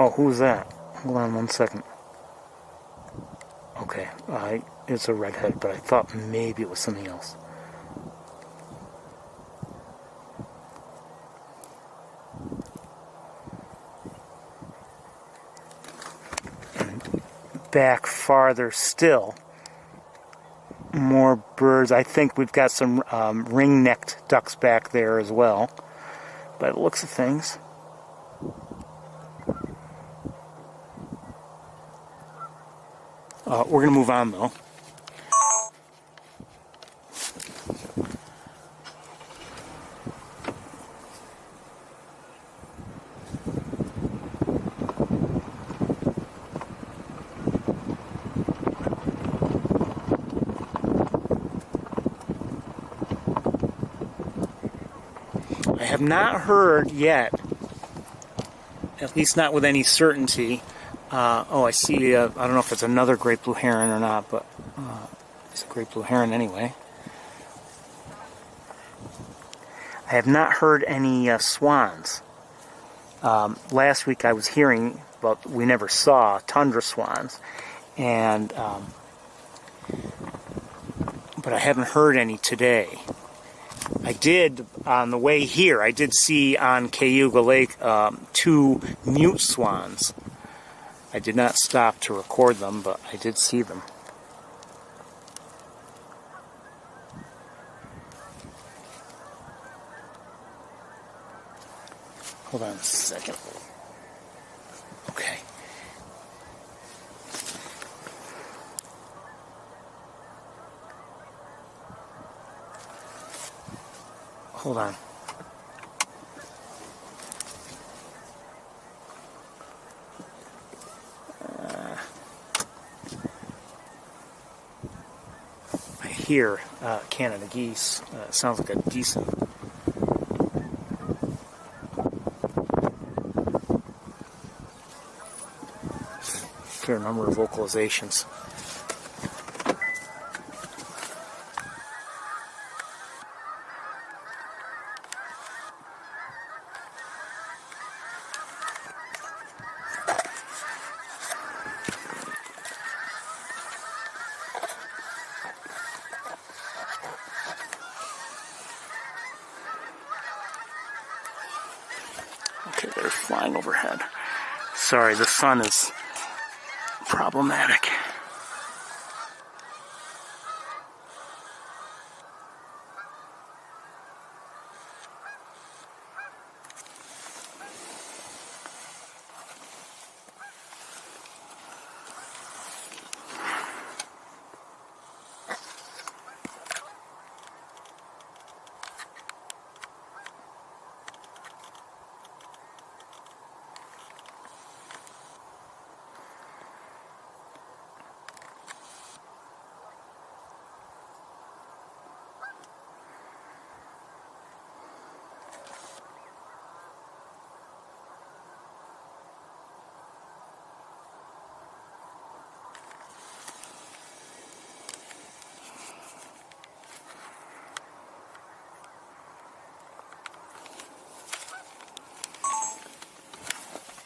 Speaker 2: Oh, who's that? Hold on 1 second. Okay, it's a redhead, but I thought maybe it was something else. And back farther still, more birds. I think we've got some ring-necked ducks back there as well, by the looks of things. We're going to move on, though. I have not heard yet, at least not with any certainty, Oh, I see. I don't know if it's another great blue heron or not, but it's a great blue heron anyway. I have not heard any swans. Last week I was hearing, but we never saw tundra swans, and but I haven't heard any today. I did, on the way here, I did see on Cayuga Lake 2 mute swans. I did not stop to record them, but I did see them. Hold on a second. Okay. Hold on. I hear Canada geese. Sounds like a decent. Fair number of vocalizations. Okay, they're flying overhead. Sorry, the sun is problematic.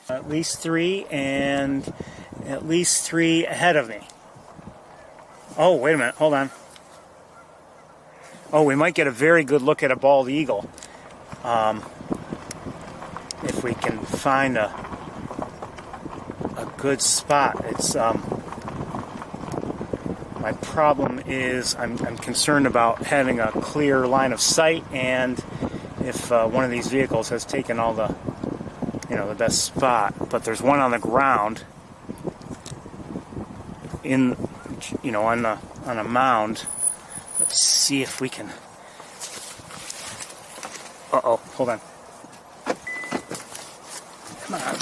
Speaker 2: At least 3, and at least 3 ahead of me. Oh, wait a minute, hold on. Oh, we might get a very good look at a bald eagle. If we can find a good spot. It's my problem is I'm concerned about having a clear line of sight, and if one of these vehicles has taken all the the best spot. But there's one on the ground in on a mound. Let's see if we can. Hold on. Come on.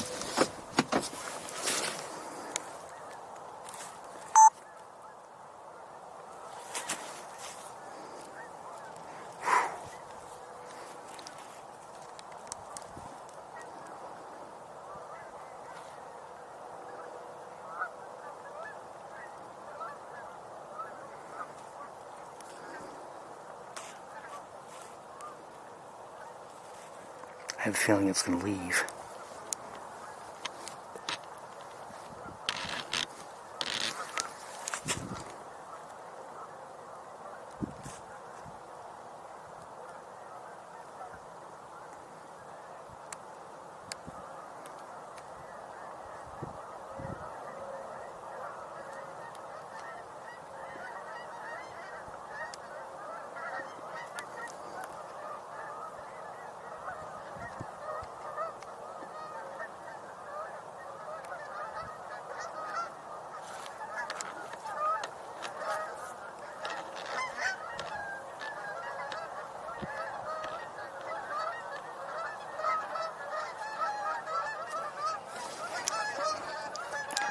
Speaker 2: I have a feeling it's going to leave.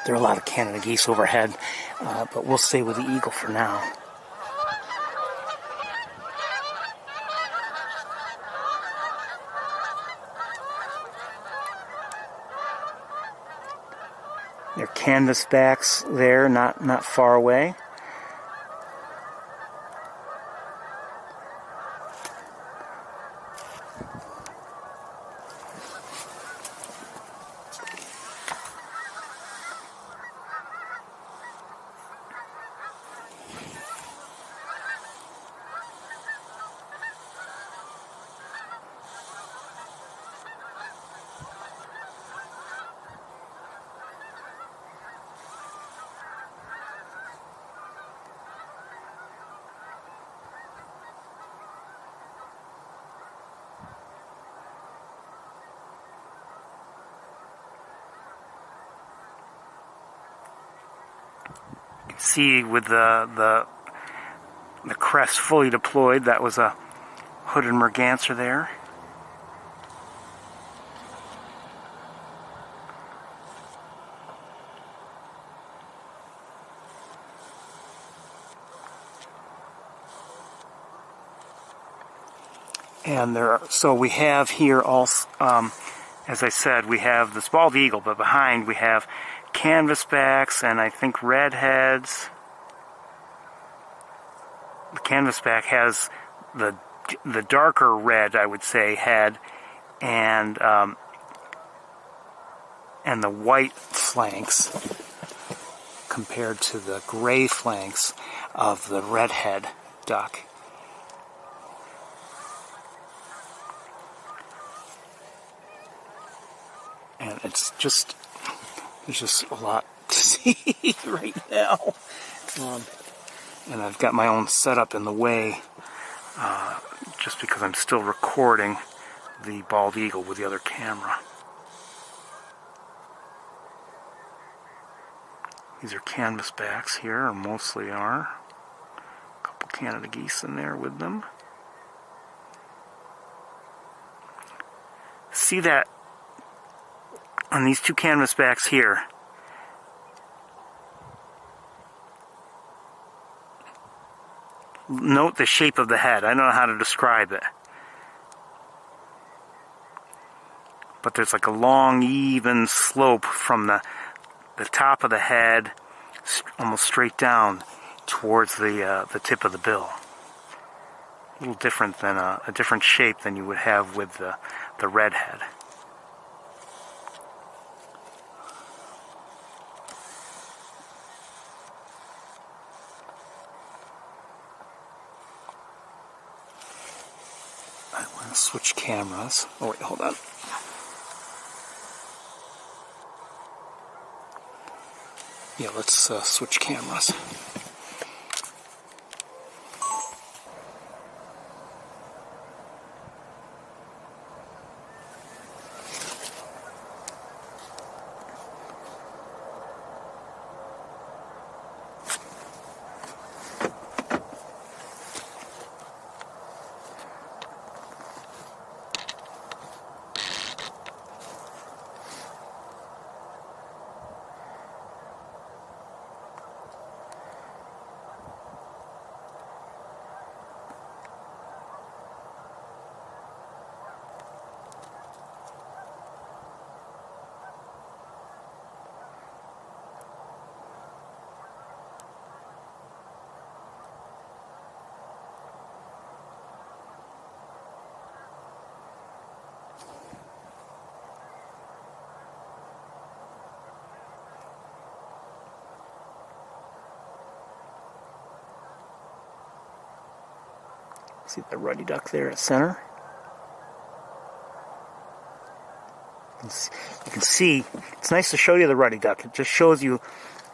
Speaker 2: There are a lot of Canada geese overhead, but we'll stay with the eagle for now. They're canvasbacks there, not far away. See, with the crest fully deployed, that was a hooded merganser there. And so we have here also, as I said, we have this bald eagle, but behind we have canvasbacks and I think redheads. The canvasback has the darker red, I would say, head, and the white flanks compared to the gray flanks of the redhead duck. And it's just, there's just a lot to see right now. And I've got my own setup in the way, just because I'm still recording the bald eagle with the other camera. These are canvasbacks here, or mostly are. A couple Canada geese in there with them. See that on these two canvasbacks here? Note the shape of the head. I don't know how to describe it. But there's like a long, even slope from the top of the head almost straight down towards the tip of the bill. A little different than a different shape than you would have with the red head. I want to switch cameras. Oh wait, hold on. Yeah, let's switch cameras. See the ruddy duck there at center? You can see, it's nice to show you the ruddy duck. It just shows you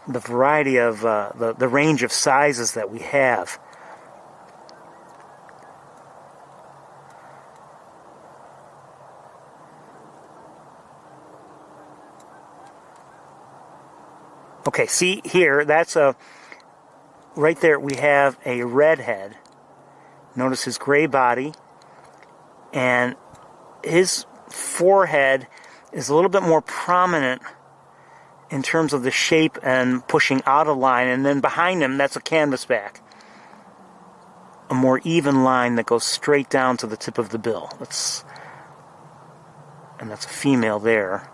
Speaker 2: the variety of, the range of sizes that we have. Okay, see here, that's right there we have a redhead. Notice his gray body, and his forehead is a little bit more prominent in terms of the shape and pushing out a line, and then behind him, that's a canvasback. A more even line that goes straight down to the tip of the bill. And that's a female there.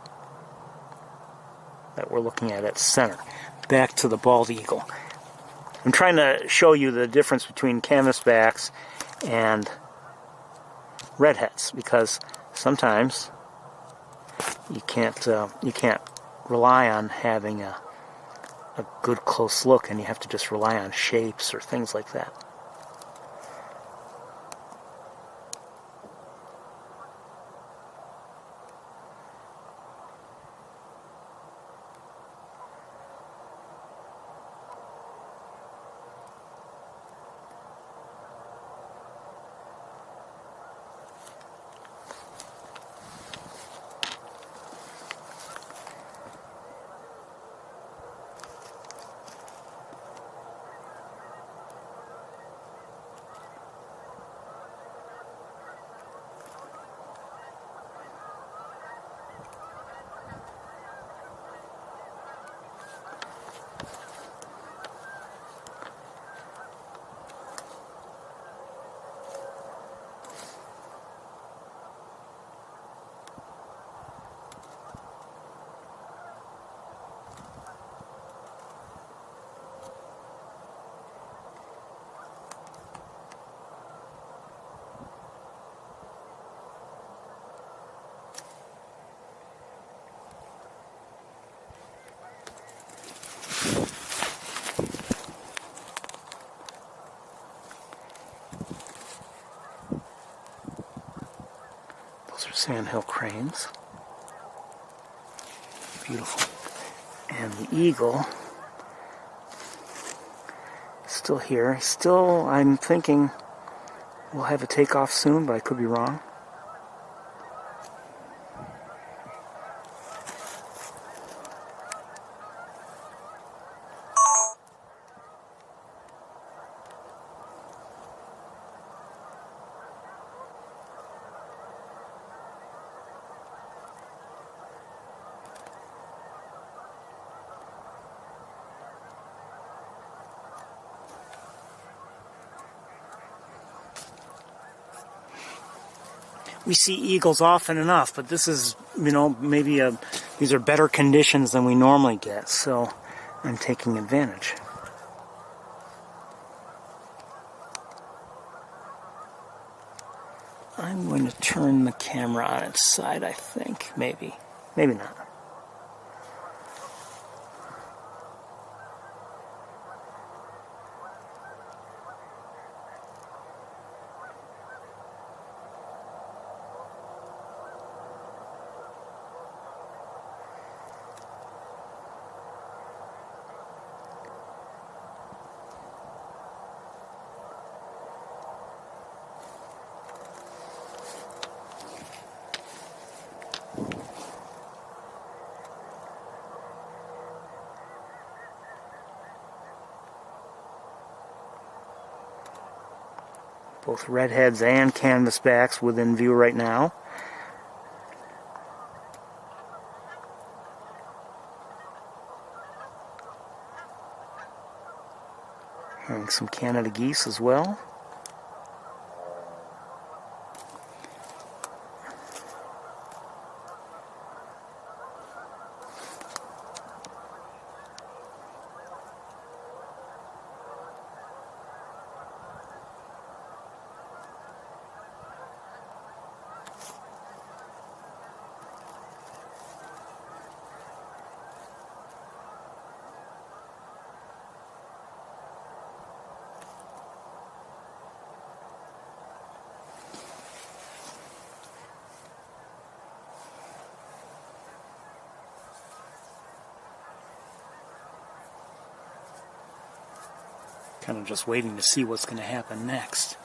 Speaker 2: that we're looking at center. Back to the bald eagle. I'm trying to show you the difference between canvasbacks and redheads, because sometimes you can't rely on having a good close look, and you have to just rely on shapes or things like that. Those are Sandhill cranes. Beautiful. And the eagle is still here. Still, I'm thinking we'll have a takeoff soon, but I could be wrong. We see eagles often enough, but this is, maybe these are better conditions than we normally get, so I'm taking advantage. I'm going to turn the camera on its side, I think. Maybe. Maybe not. Both redheads and canvasbacks within view right now. And some Canada geese as well. Kind of just waiting to see what's going to happen next.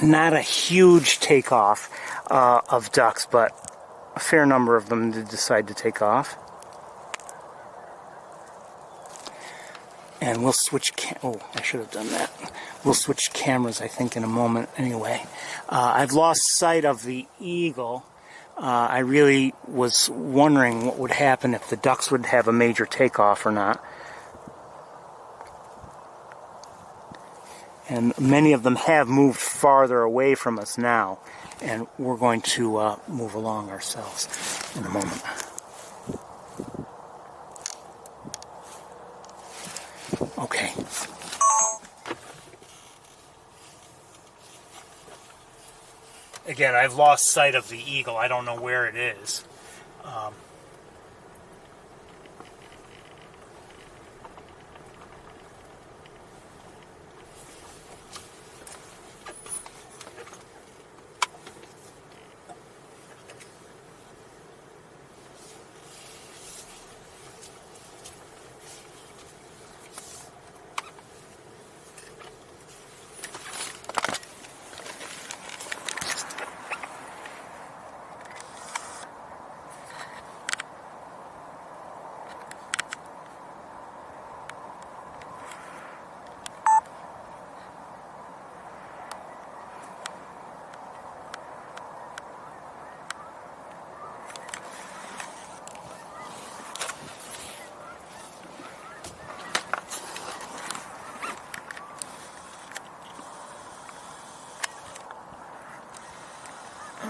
Speaker 2: not a huge takeoff of ducks, but a fair number of them did decide to take off. And we'll switch oh, I should have done that. We'll switch cameras, I think, in a moment anyway. I've lost sight of the eagle. I really was wondering what would happen if the ducks would have a major takeoff or not. And many of them have moved farther away from us now. And we're going to move along ourselves in a moment. Okay. Again, I've lost sight of the eagle. I don't know where it is.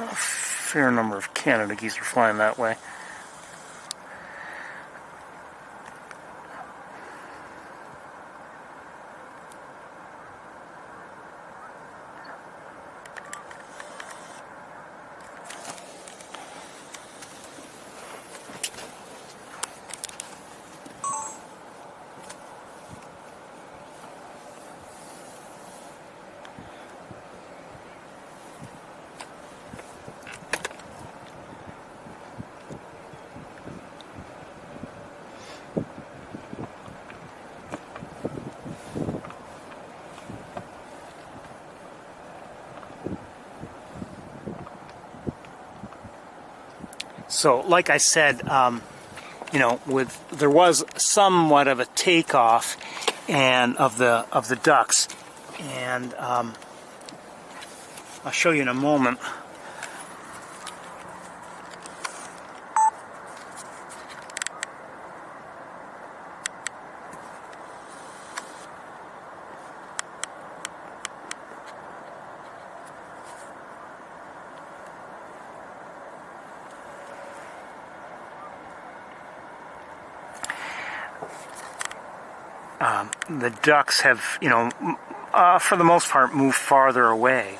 Speaker 2: A fair number of Canada geese are flying that way. So, like I said, you know, there was somewhat of a takeoff and of the ducks, and I'll show you in a moment. The ducks have, you know, for the most part, moved farther away.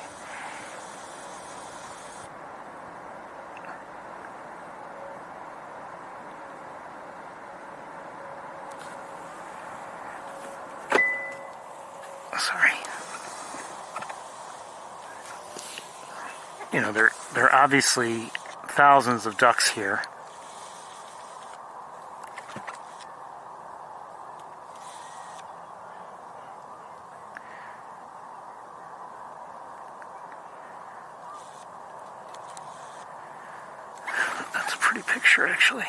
Speaker 2: Sorry. You know, there are obviously thousands of ducks here. Picture, actually.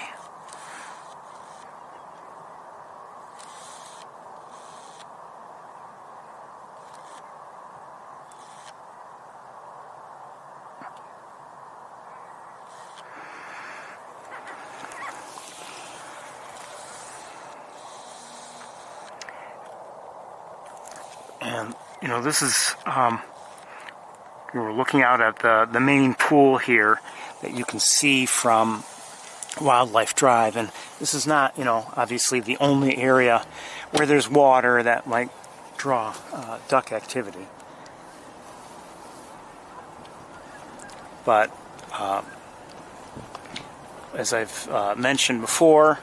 Speaker 2: And, you know, this is, we're looking out at the main pool here that you can see from Wildlife Drive, and this is not, you know, obviously the only area where there's water that might draw duck activity. But as I've mentioned before,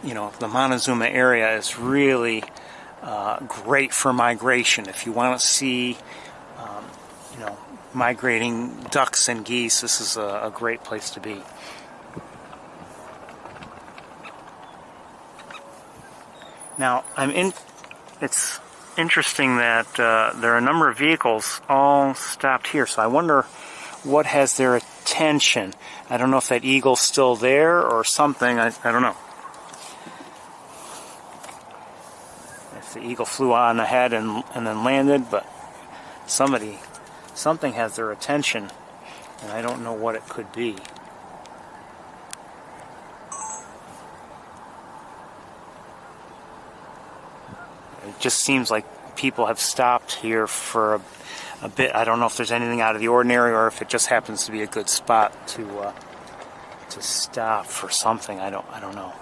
Speaker 2: you know, the Montezuma area is really great for migration. If you want to see, you know, migrating ducks and geese, this is a great place to be. Now, it's interesting that there are a number of vehicles all stopped here, so I wonder what has their attention. I don't know if that eagle's still there or something. I don't know. If the eagle flew on ahead and then landed, but something has their attention, and I don't know what it could be. It just seems like people have stopped here for a bit. I don't know if there's anything out of the ordinary or if it just happens to be a good spot to stop for something. I don't know.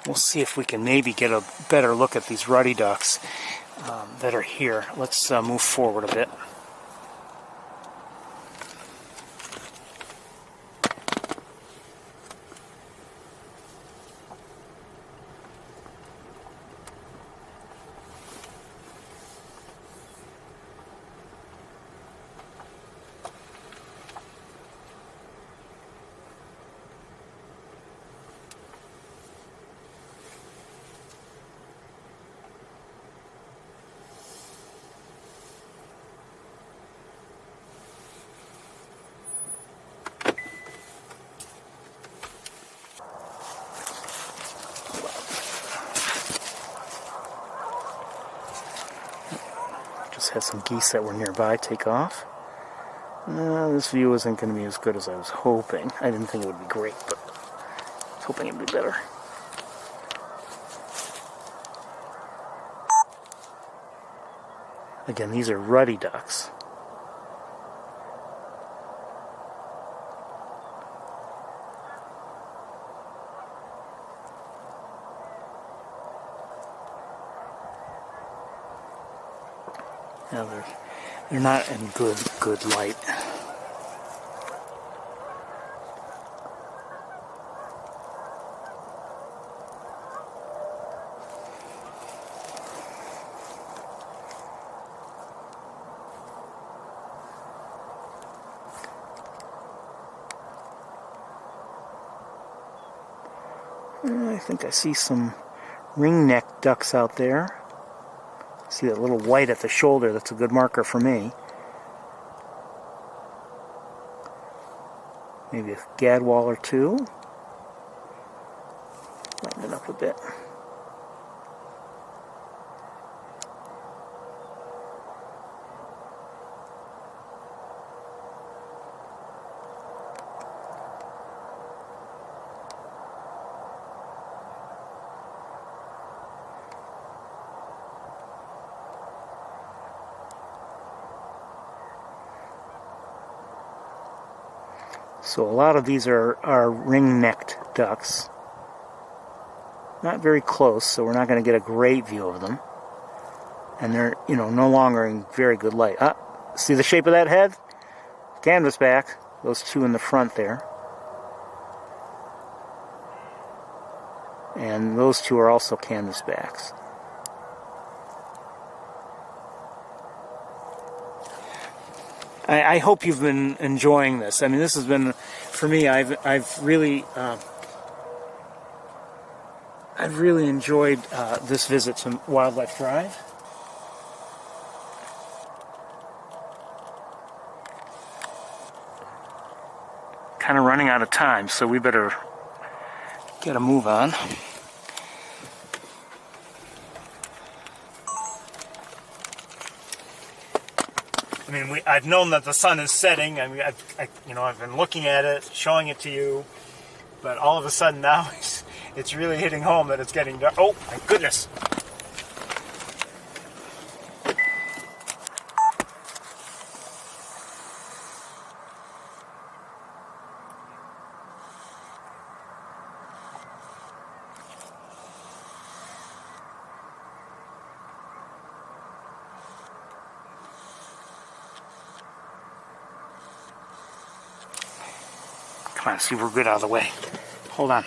Speaker 2: We'll see if we can maybe get a better look at these ruddy ducks that are here. Let's move forward a bit. Just had some geese that were nearby take off. This view isn't going to be as good as I was hoping. I didn't think it would be great, but I was hoping it would be better. Again, these are ruddy ducks. Now they're not in good light. I think I see some ring-necked ducks out there. See that little white at the shoulder, that's a good marker for me. Maybe a gadwall or two. Lighten it up a bit. So a lot of these are ring-necked ducks. Not very close, so we're not going to get a great view of them. And they're, no longer in very good light. See the shape of that head? Canvasback. Those two in the front there. And those two are also canvasbacks. I hope you've been enjoying this. I mean, this has been, for me, I've really enjoyed this visit to Wildlife Drive. Kind of running out of time, so we better get a move on. I mean, I've known that the sun is setting. I mean, I've been looking at it, showing it to you, but all of a sudden now it's really hitting home that it's getting dark. Oh my goodness! Come on, see, we're good out of the way. Hold on.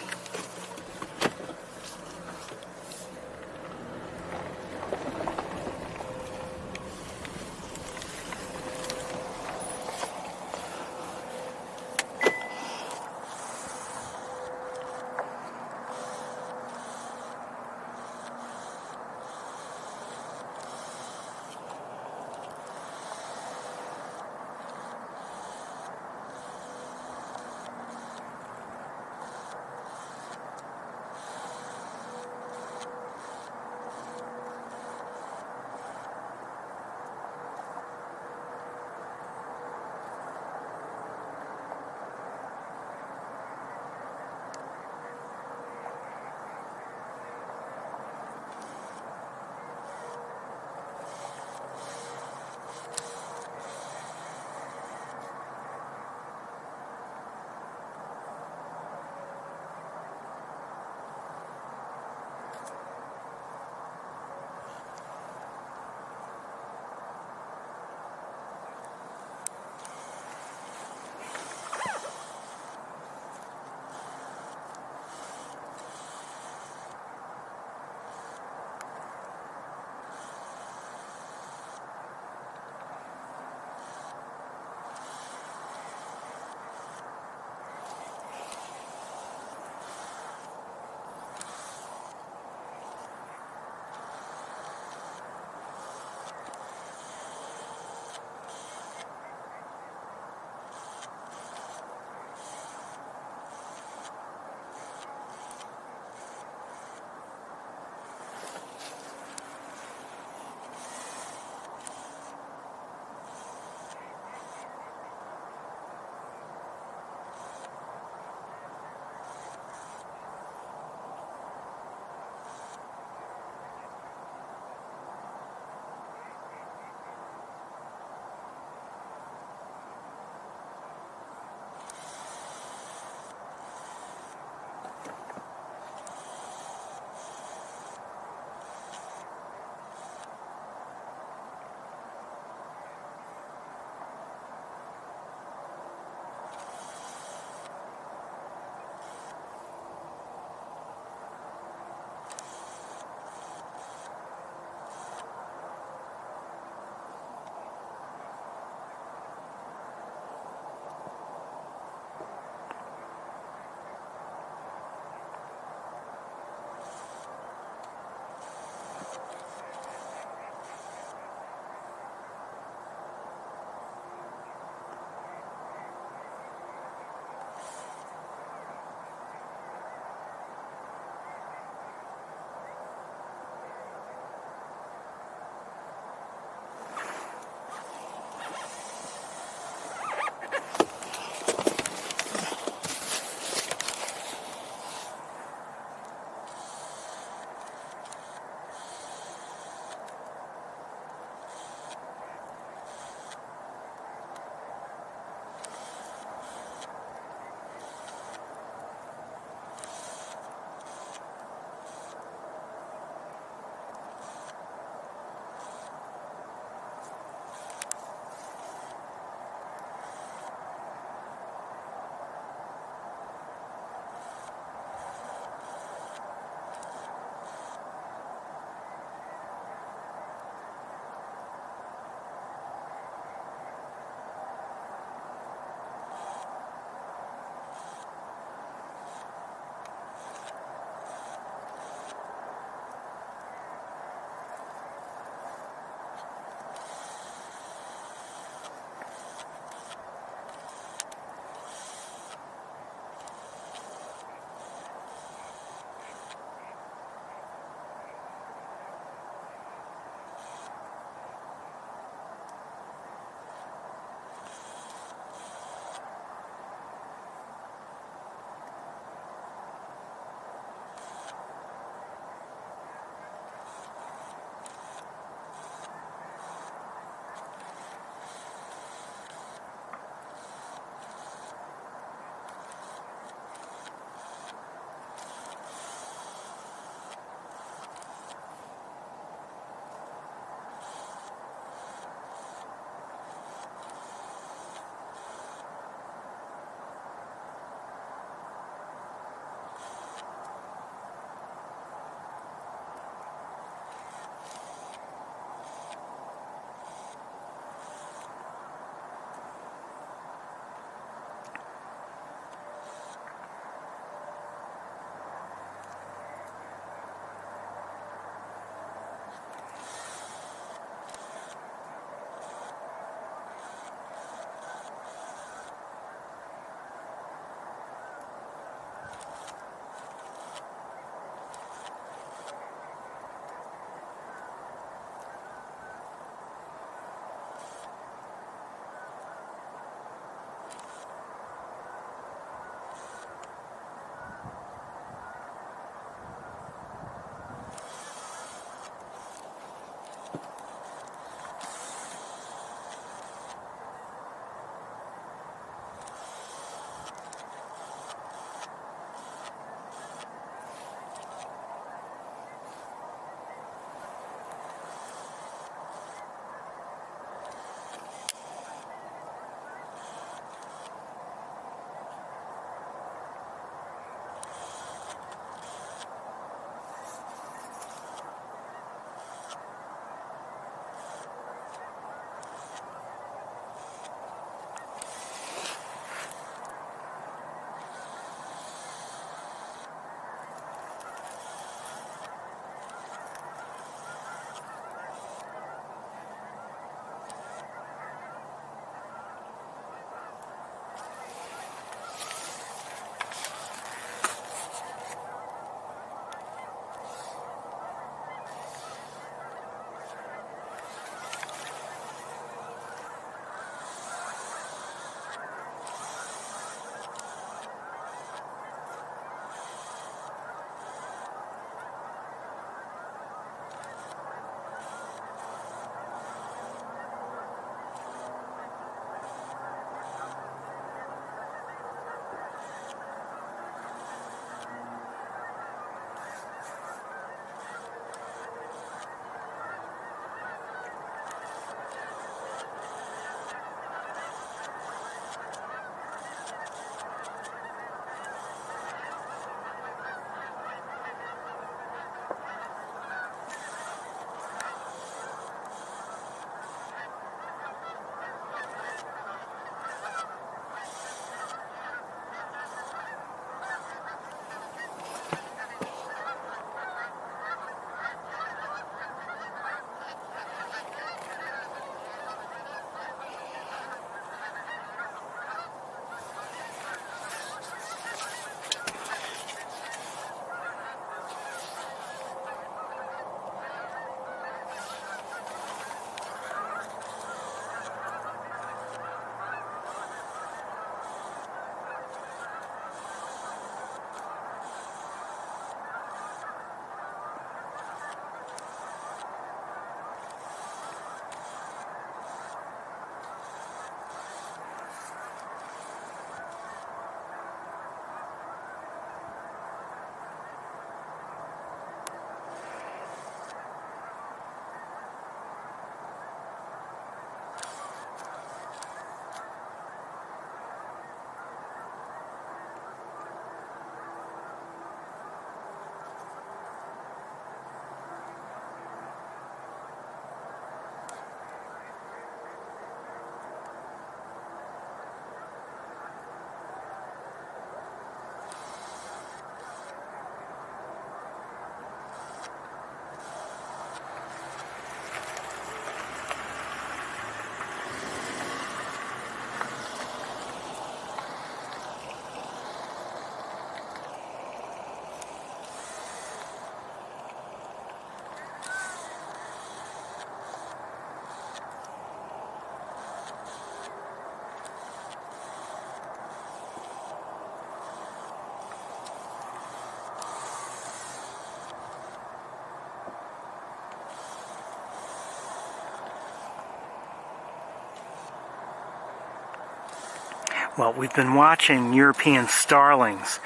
Speaker 2: Well, we've been watching European starlings,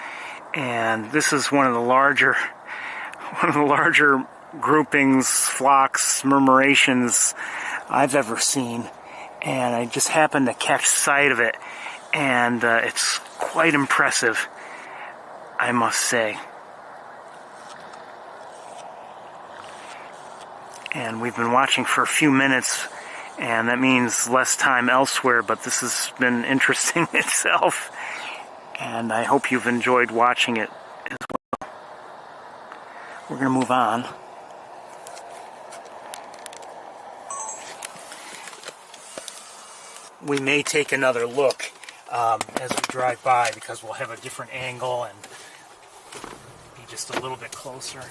Speaker 2: and this is one of the larger groupings, flocks, murmurations I've ever seen. And I just happened to catch sight of it, and it's quite impressive, I must say. And we've been watching for a few minutes, and that means less time elsewhere, but this has been interesting itself, and I hope you've enjoyed watching it as well. We're going to move on. We may take another look as we drive by, because we'll have a different angle and be just a little bit closer.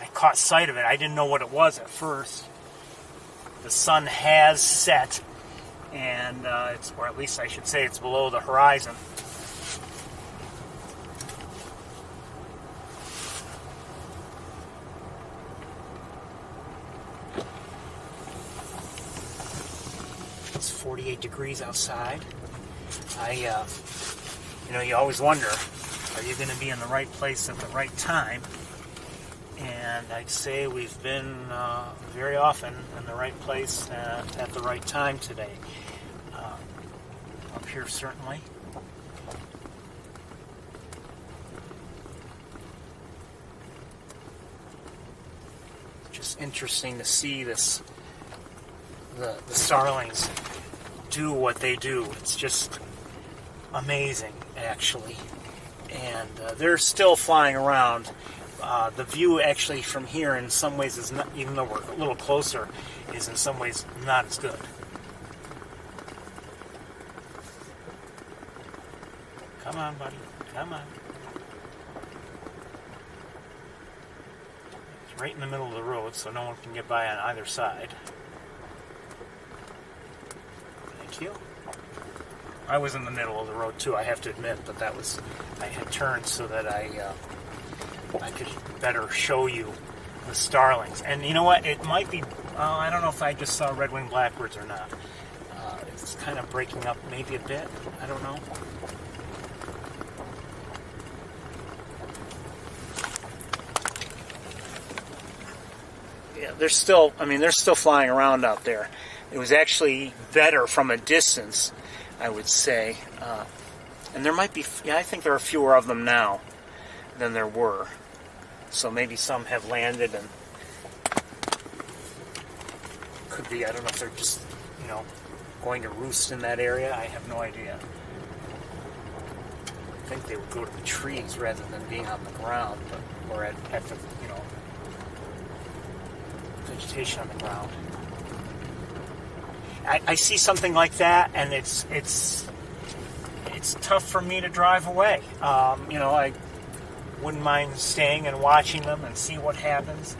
Speaker 2: I caught sight of it. I didn't know what it was at first. The sun has set, and or at least I should say it's below the horizon. It's 48 degrees outside. You always wonder, are you going to be in the right place at the right time? And I'd say we've been very often in the right place at the right time today. Up here, certainly. Just interesting to see the starlings do what they do. It's just amazing, actually. And they're still flying around. The view actually from here in some ways is not, even though we're a little closer, is in some ways not as good. Come on, buddy. Come on. It's right in the middle of the road, so no one can get by on either side. Thank you. I was in the middle of the road too, I have to admit, but I had turned so that I could better show you the starlings. And you know what? It might be, I don't know if I just saw red-winged blackbirds or not. It's kind of breaking up maybe a bit. I don't know. Yeah, they're still flying around out there. It was actually better from a distance, I would say. And there might be, I think there are fewer of them now than there were. So maybe some have landed and could be, I don't know if they're just, going to roost in that area. I have no idea. I think they would go to the trees rather than being on the ground, or at the, vegetation on the ground. I see something like that, and it's tough for me to drive away. I wouldn't mind staying and watching them and see what happens.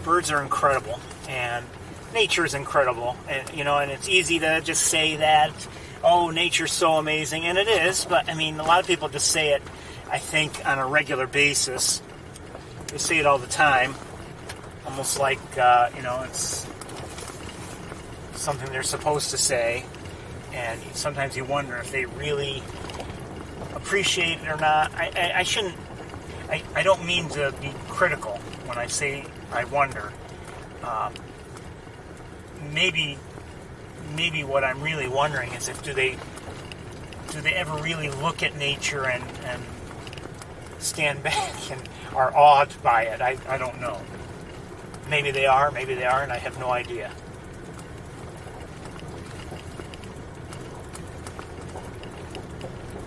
Speaker 2: Birds are incredible, and nature is incredible, and and it's easy to just say that, oh, nature's so amazing, and it is, but a lot of people just say it, I think, on a regular basis. They say it all the time, almost like, it's something they're supposed to say, and sometimes you wonder if they really appreciate it or not. I don't mean to be critical when I say I wonder. Maybe what I'm really wondering is do they ever really look at nature and stand back and are awed by it? I don't know. Maybe they are, and I have no idea.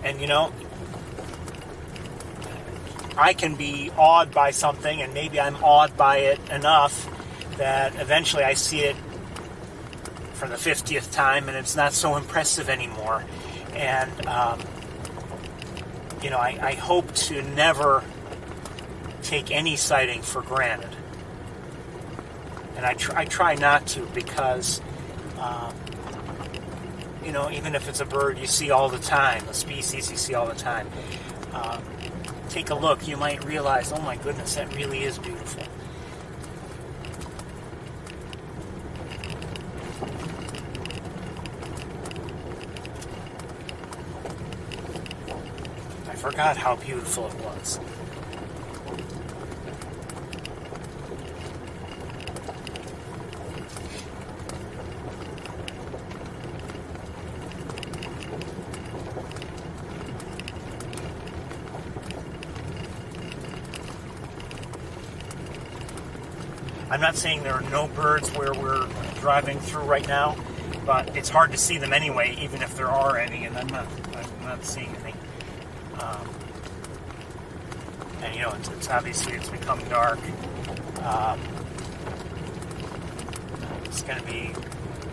Speaker 2: And I can be awed by something, and maybe I'm awed by it enough that eventually I see it for the 50th time, and it's not so impressive anymore. And I hope to never take any sighting for granted, and I try not to, because even if it's a bird you see all the time, a species you see all the time, take a look, you might realize, oh my goodness, that really is beautiful. I forgot how beautiful it was. I'm not saying there are no birds where we're driving through right now, but it's hard to see them anyway, even if there are any, and I'm not seeing any. And you know, it's obviously it's become dark. It's going to be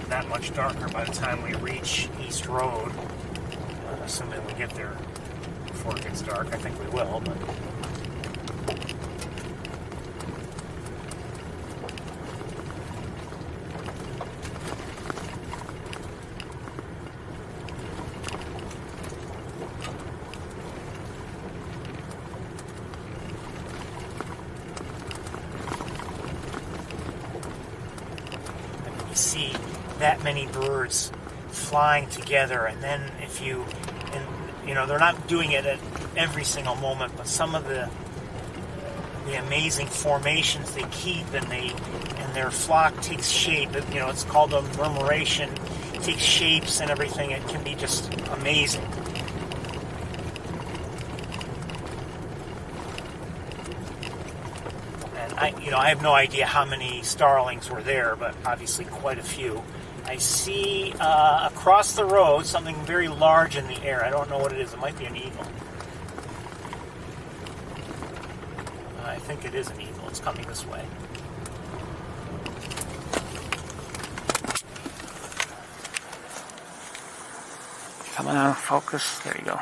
Speaker 2: that much darker by the time we reach East Road, assuming we get there before it gets dark. I think we will, but. See that many birds flying together, and then if you, and you know, they're not doing it at every single moment, but some of the amazing formations they keep, and their flock takes shape. You know, it's called a murmuration. It takes shapes and everything. It can be just amazing. I have no idea how many starlings were there, but obviously quite a few. I see across the road something very large in the air. I don't know what it is. It might be an eagle. I think it is an eagle. It's coming this way. Come on, focus. There you go.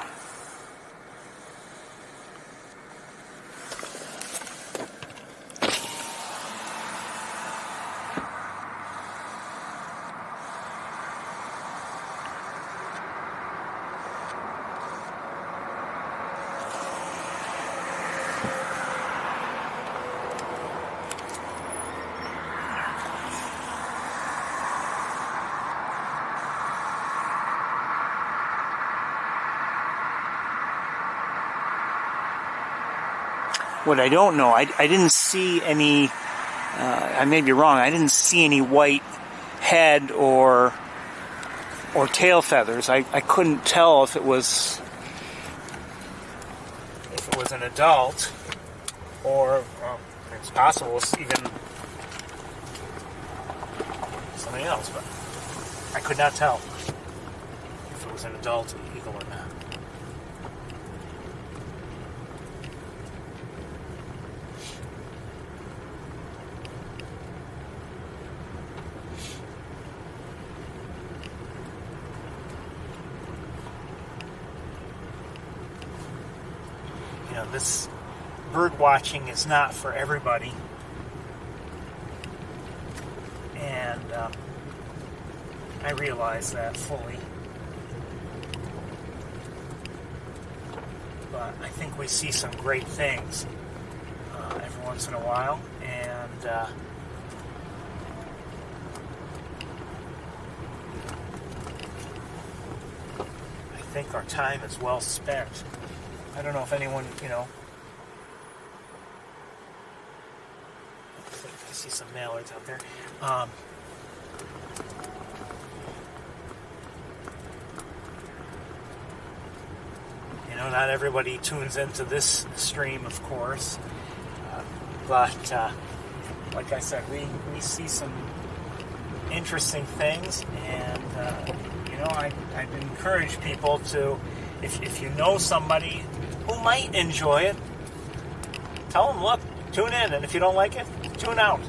Speaker 2: What I don't know, I didn't see any, I may be wrong, I didn't see any white head or tail feathers. I couldn't tell if it was an adult or it's possible it's even something else, but I could not tell if it was an adult eagle or not. This bird watching is not for everybody, and I realize that fully, but I think we see some great things every once in a while, and I think our time is well spent. I don't know if anyone, I see some mallards out there. Not everybody tunes into this stream, of course. But like I said, we see some interesting things, and I'd encourage people to, if you know somebody who might enjoy it, tell them, look, tune in, and if you don't like it, tune out.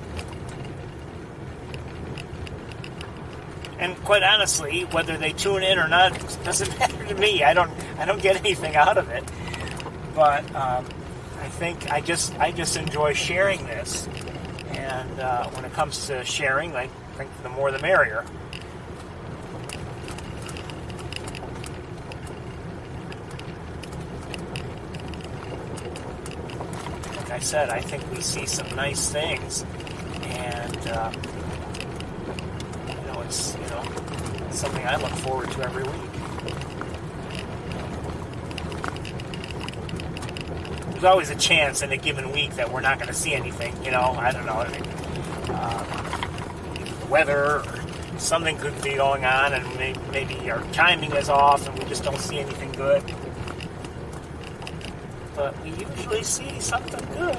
Speaker 2: And quite honestly, whether they tune in or not doesn't matter to me. I don't get anything out of it. But I think I just enjoy sharing this, and when it comes to sharing, I think the more the merrier. I said, I think we see some nice things, and it's something I look forward to every week. There's always a chance in a given week that we're not going to see anything. I don't know. The weather or something could be going on, and maybe our timing is off, and we just don't see anything good. But we usually see something good.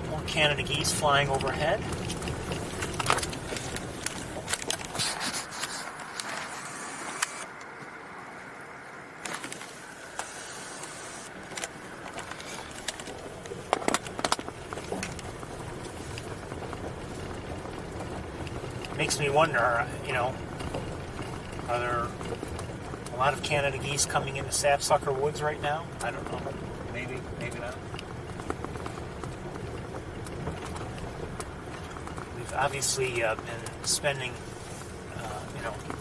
Speaker 2: More Canada geese flying overhead. Makes me wonder, are there a lot of Canada geese coming into Sapsucker Woods right now? I don't know. Maybe not. We've obviously been spending,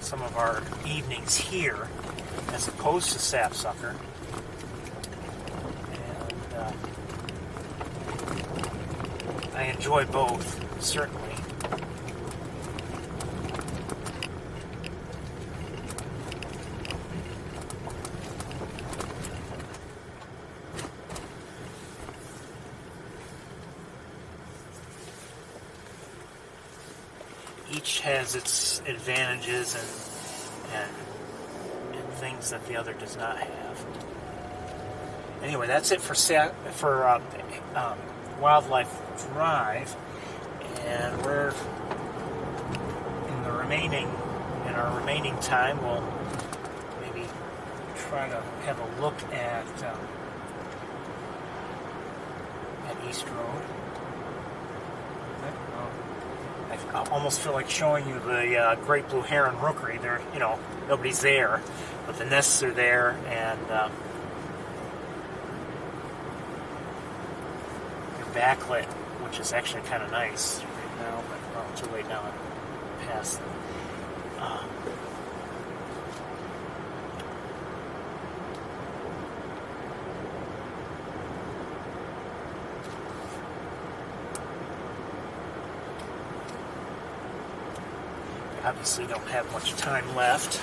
Speaker 2: some of our evenings here as opposed to Sapsucker. And I enjoy both, certainly. Each has its advantages and things that the other does not have. Anyway, that's it for Wildlife Drive, and we're in our remaining time. We'll maybe try to have a look at East Road. I almost feel like showing you the great blue heron rookery. There, nobody's there, but the nests are there, and they're backlit, which is actually kind of nice right now. But too late now. I'm past them. Obviously don't have much time left.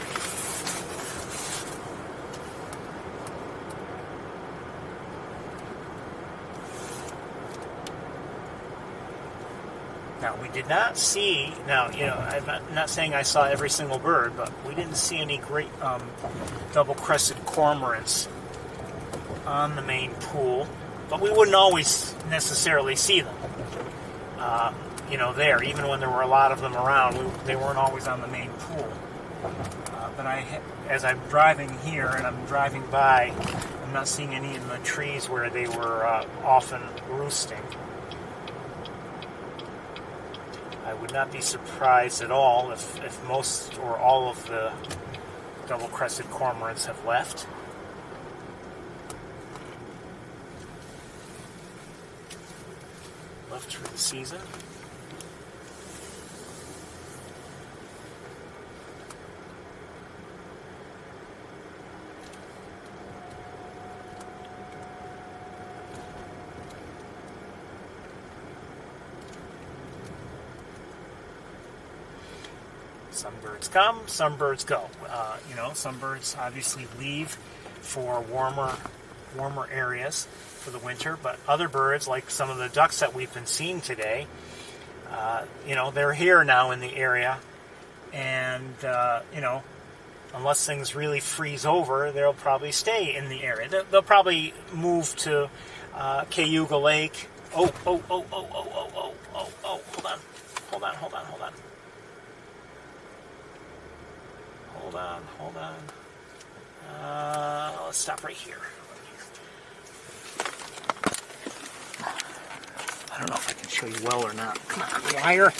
Speaker 2: Now, we did not see, I'm not saying I saw every single bird, but we didn't see any great double-crested cormorants on the main pool, but we wouldn't always necessarily see them. There, even when there were a lot of them around, they weren't always on the main pool. But as I'm driving here and I'm driving by, I'm not seeing any in the trees where they were often roosting. I would not be surprised at all if most or all of the double-crested cormorants have left. Left for the season. Some birds come, some birds go. Some birds obviously leave for warmer areas for the winter, but other birds, like some of the ducks that we've been seeing today, they're here now in the area, and unless things really freeze over, they'll probably stay in the area. They'll probably move to Cayuga Lake. Oh, hold on. Let's stop right here. I don't know if I can show you well or not. Come on, wire.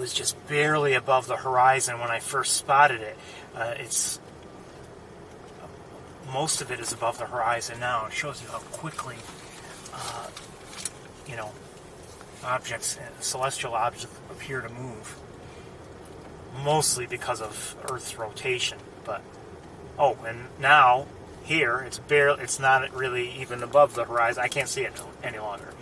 Speaker 2: was just barely above the horizon when I first spotted it. Most of it is above the horizon now. It shows you how quickly, you know, celestial objects appear to move. Mostly because of Earth's rotation, but and now here it's not really even above the horizon. I can't see it any longer,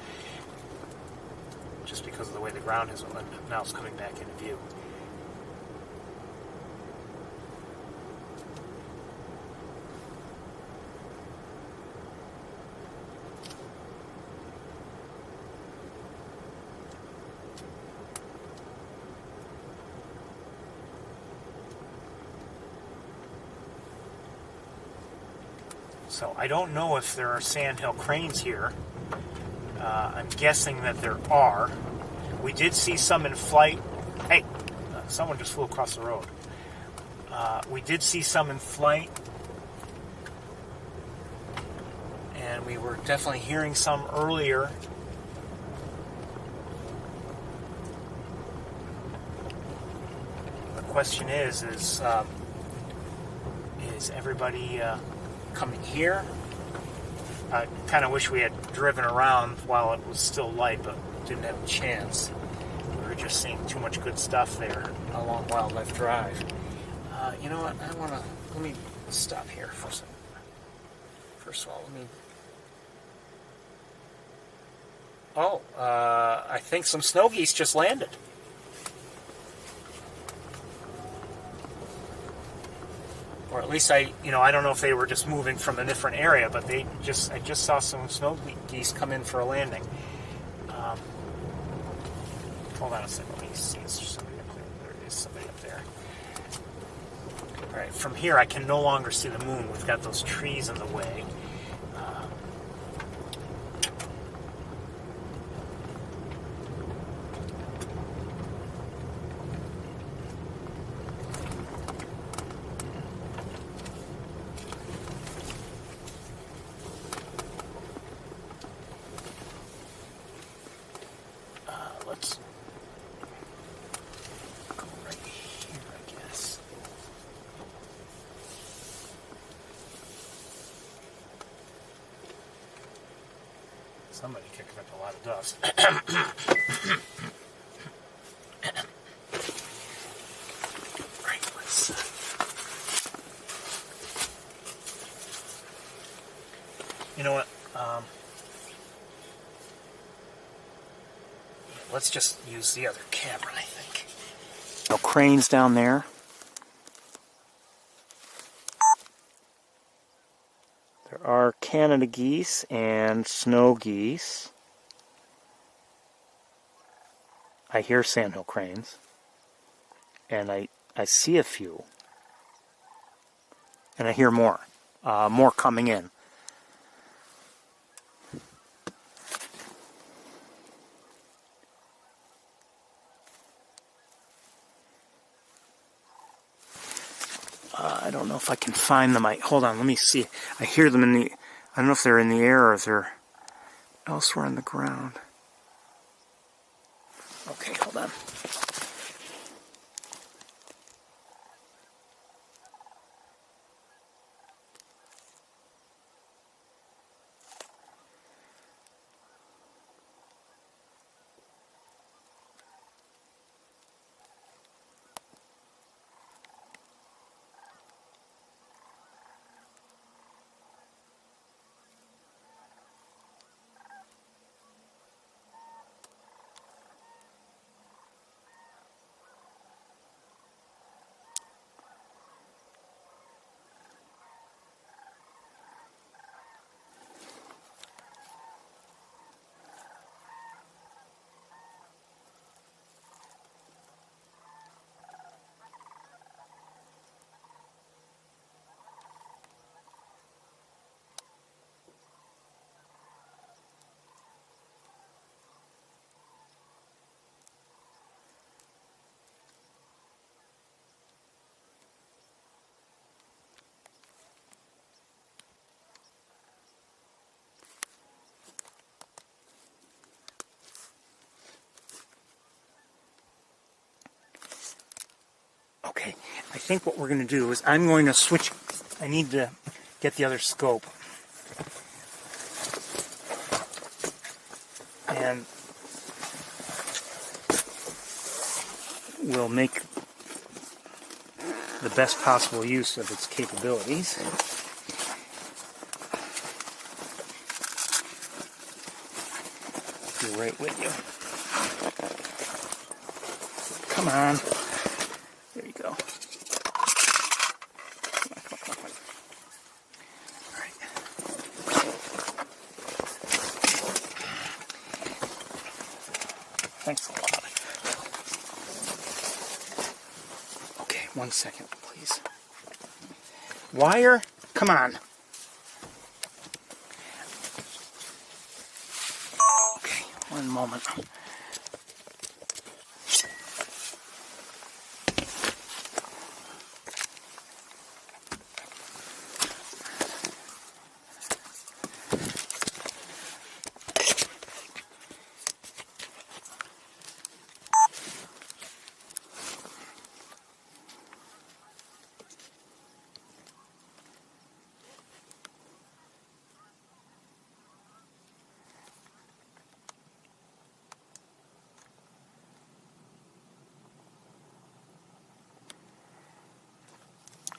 Speaker 2: just because of the way the ground is. Now it's coming back into view. So I don't know if there are sandhill cranes here. I'm guessing that there are. We did see some in flight. Hey, someone just flew across the road. We did see some in flight. And we were definitely hearing some earlier. The question is everybody coming here? I kind of wish we had driven around while it was still light, but didn't have a chance. We were just seeing too much good stuff there along Wildlife Drive. You know what? Let me stop here for a second. First of all, I think some snow geese just landed. Or at least I don't know if they were just moving from a different area, but I just saw some snow geese come in for a landing. Hold on a second, let me see. Is there somebody up there? There is somebody up there. All right, from here I can no longer see the moon. We've got those trees in the way. Let's go right here, I guess. Somebody kicked up a lot of dust. Right, let's... You know what? Let's just use the other camera, I think. No cranes down there. There are Canada geese and snow geese. I hear sandhill cranes. And I see a few. And I hear more. More coming in. I don't know if I can find them. Hold on, let me see. I hear them in the... I don't know if they're in the air or if they're elsewhere on the ground. Okay, hold on. think what we're going to do is I'm going to switch. I need to get the other scope. And we'll make the best possible use of its capabilities. Be right with you. Come on. There you go. Come on. All right. Thanks a lot. Okay, 1 second, please. Wire, come on. Okay, 1 moment.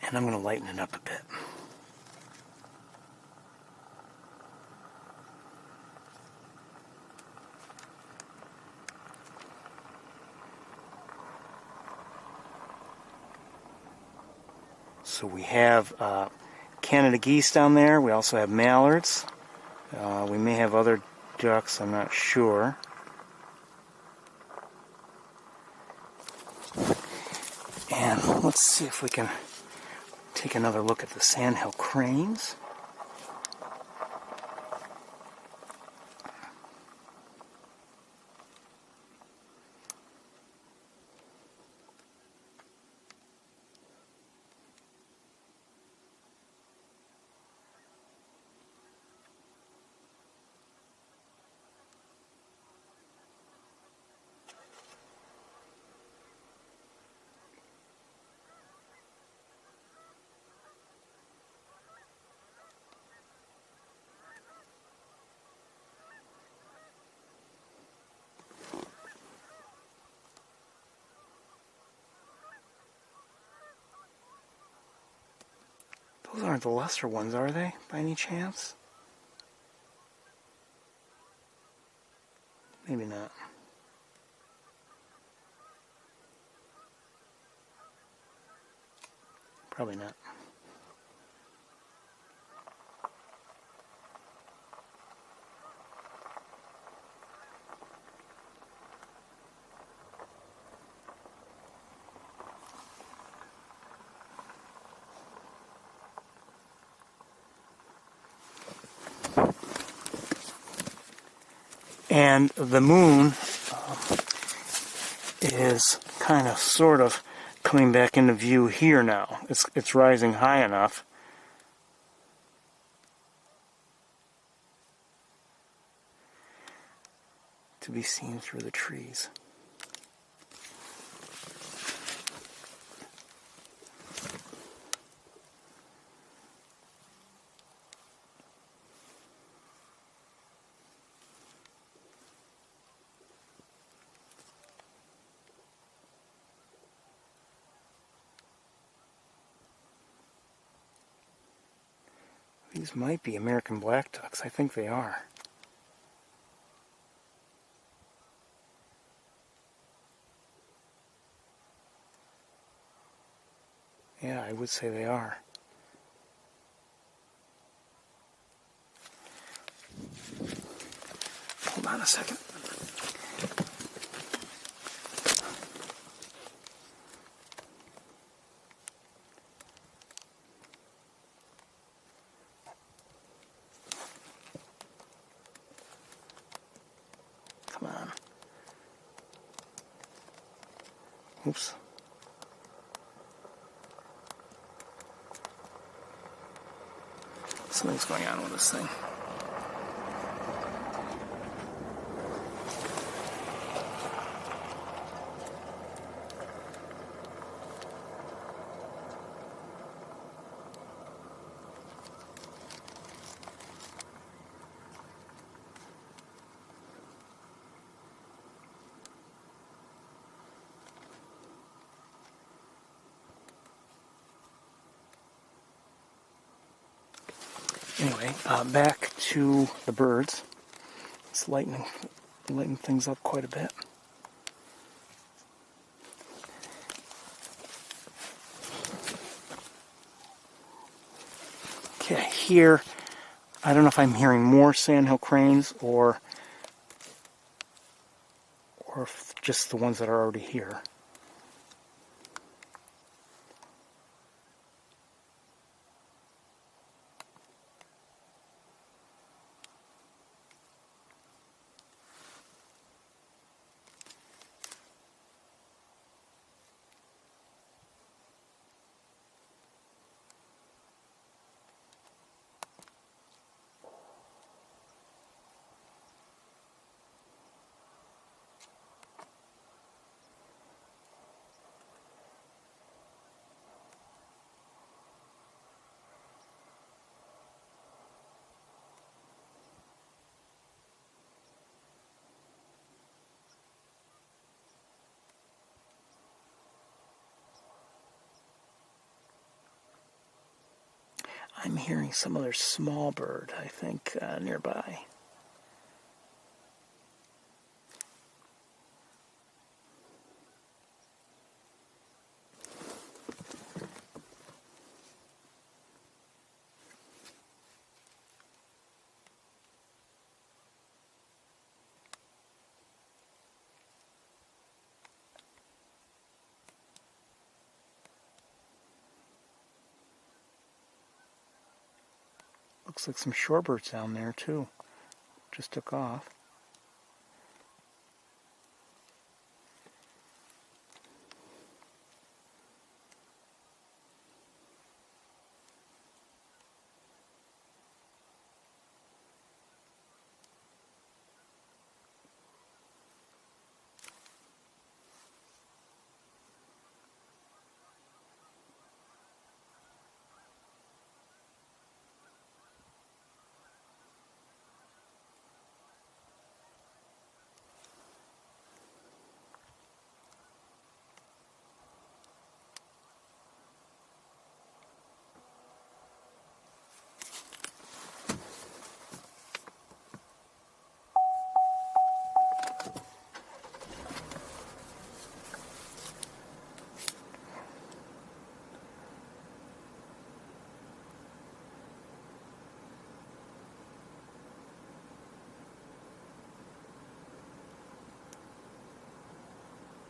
Speaker 2: And I'm going to lighten it up a bit. So we have Canada geese down there. We also have mallards. We may have other ducks, I'm not sure. And let's see if we can take another look at the Sandhill cranes. Those aren't the lesser ones, are they, by any chance? Maybe not. Probably not. And the moon is kind of sort of coming back into view here now. It's rising high enough to be seen through the trees. These might be American black ducks. I think they are. Yeah, I would say they are. Hold on a second. Come on. Oops. Something's going on with this thing. Anyway, back to the birds. It's lightening things up quite a bit. Okay, here, I don't know if I'm hearing more sandhill cranes or if just the ones that are already here. I'm hearing some other small bird, I think, nearby. Looks like some shorebirds down there too. Just took off.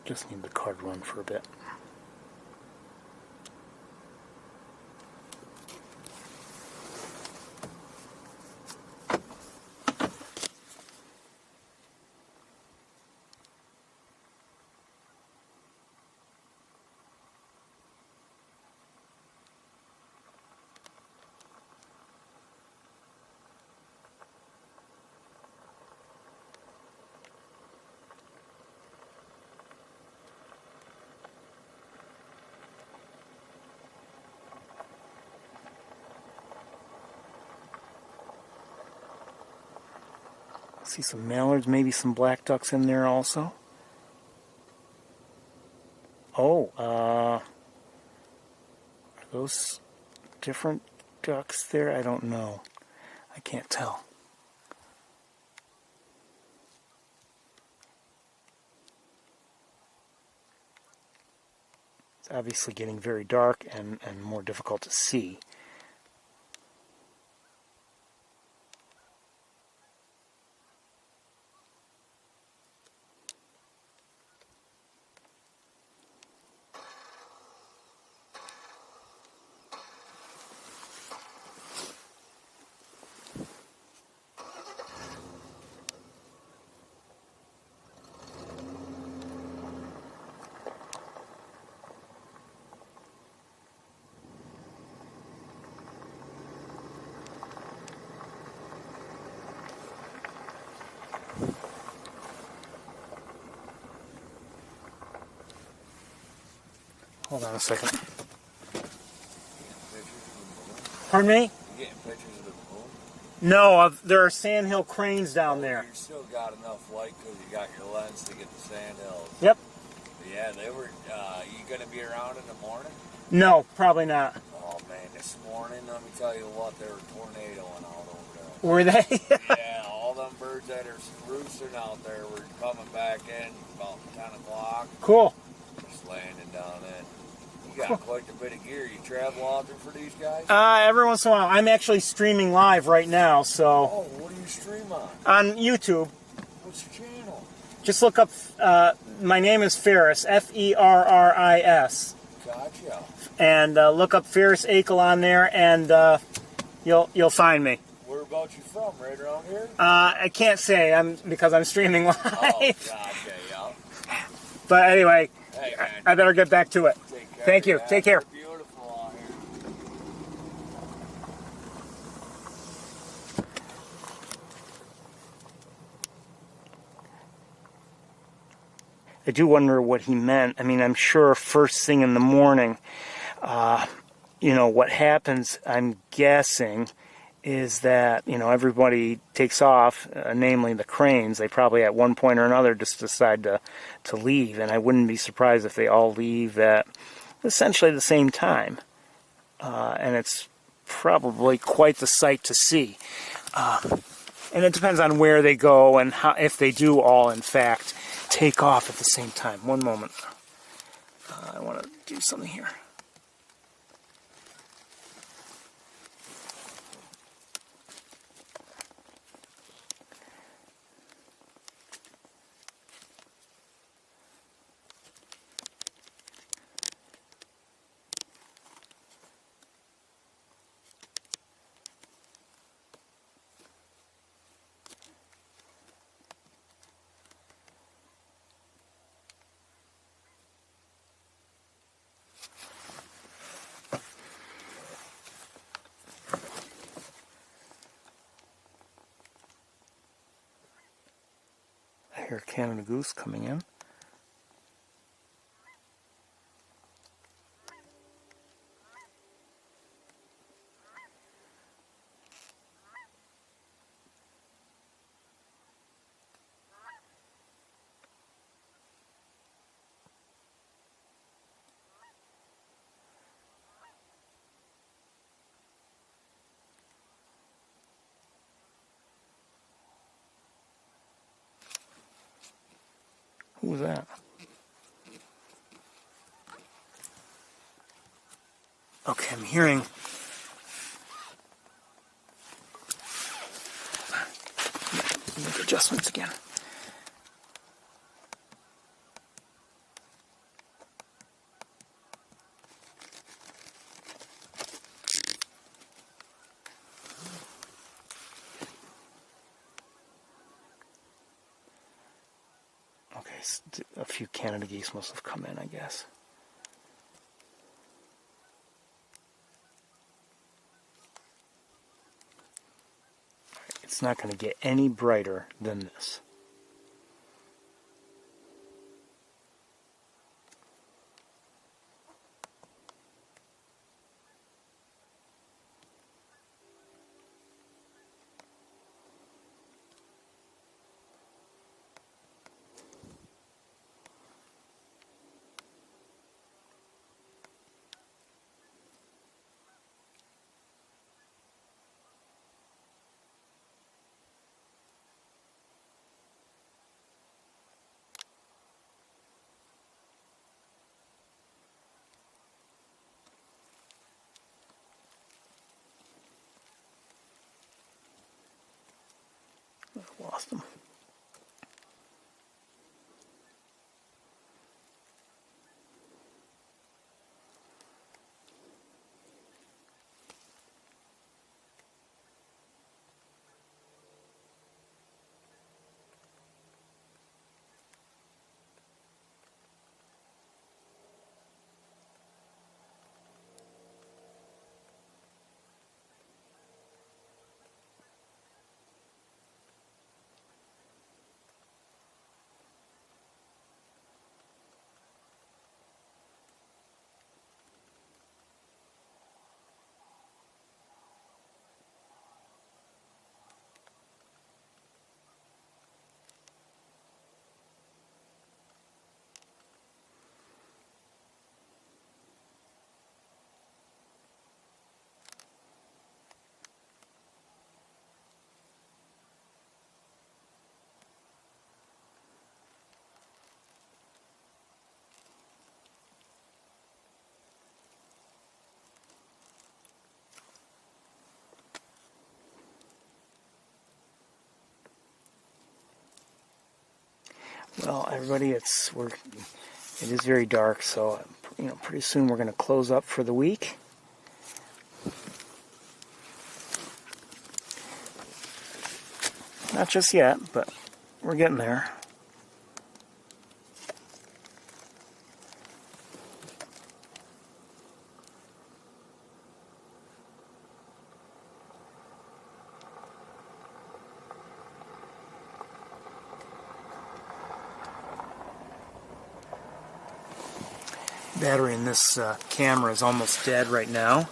Speaker 2: Just need the car to run for a bit. See some mallards, maybe some black ducks in there also. Oh, are those different ducks there? I don't know. I can't tell. It's obviously getting very dark and more difficult to see. Hold on a second. Pardon me?
Speaker 4: You getting pictures of the balloon?
Speaker 2: No, there are sandhill cranes down there.
Speaker 4: You still got enough light because you got your lens to get the sandhills.
Speaker 2: Yep.
Speaker 4: Yeah, they were. You gonna be around in the morning?
Speaker 2: No, probably not.
Speaker 4: Oh man, they this morning. Let me tell you what, they were tornadoing out over
Speaker 2: Were they?
Speaker 4: there. Yeah, all them birds that are roosting out there were coming back in about 10 o'clock.
Speaker 2: Cool.
Speaker 4: Just landing down in. You got quite a bit of gear. You travel out there for these guys?
Speaker 2: Every once in a while. I'm actually streaming live right now, so
Speaker 4: Oh, what do you stream on?
Speaker 2: on YouTube.
Speaker 4: What's your channel?
Speaker 2: Just look up. My name is Ferris, Ferris,
Speaker 4: Gotcha.
Speaker 2: and look up Ferris Akel on there, and you'll find me.
Speaker 4: Whereabouts you from? Right around here?
Speaker 2: I can't say because I'm streaming live.
Speaker 4: Oh, gotcha, yeah.
Speaker 2: But anyway,
Speaker 4: Hey, man.
Speaker 2: I better get back to it.
Speaker 4: Take care.
Speaker 2: Thank you.
Speaker 4: Yeah,
Speaker 2: Take care.
Speaker 4: you're beautiful out here.
Speaker 2: I do wonder what he meant. I mean, I'm sure first thing in the morning, what happens, I'm guessing, is that, everybody takes off, namely the cranes. They probably at one point or another just decide to leave, and I wouldn't be surprised if they all leave at essentially the same time. And it's probably quite the sight to see. And it depends on where they go and if they do all, in fact, take off at the same time. One moment. I want to do something here. I hear Canada Goose coming in. Who was that? Okay, I'm hearing. Make adjustments again. Okay, a few Canada geese must have come in, I guess. It's not going to get any brighter than this. I've lost them. Well, everybody, it is very dark, so pretty soon we're going to close up for the week. Not just yet, but we're getting there. Battery in this camera is almost dead right now,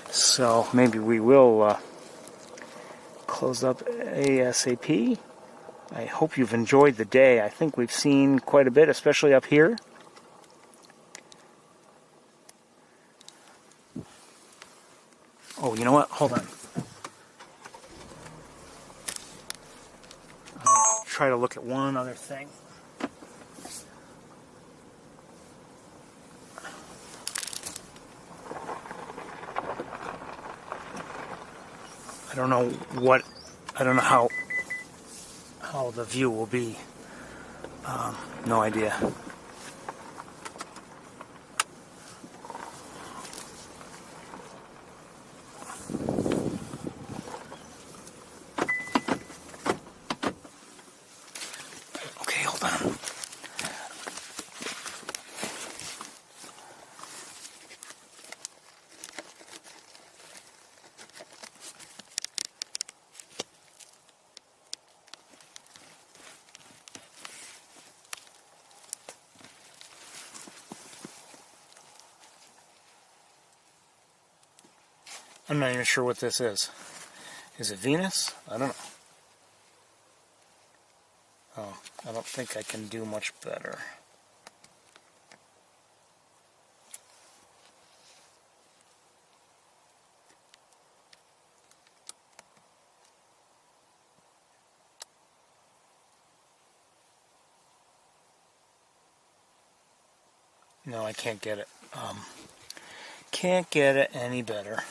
Speaker 2: so maybe we will close up ASAP. I hope you've enjoyed the day. I think we've seen quite a bit, especially up here. Oh, you know what? Hold on. I'll try to look at one other thing. I don't know how the view will be. No idea. Okay, hold on. I'm not even sure what this is. Is it Venus? I don't know. Oh, I don't think I can do much better. No, I can't get it. Can't get it any better.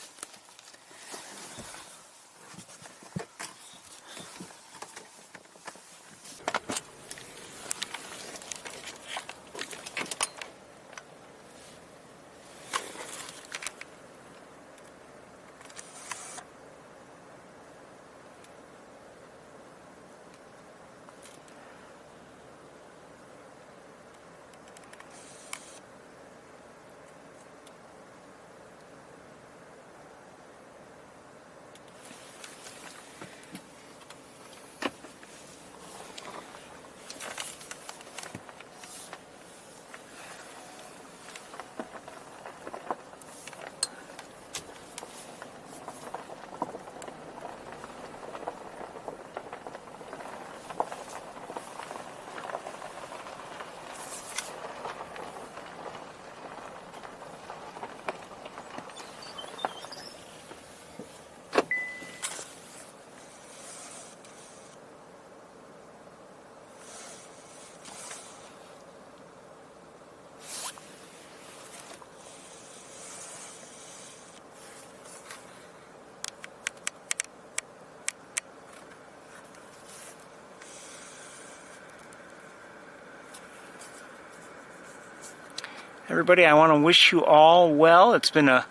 Speaker 2: Everybody, I want to wish you all well. It's been an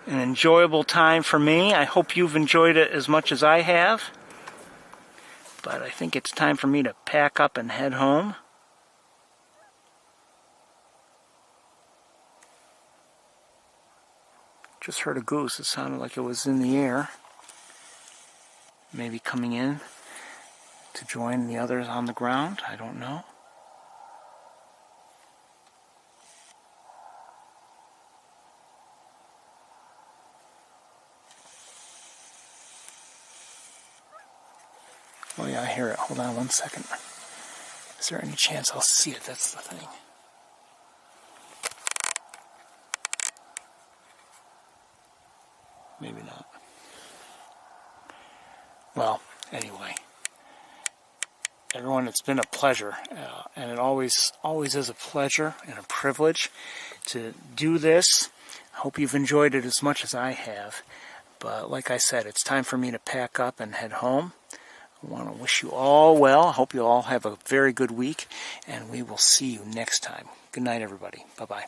Speaker 2: enjoyable time for me. I hope you've enjoyed it as much as I have. But I think it's time for me to pack up and head home. Just heard a goose. It sounded like it was in the air. Maybe coming in to join the others on the ground. I don't know. Oh yeah, I hear it. Hold on one second. Is there any chance I'll see it? That's the thing. Maybe not. Well, anyway. Everyone, it's been a pleasure. And it always is a pleasure and a privilege to do this. I hope you've enjoyed it as much as I have. But like I said, it's time for me to pack up and head home. I want to wish you all well. I hope you all have a very good week, and we will see you next time. Good night, everybody. Bye-bye.